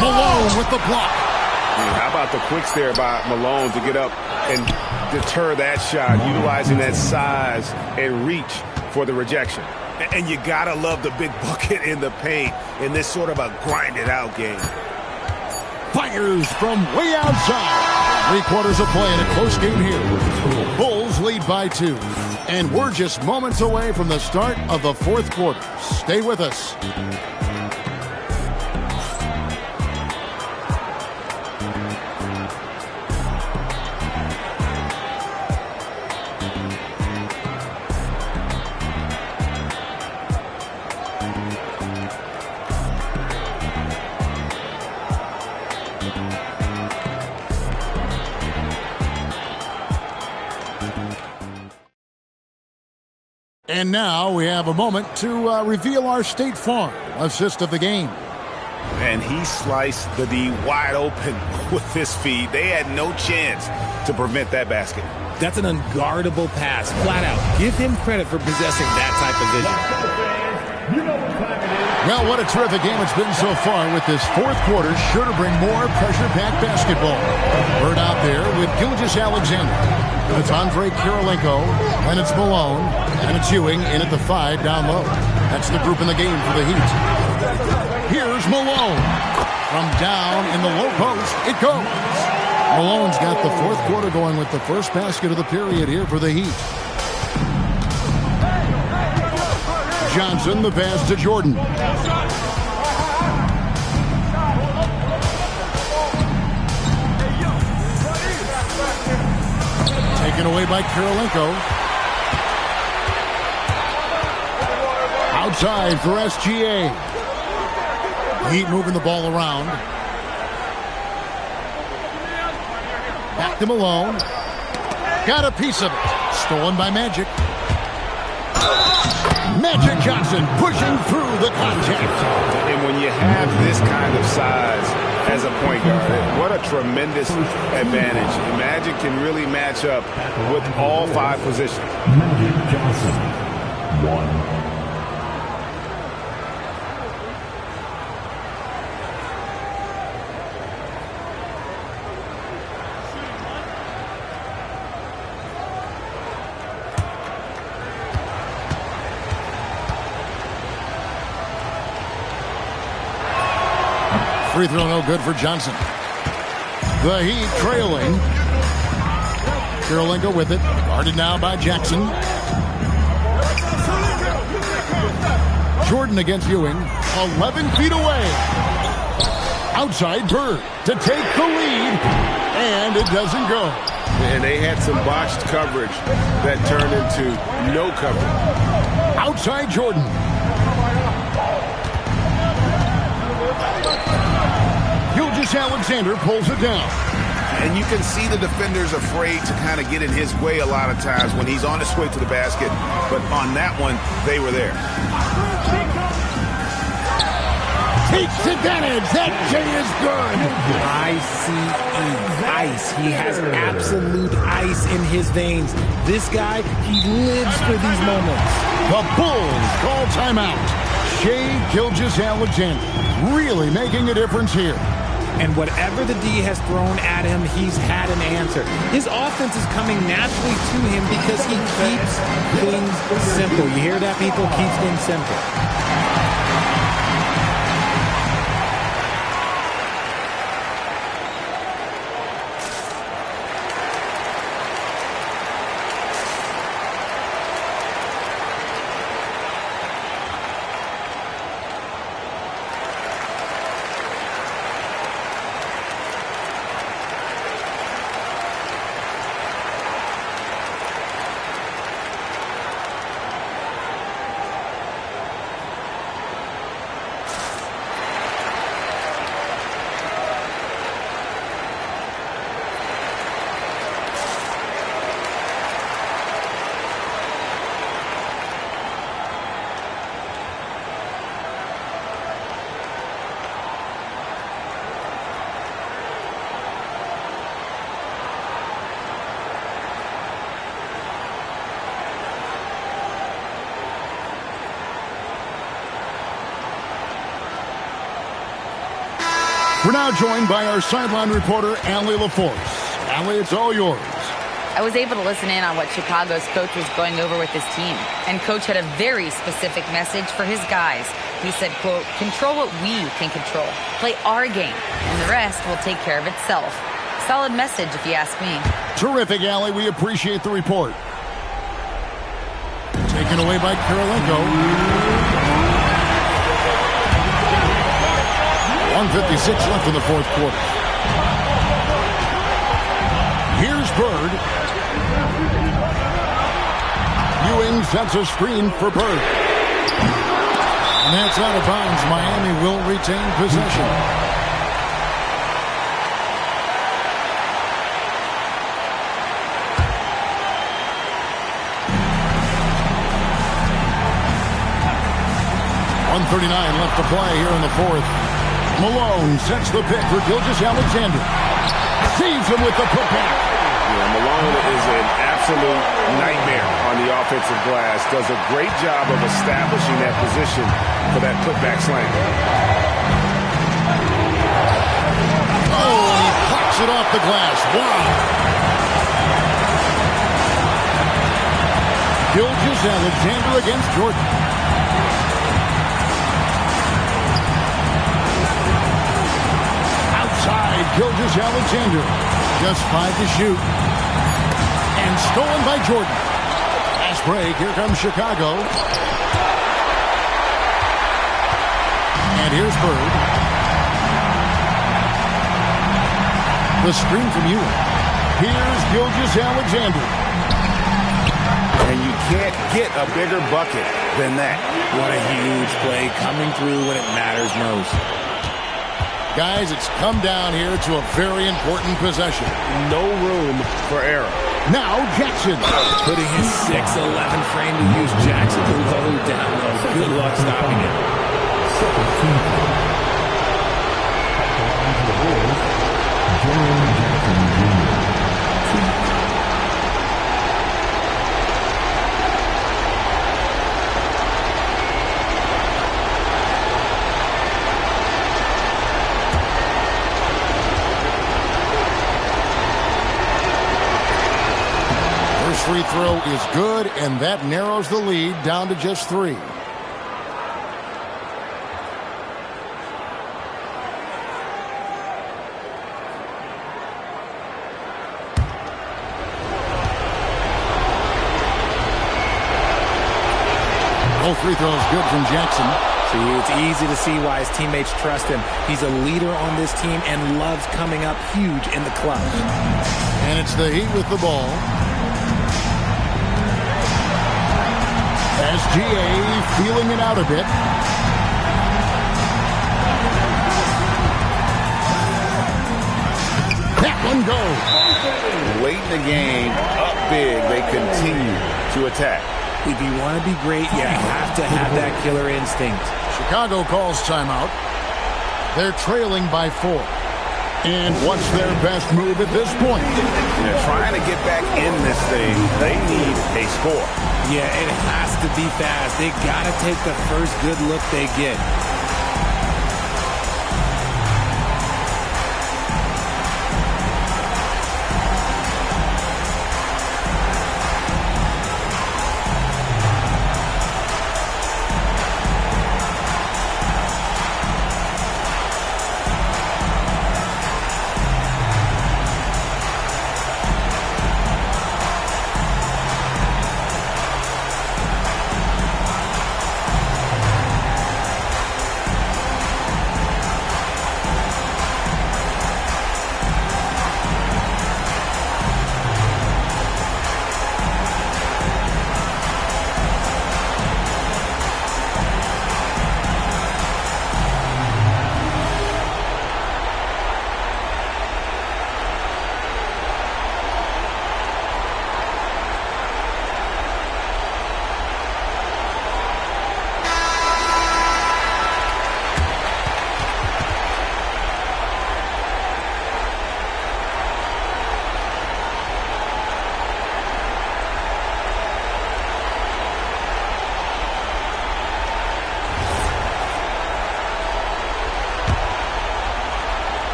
Malone with the block. How about the quicks there by Malone to get up and deter that shot, utilizing that size and reach for the rejection. And you gotta love the big bucket in the paint in this sort of a grinded-out game. Fires from way outside. 3 quarters of play in a close game here. Bulls lead by 2. And we're just moments away from the start of the fourth quarter. Stay with us. And now we have a moment to reveal our State Farm assist of the game. And he sliced the D wide open with his feet. They had no chance to prevent that basket. That's an unguardable pass, flat out. Give him credit for possessing that type of vision. Well, what a terrific game it's been so far with this fourth quarter. Sure to bring more pressure-packed basketball. Bird out there with Gilgeous-Alexander. It's Andre Kirilenko, and it's Malone, and it's Ewing in at the 5 down low. That's the group in the game for the Heat. Here's Malone. From down in the low post, it goes. Malone's got the fourth quarter going with the first basket of the period here for the Heat. Johnson, the pass to Jordan. Taken away by Kirilenko. Outside for SGA. Heat moving the ball around. Back to Malone. Got a piece of it. Stolen by Magic. Magic Johnson pushing through the contact. And when you have this kind of size as a point guard, what a tremendous advantage. Magic can really match up with all 5 positions. Magic Johnson, 1. Free throw no good for Johnson. The Heat trailing. Kirilenko with it. Guarded now by Jackson. Jordan against Ewing. 11 feet away. Outside Bird to take the lead. And it doesn't go. And they had some botched coverage that turned into no coverage. Outside Jordan. Gilgeous-Alexander pulls it down. And you can see the defenders afraid to kind of get in his way a lot of times when he's on his way to the basket. But on that one, they were there. Peaks advantage. That J is good. Ice. He has absolute ice in his veins. This guy, he lives for these moments. The Bulls call timeout. Shai Gilgeous-Alexander really making a difference here. And whatever the D has thrown at him, he's had an answer. His offense is coming naturally to him because he keeps things simple. You hear that, people? Keeps things simple. We're now joined by our sideline reporter, Allie LaForce. Allie, it's all yours. I was able to listen in on what Chicago's coach was going over with his team. And coach had a very specific message for his guys. He said, quote, control what we can control. Play our game. And the rest will take care of itself. Solid message, if you ask me. Terrific, Allie. We appreciate the report. Taken away by Kirilenko. 1:56 left in the fourth quarter. Here's Bird. Ewing sets a screen for Bird. And that's out of bounds. Miami will retain possession. .139 left to play here in the fourth. Malone sets the pick for Gilgeous-Alexander. Sees him with the putback. Yeah, Malone is an absolute nightmare on the offensive glass. Does a great job of establishing that position for that putback slam. Oh, he pops it off the glass. Wow. Gilgeous-Alexander against Jordan. Gilgeous-Alexander, just 5 to shoot. And stolen by Jordan. Fast break, here comes Chicago. And here's Bird. The screen from Ewing. Here's Gilgeous-Alexander. And you can't get a bigger bucket than that. What a huge play coming through when it matters most. Guys, it's come down here to a very important possession. No room for error. Now Jackson. Putting his 6'11" frame to use Jackson to low down low. Good luck stopping it. Free throw is good, and that narrows the lead down to just 3. Both free throws good from Jackson. See, it's easy to see why his teammates trust him. He's a leader on this team and loves coming up huge in the clutch. And it's the Heat with the ball. SGA feeling it out a bit. That one goes. Late in the game, up big, they continue to attack. If you want to be great, you have to have that killer instinct. Chicago calls timeout. They're trailing by 4. And what's their best move at this point? They're trying to get back in this thing. They need a score. Yeah, it has to be fast. They got to take the first good look they get.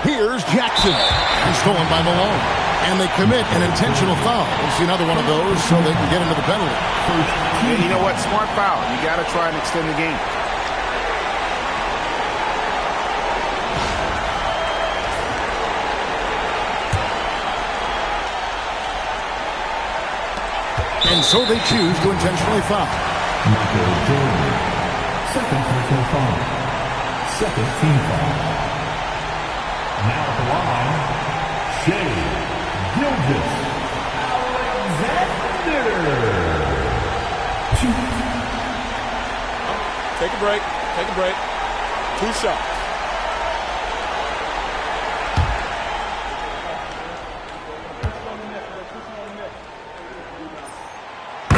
Here's Jackson. And stolen by Malone. And they commit an intentional foul. We'll see another one of those so they can get into the penalty. And you know what? Smart foul. You got to try and extend the game. And so they choose to intentionally foul. Michael Jordan. Second personal foul. Second team foul. Now at the line, Shea Gilgeous-Alexander. Take a break. Take a break. 2 shots.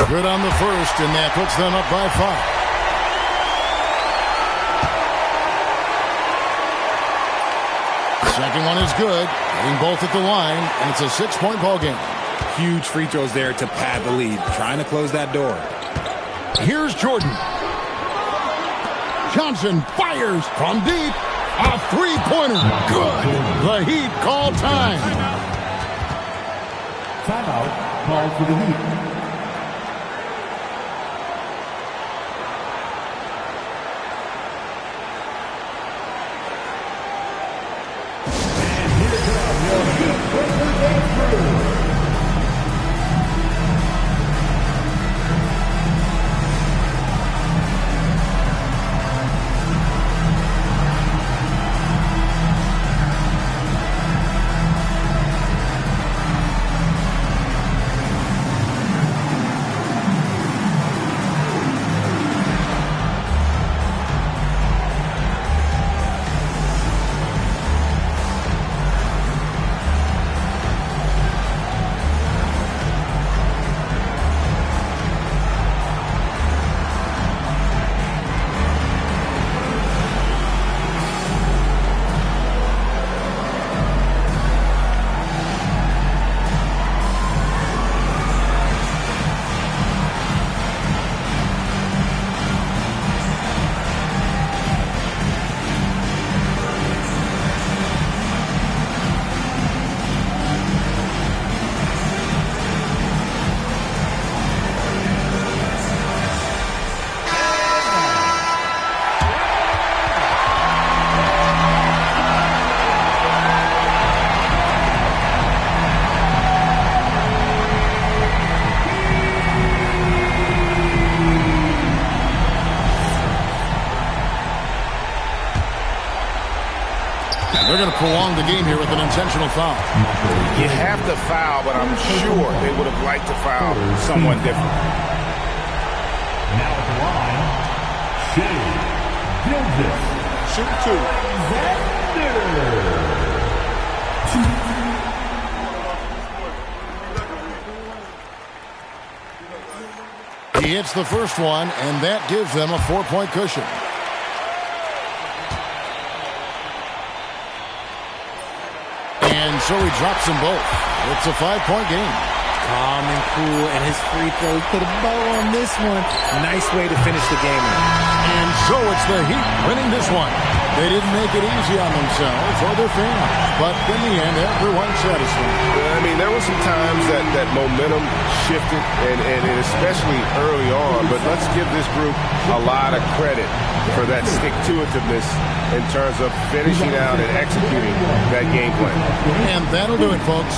Good on the first, and that puts them up by 5. Second one is good. Hitting both at the line, and it's a 6-point ball game. Huge free throws there to pad the lead. Trying to close that door. Here's Jordan. Johnson fires from deep. A 3-pointer. Good. The Heat call time. Timeout called for the Heat. They're going to prolong the game here with an intentional foul. You have to foul, but I'm sure they would have liked to foul someone different. Now at the line, Shea Gilgeous. Shoot 2. Alexander. He hits the first one, and that gives them a 4-point cushion. And so he drops them both. It's a 5-point game. Calm and cool, and his free throw. He put a bow on this one. Nice way to finish the game. And so it's the Heat winning this one. They didn't make it easy on themselves or their fans, but in the end, everyone's satisfied. I mean, there were some times that momentum shifted, and especially early on, but let's give this group a lot of credit for that stick-to-itiveness in terms of finishing out and executing that game plan. And that'll do it, folks.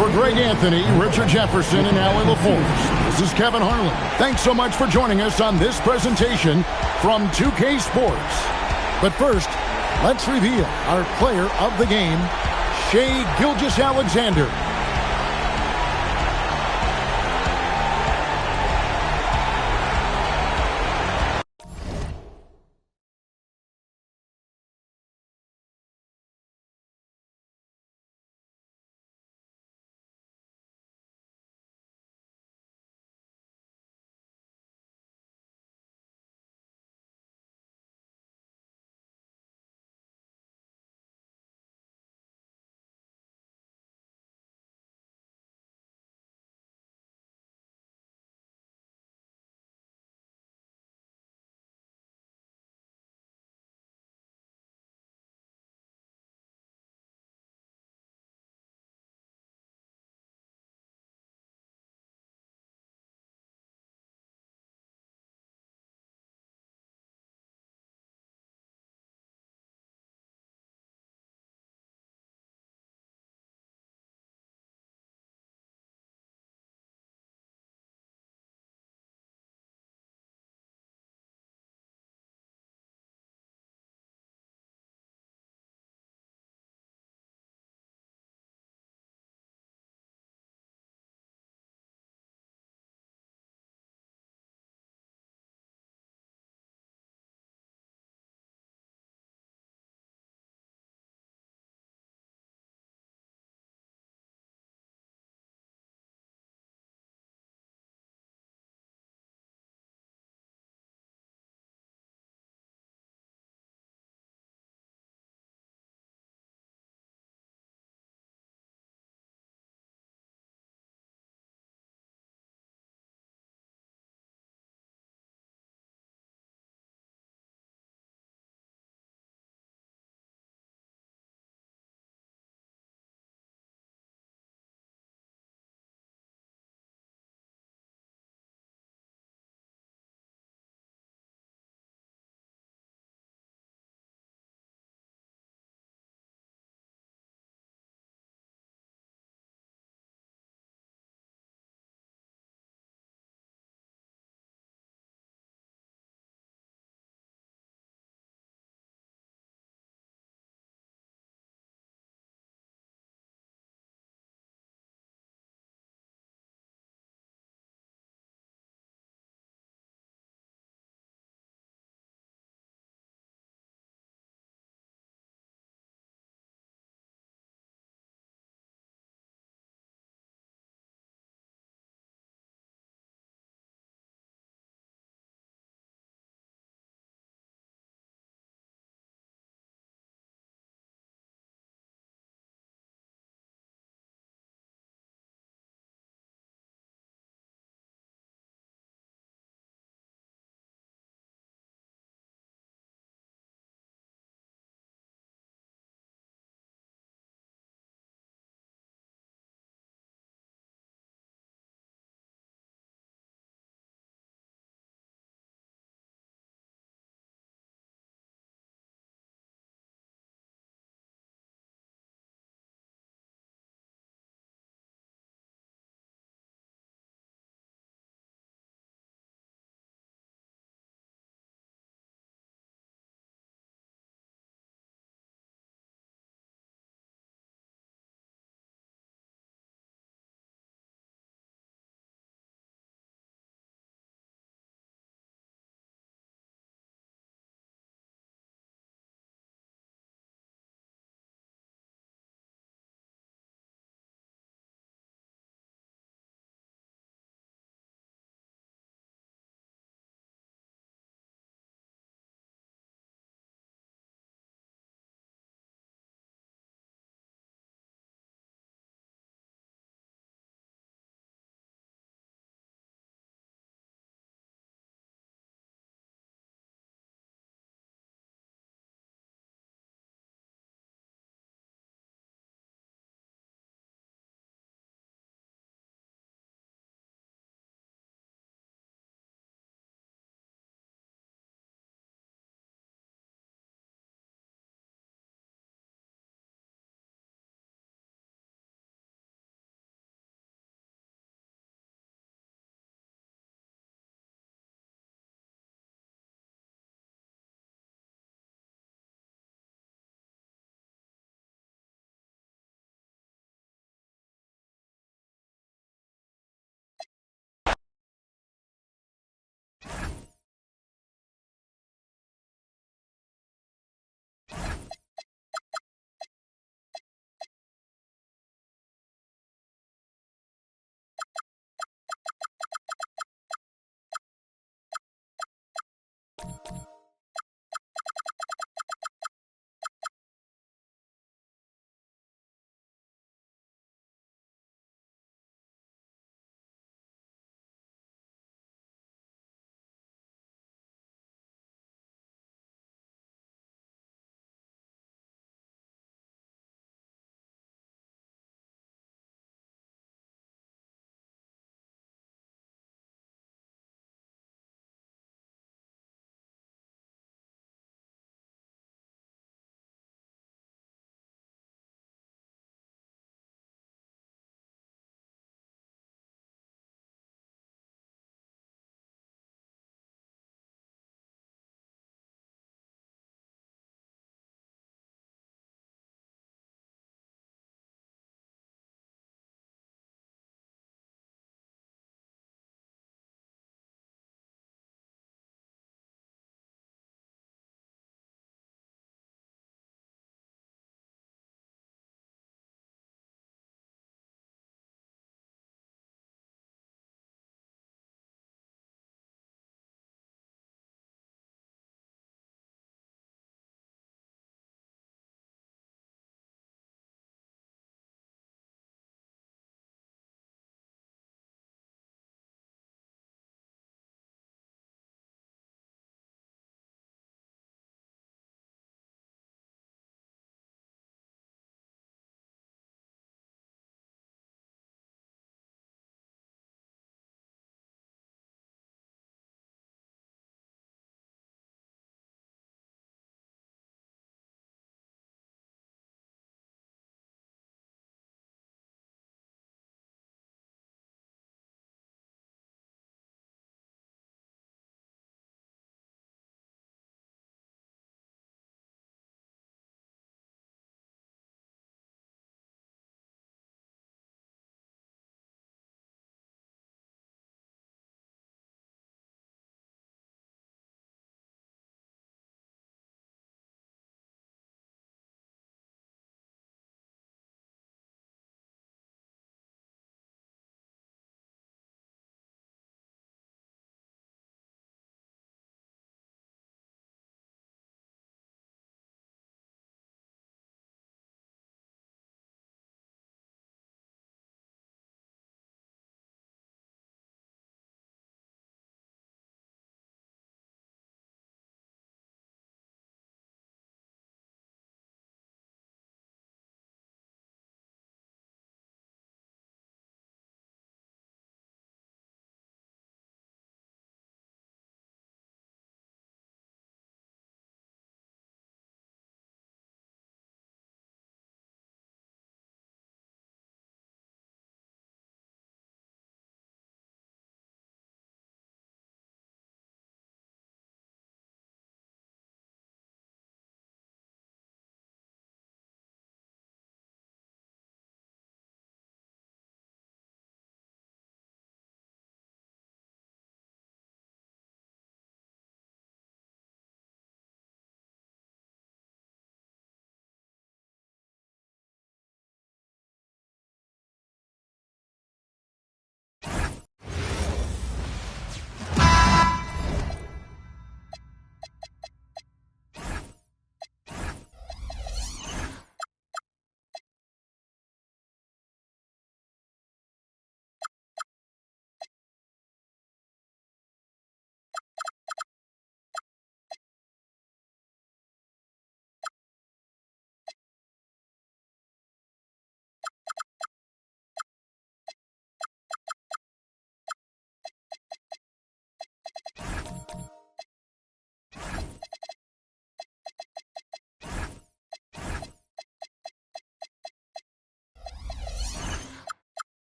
For Greg Anthony, Richard Jefferson, and Allie LaForce, this is Kevin Harlan. Thanks so much for joining us on this presentation from 2K Sports. But first, let's reveal our player of the game, Shai Gilgeous-Alexander.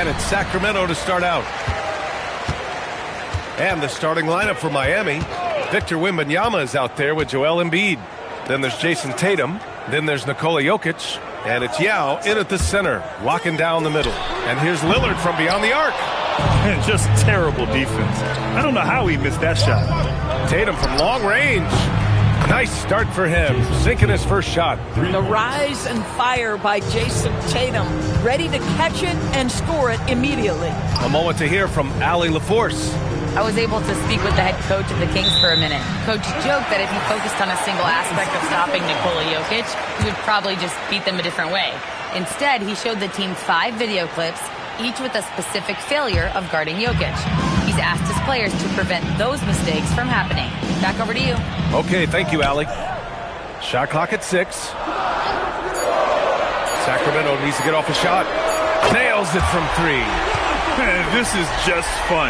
And it's Sacramento to start out. And the starting lineup for Miami. Victor Wembanyama is out there with Joel Embiid. Then there's Jason Tatum. Then there's Nikola Jokic. And it's Yao in at the center, locking down the middle. And here's Lillard from beyond the arc. And just terrible defense. I don't know how he missed that shot. Tatum from long range. Nice start for him, sinking his first shot. The rise and fire by Jason Tatum, ready to catch it and score it immediately. A moment to hear from Allie LaForce. I was able to speak with the head coach of the Kings for a minute. Coach joked that if he focused on a single aspect of stopping Nikola Jokic, he would probably just beat them a different way. Instead, he showed the team 5 video clips, each with a specific failure of guarding Jokic. He's asked his players to prevent those mistakes from happening. Back over to you. Okay, thank you, Allie. Shot clock at 6. Sacramento needs to get off a shot. Nails it from 3. This is just fun.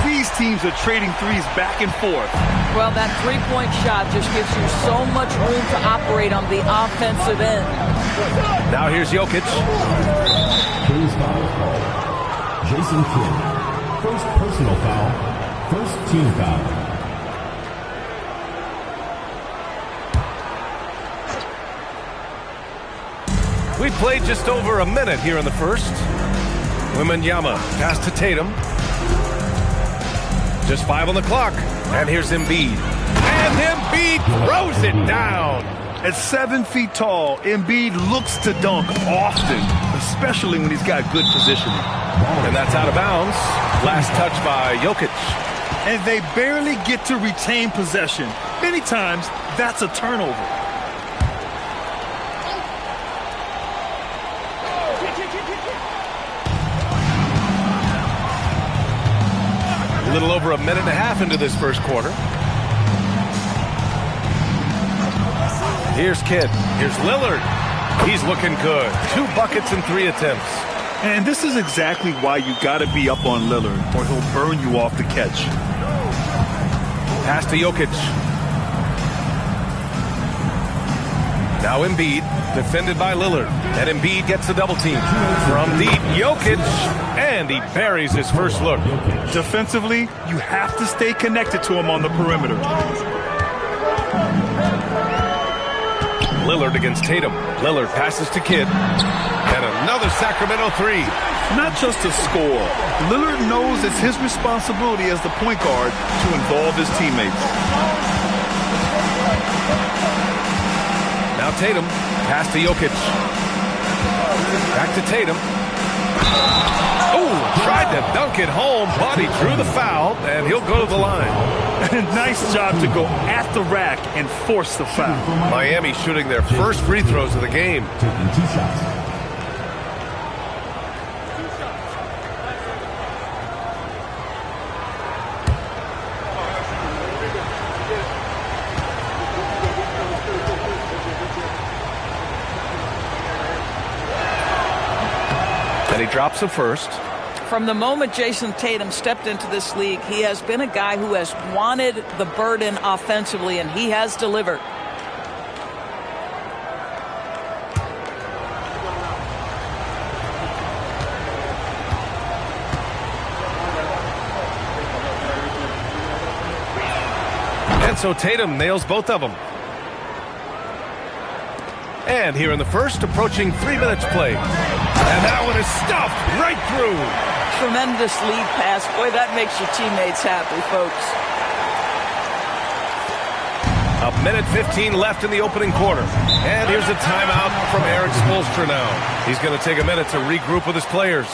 These teams are trading threes back and forth. Well, that three-point shot just gives you so much room to operate on the offensive end. Now here's Jokic. Kings foul call. Jason Kidd. First personal foul. First team foul. We played just over a minute here in the first. Wembanyama pass to Tatum. Just 5 on the clock. And here's Embiid. And Embiid throws it down. At 7 feet tall, Embiid looks to dunk often, especially when he's got good positioning. And that's out of bounds. Last touch by Jokic. And they barely get to retain possession. Many times, that's a turnover. A little over a minute and a half into this first quarter. Here's Kidd. Here's Lillard. He's looking good. 2 buckets and 3 attempts. And this is exactly why you got to be up on Lillard, or he'll burn you off the catch. Pass to Jokic. Now Embiid, defended by Lillard. And Embiid gets the double team. From deep, Jokic, and he buries his first look. Defensively, you have to stay connected to him on the perimeter. Lillard against Tatum. Lillard passes to Kidd. And another Sacramento 3. Not just to score. Lillard knows it's his responsibility as the point guard to involve his teammates. Now Tatum, pass to Jokic. Back to Tatum. Oh, tried to dunk it home, but he drew the foul, and he'll go to the line. Nice job to go at the rack and force the foul. Miami shooting their first free throws of the game. Taking 2 shots. And he drops the first. From the moment Jason Tatum stepped into this league, he has been a guy who has wanted the burden offensively, and he has delivered. And so Tatum nails both of them. And here in the first, approaching 3 minutes played. And that one is stuffed right through. Tremendous lead pass. Boy, that makes your teammates happy, folks. A minute 15 left in the opening quarter. And here's a timeout from Eric Spoelstra now. He's going to take a minute to regroup with his players.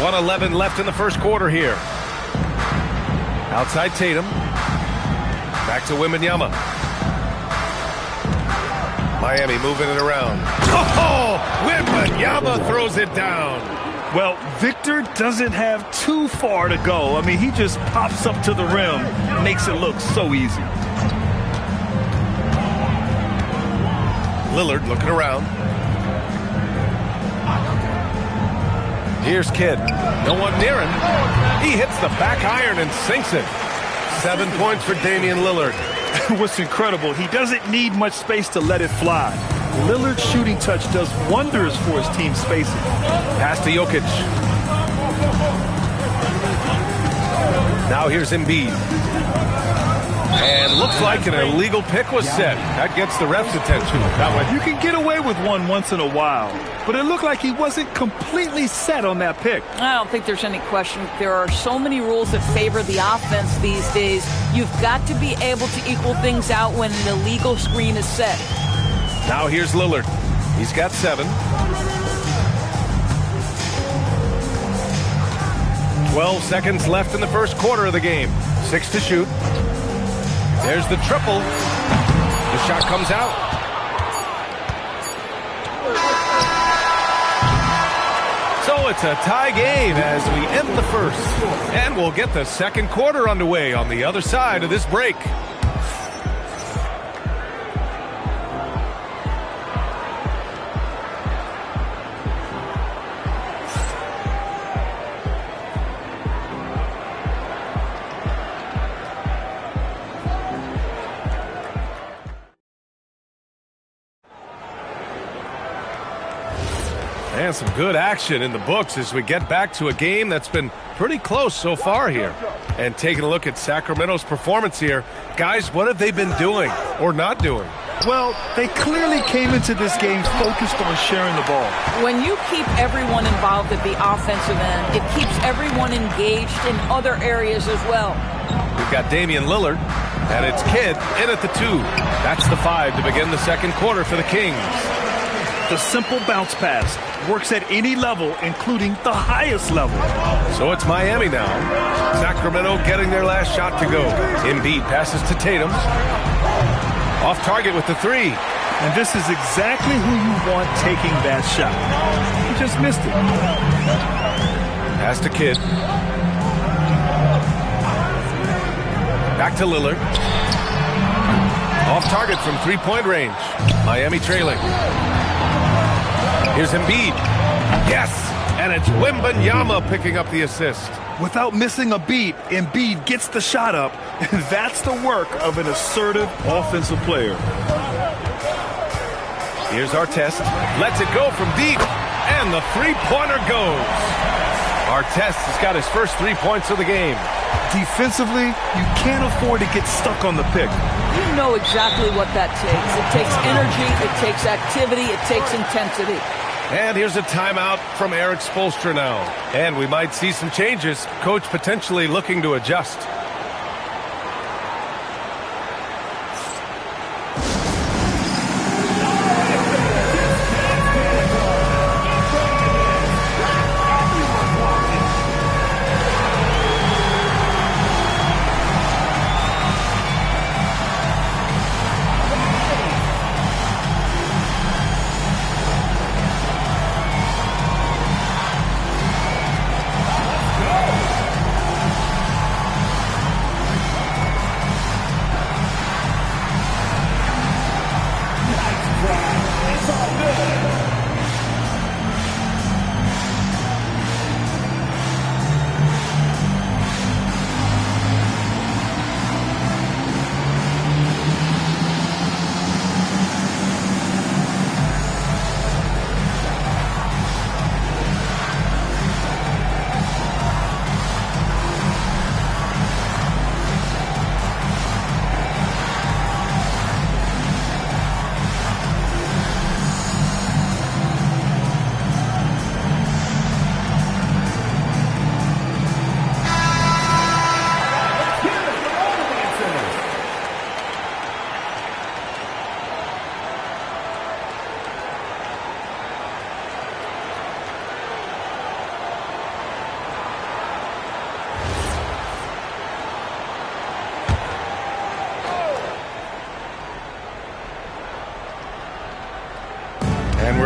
1:11 left in the first quarter here. Outside Tatum. Back to Wembanyama. Miami moving it around. Oh, Wembanyama throws it down. Well, Victor doesn't have too far to go. I mean, he just pops up to the rim, makes it look so easy. Lillard looking around. Here's Kidd. No one near him. He hits the back iron and sinks it. 7 points for Damian Lillard. What's incredible, he doesn't need much space to let it fly. Lillard's shooting touch does wonders for his team's spacing. Pass to Jokic. Now here's Embiid. And looks like an illegal pick was set. That gets the ref's attention. That way. You can get away with one once in a while, but it looked like he wasn't completely set on that pick. I don't think there's any question. There are so many rules that favor the offense these days. You've got to be able to equal things out when an illegal screen is set. Now here's Lillard. He's got 7. 12 seconds left in the first quarter of the game. 6 to shoot. There's the triple. The shot comes out. So it's a tie game as we end the first. And we'll get the second quarter underway on the other side of this break. And some good action in the books as we get back to a game that's been pretty close so far here. And taking a look at Sacramento's performance here, guys, what have they been doing or not doing? Well, they clearly came into this game focused on sharing the ball. When you keep everyone involved at the offensive end, it keeps everyone engaged in other areas as well. We've got Damian Lillard, and it's Kidd in at the 2. That's the 5 to begin the second quarter for the Kings. The simple bounce pass works at any level, including the highest level. So it's Miami now. Sacramento getting their last shot to go. Embiid passes to Tatum. Off target with the 3. And this is exactly who you want taking that shot. He just missed it. Pass to Kidd. Back to Lillard. Off target from 3-point range. Miami trailing. Here's Embiid. Yes! And it's Wembanyama picking up the assist. Without missing a beat, Embiid gets the shot up, and that's the work of an assertive offensive player. Here's Artest. Lets it go from deep, and the 3-pointer goes. Artest has got his first 3 points of the game. Defensively, you can't afford to get stuck on the pick. You know exactly what that takes. It takes energy, it takes activity, it takes intensity. And here's a timeout from Eric Spoelstra now. And we might see some changes. Coach potentially looking to adjust.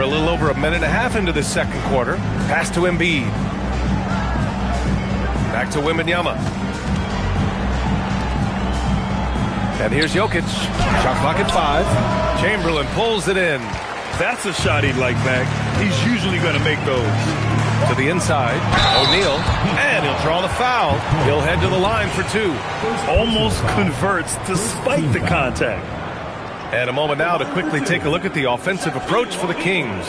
We're a little over a minute and a half into this second quarter. Pass to Embiid. Back to Wembanyama. And here's Jokic. Shot clock at 5. Chamberlain pulls it in. That's a shot he'd like back. He's usually going to make those. To the inside. O'Neal. And he'll draw the foul. He'll head to the line for 2. Almost converts despite the contact. And a moment now to quickly take a look at the offensive approach for the Kings.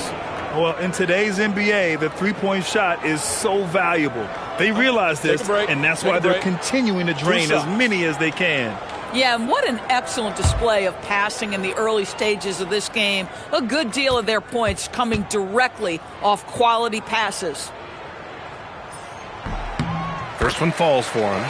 Well, in today's NBA, the three-point shot is so valuable. They realize this, and that's why they're continuing to drain as many as they can. Yeah, and what an excellent display of passing in the early stages of this game. A good deal of their points coming directly off quality passes. First one falls for him.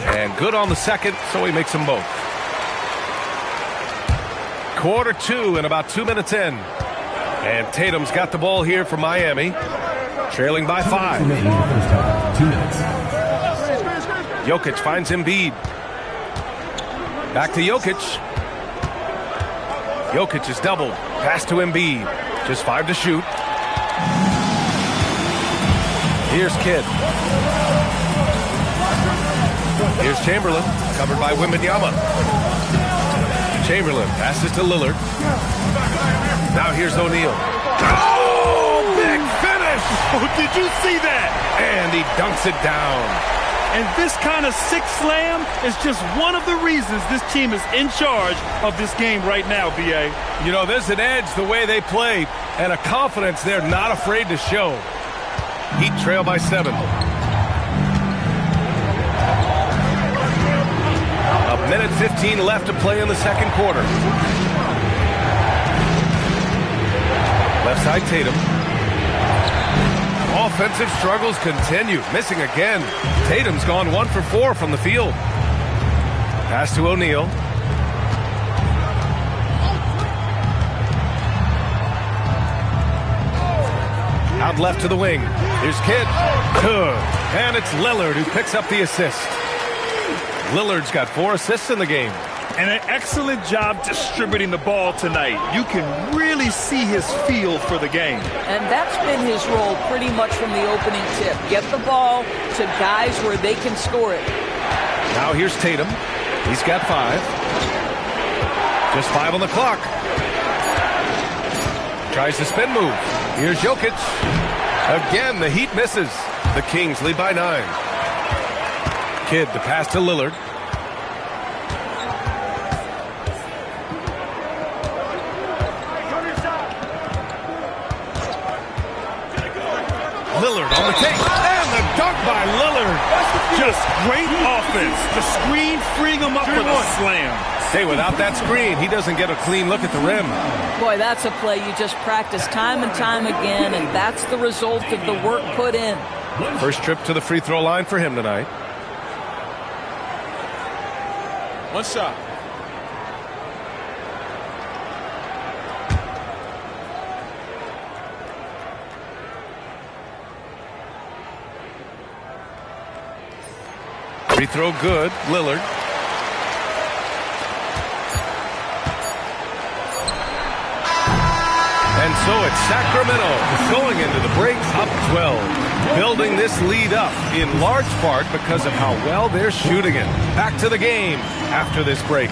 And good on the second, so he makes them both. Quarter 2 and about 2 minutes in. And Tatum's got the ball here for Miami, trailing by 5. 2 minutes. Jokic finds Embiid. Back to Jokic. Jokic is doubled. Pass to Embiid. Just 5 to shoot. Here's Kidd. Here's Chamberlain, covered by Wembanyama. Chamberlain passes to Lillard. Now here's O'Neal. Oh, big finish! Oh, did you see that? And he dunks it down. And this kind of sick slam is just one of the reasons this team is in charge of this game right now, B.A. You know, there's an edge the way they play and a confidence they're not afraid to show. Heat trail by 7. A minute 15 left to play in the second quarter. Left side Tatum. Offensive struggles continue. Missing again. Tatum's gone 1 for 4 from the field. Pass to O'Neal. Out left to the wing. Here's Kidd. Good. And it's Lillard who picks up the assist. Lillard's got 4 assists in the game. And an excellent job distributing the ball tonight. You can really see his feel for the game. And that's been his role pretty much from the opening tip. Get the ball to guys where they can score it. Now here's Tatum. He's got 5. Just 5 on the clock. Tries the spin move. Here's Jokic. Again, the Heat misses. The Kings lead by 9. Kidd to pass to Lillard. Lillard on the take. And the dunk by Lillard. Just great offense. The screen freeing him up for the slam. Hey, without that screen, he doesn't get a clean look at the rim. Boy, that's a play you just practice time and time again, and that's the result of the work put in. First trip to the free throw line for him tonight. One shot. Free throw good. Lillard. And so it's Sacramento going into the break up 12. Building this lead up in large part because of how well they're shooting it. Back to the game after this break.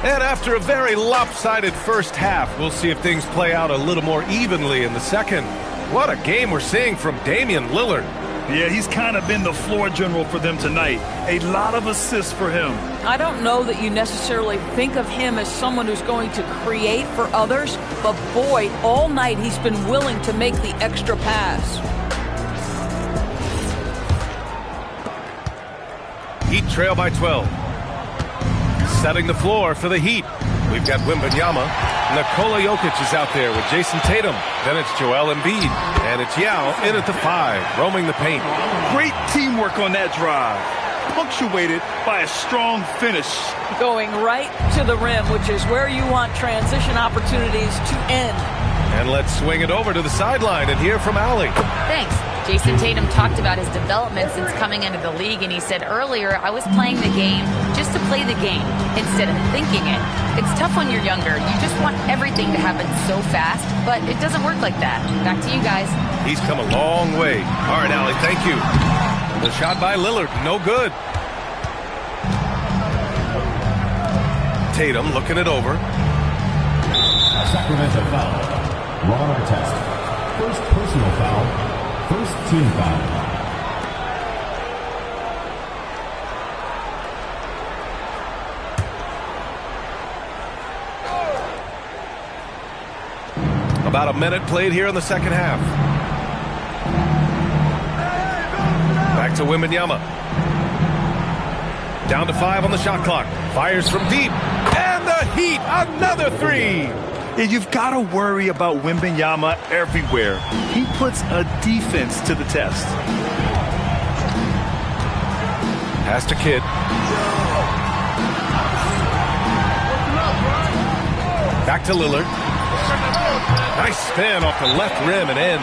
And after a very lopsided first half, we'll see if things play out a little more evenly in the second. What a game we're seeing from Damian Lillard. Yeah, he's kind of been the floor general for them tonight. A lot of assists for him. I don't know that you necessarily think of him as someone who's going to create for others, but boy, all night he's been willing to make the extra pass. Heat trail by 12. Setting the floor for the Heat. We've got Wembanyama. Nikola Jokic is out there with Jason Tatum. Then it's Joel Embiid. And it's Yao in at the 5, roaming the paint. Great teamwork on that drive. Punctuated by a strong finish. Going right to the rim, which is where you want transition opportunities to end. And let's swing it over to the sideline and hear from Allie. Thanks. Jason Tatum talked about his development since coming into the league, and he said earlier, I was playing the game just to play the game instead of thinking it. It's tough when you're younger. You just want everything to happen so fast, but it doesn't work like that. Back to you guys. He's come a long way. All right, Allie, thank you. The shot by Lillard, no good. Tatum looking it over. Sacramento foul. Ron Artest. First personal foul. First team foul. About a minute played here in the second half. Back to Wembanyama. Down to 5 on the shot clock. Fires from deep. And the Heat, another 3. Yeah, you've got to worry about Wembanyama everywhere. He puts a defense to the test. Pass to Kidd. Back to Lillard. Nice spin off the left rim and in.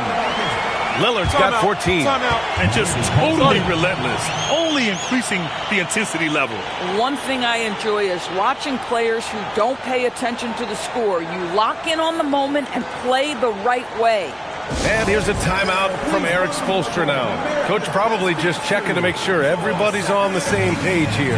Lillard's got 14. And just totally relentless, only increasing the intensity level. One thing I enjoy is watching players who don't pay attention to the score. You lock in on the moment and play the right way. And here's a timeout from Eric Spoelstra now. Coach probably just checking to make sure everybody's on the same page here.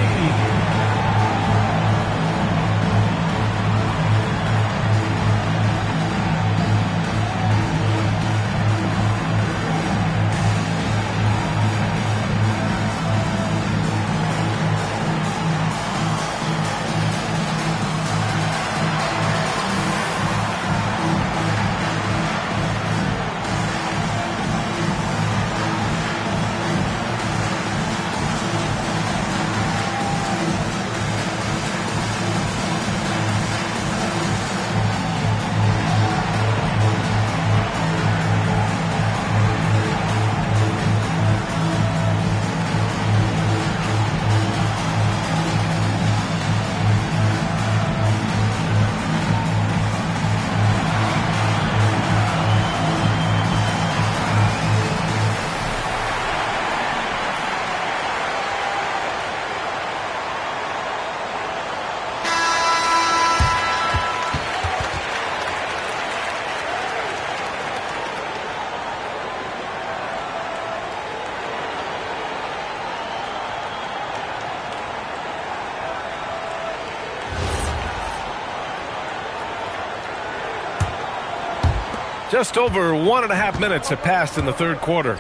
Just over 1.5 minutes have passed in the third quarter.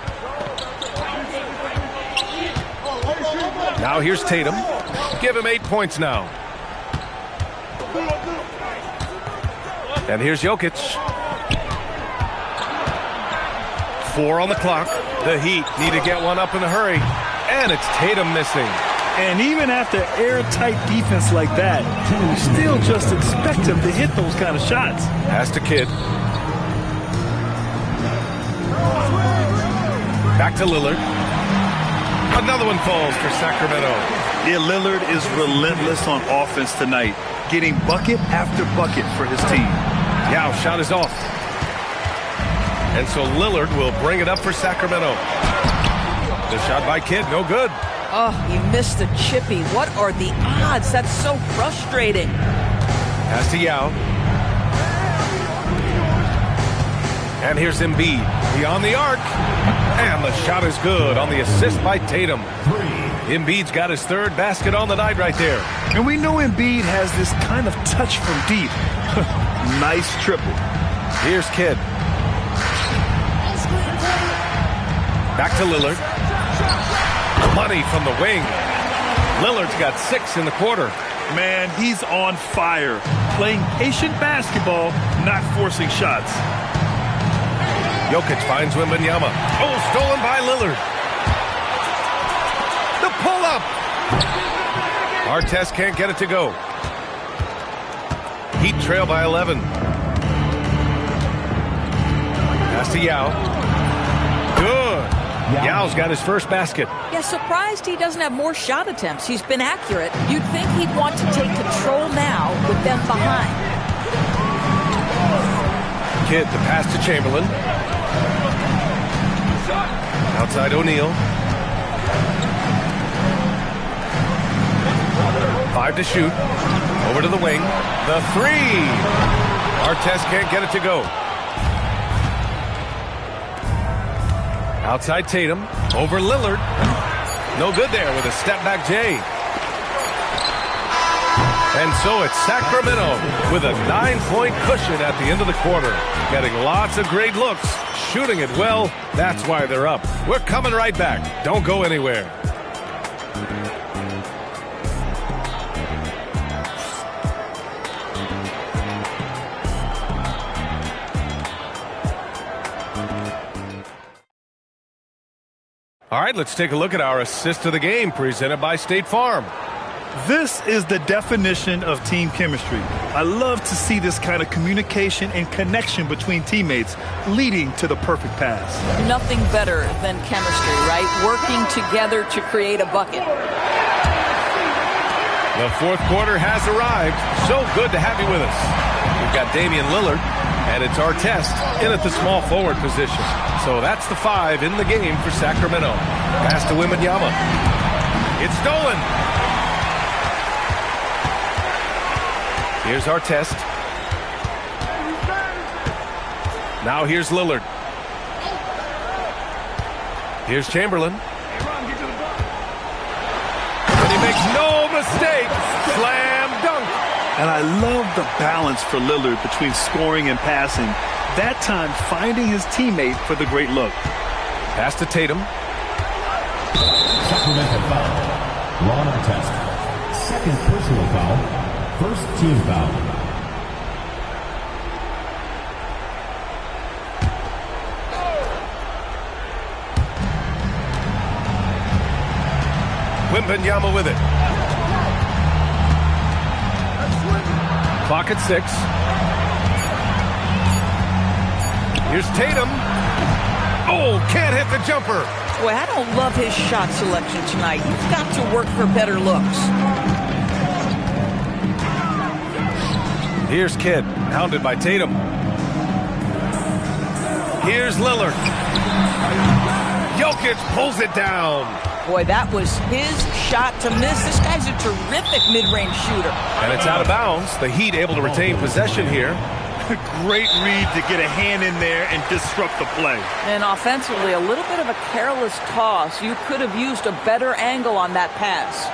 Now here's Tatum. Give him 8 points now. And here's Jokic. 4 on the clock. The Heat need to get one up in a hurry. And it's Tatum missing. And even after airtight defense like that, you still just expect him to hit those kind of shots. Pass to Kidd. Back to Lillard. Another one falls for Sacramento. Yeah, Lillard is relentless on offense tonight, getting bucket after bucket for his team. Yao shot is off. And so Lillard will bring it up for Sacramento. The shot by Kidd, no good. Oh, he missed the chippy. What are the odds? That's so frustrating. Pass to Yao. And here's Embiid beyond the arc. And the shot is good on the assist by Tatum. 3. Embiid's got his third basket on the night right there. And we know Embiid has this kind of touch from deep. Nice triple. Here's Kidd. Back to Lillard. Money from the wing. Lillard's got 6 in the quarter. Man, he's on fire. Playing patient basketball, not forcing shots. Jokic finds Wembanyama. Oh, stolen by Lillard. The pull-up. Artest can't get it to go. Heat trail by 11. Pass to Yao. Good. Yao's got his first basket. Yeah, surprised he doesn't have more shot attempts. He's been accurate. You'd think he'd want to take control now with them behind. Kidd, the pass to Chamberlain. Outside O'Neal. 5 to shoot. Over to the wing. The 3. Artest can't get it to go. Outside Tatum. Over Lillard. No good there with a step-back J. And so it's Sacramento with a 9-point cushion at the end of the quarter. Getting lots of great looks. Shooting it well. That's why they're up. We're coming right back. Don't go anywhere. All right, let's take a look at our assist of the game presented by State Farm. This is the definition of team chemistry. I love to see this kind of communication and connection between teammates leading to the perfect pass. Nothing better than chemistry, right? Working together to create a bucket. The fourth quarter has arrived. So good to have you with us. We've got Damian Lillard, and it's Artest in at the small forward position. So that's the 5 in the game for Sacramento. Pass to Wembanyama. It's stolen. Here's Artest. Now here's Lillard. Here's Chamberlain. And he makes no mistake. Slam dunk. And I love the balance for Lillard between scoring and passing. That time finding his teammate for the great look. Pass to Tatum. Sacramento foul. Ron Artest. Second personal foul. First team foul. Wembanyama with it. Clock at 6. Here's Tatum. Oh, can't hit the jumper. Boy, I don't love his shot selection tonight. You've got to work for better looks. Here's Kidd, hounded by Tatum. Here's Lillard. Jokic pulls it down. Boy, that was his shot to miss. This guy's a terrific mid-range shooter. And it's out of bounds. The Heat able to retain possession here. Great read to get a hand in there and disrupt the play. And offensively, a little bit of a careless toss. You could have used a better angle on that pass.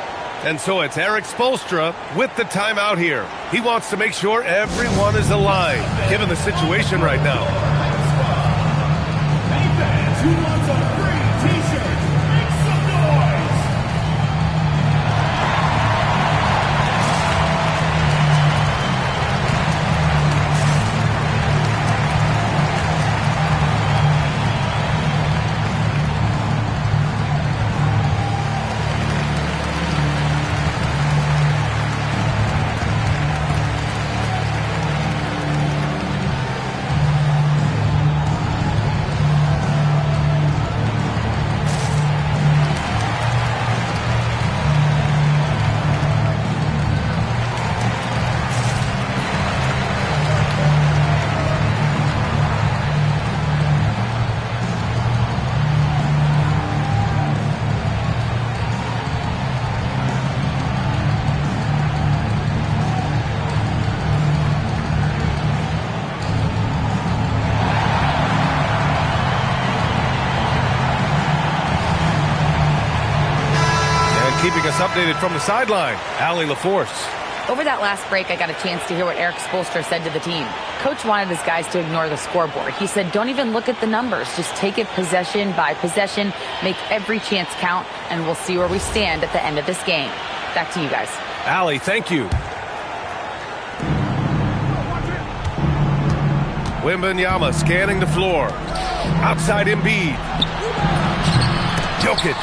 And so it's Eric Spoelstra with the timeout here. He wants to make sure everyone is aligned, given the situation right now. Hey fans, who wants a free t-shirt? Make some noise! keeping us updated from the sideline, Allie LaForce. Over that last break, I got a chance to hear what Eric Spoelstra said to the team. Coach wanted his guys to ignore the scoreboard. He said, don't even look at the numbers. Just take it possession by possession, make every chance count, and we'll see where we stand at the end of this game. Back to you guys. Allie, thank you. Wembanyama scanning the floor. Outside Embiid. Jokic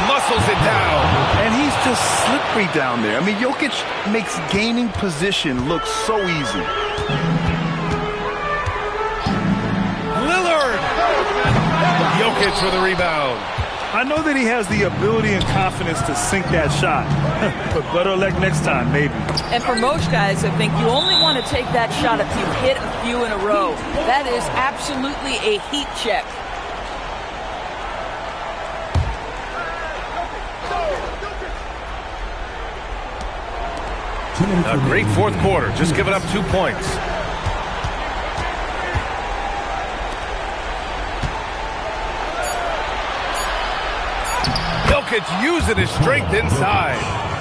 muscles it down. And he's just slippery down there. I mean, Jokic makes gaining position look so easy. Lillard. Jokic for the rebound. I know that he has the ability and confidence to sink that shot. But better luck next time, maybe. And for most guys, I think you only want to take that shot if you hit a few in a row. That is absolutely a heat check. A great fourth quarter, just giving up 2 points. Jokic using his strength inside.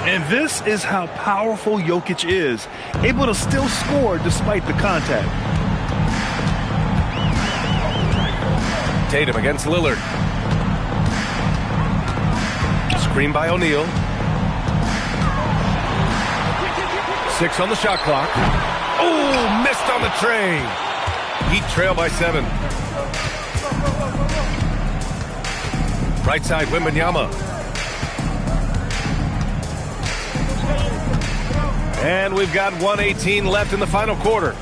And this is how powerful Jokic is, able to still score despite the contact. Tatum against Lillard. Screen by O'Neal. 6 on the shot clock. Oh, missed on the tray. Heat trail by 7. Right side, Wembanyama. And we've got 1:18 left in the final quarter.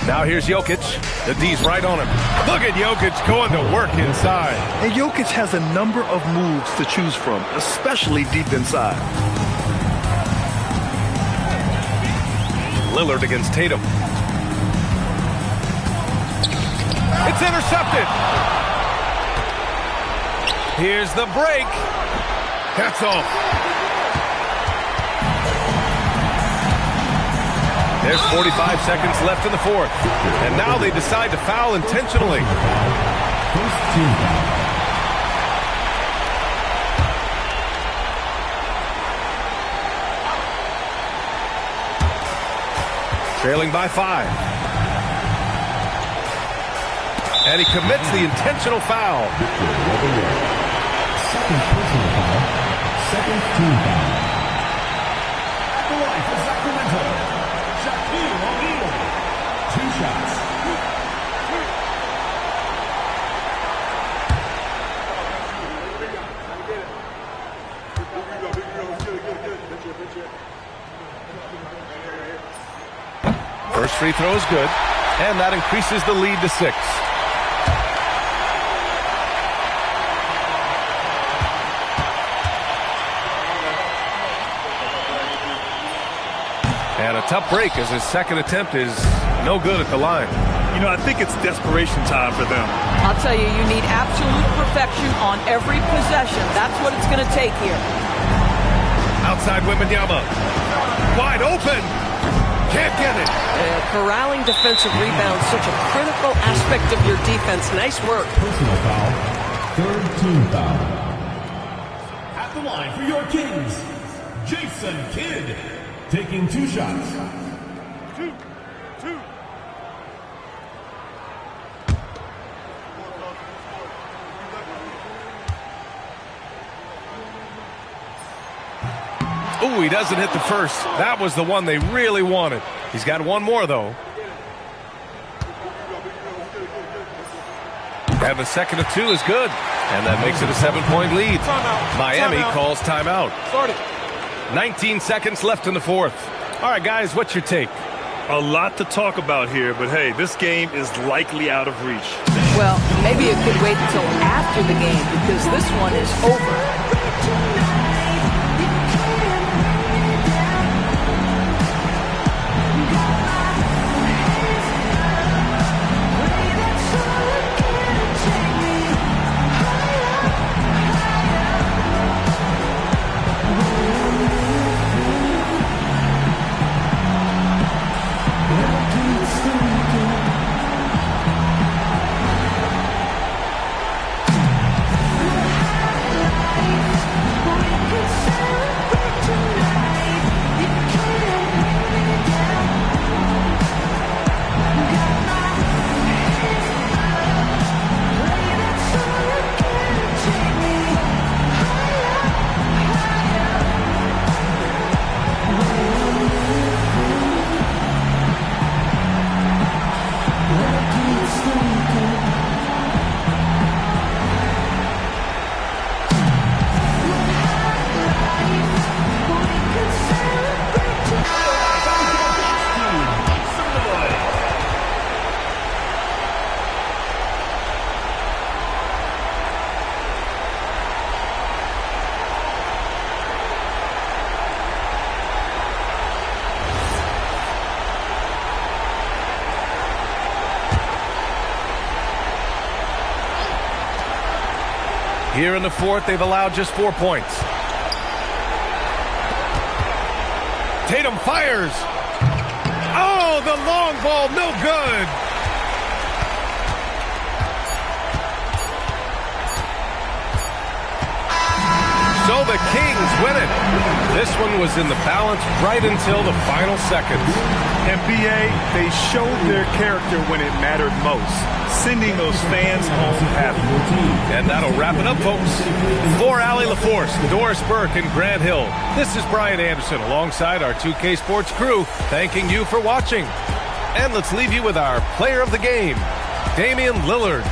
Now here's Jokic. The D's right on him. Look at Jokic going to work inside. And Jokic has a number of moves to choose from, especially deep inside. Lillard against Tatum. It's intercepted. Here's the break. That's off. There's 45 seconds left in the fourth. And now they decide to foul intentionally. First team foul. Trailing by 5. And he commits the intentional foul. Second personal foul. Second team foul. At the line for Sacramento, Shaquille O'Neal. 2 shots. First free throw is good, and that increases the lead to 6. And a tough break as his second attempt is no good at the line. You know, I think it's desperation time for them. I'll tell you, you need absolute perfection on every possession. That's what it's going to take here. Outside Wembanyama. Wide open. Can't get it. Corralling defensive rebounds, such a critical aspect of your defense. Nice work. Personal foul. Third team foul. At the line for your Kings, Jason Kidd. Taking 2 shots. 2. Ooh, he doesn't hit the first. That was the one they really wanted. He's got one more, though. And the second of 2 is good. And that makes it a 7-point lead. Miami calls timeout. 19 seconds left in the fourth. All right, guys, what's your take? A lot to talk about here, but hey, this game is likely out of reach. Well, maybe it could wait until after the game because this one is over. Here in the fourth, they've allowed just 4 points. Tatum fires. Oh, the long ball, no good. So the Kings win it. This one was in the balance right until the final seconds. NBA, they showed their character when it mattered most, sending those fans home happy. And that'll wrap it up, folks. For Allie LaForce, Doris Burke, and Grant Hill, this is Brian Anderson alongside our 2K Sports crew, thanking you for watching. And let's leave you with our player of the game, Damian Lillard.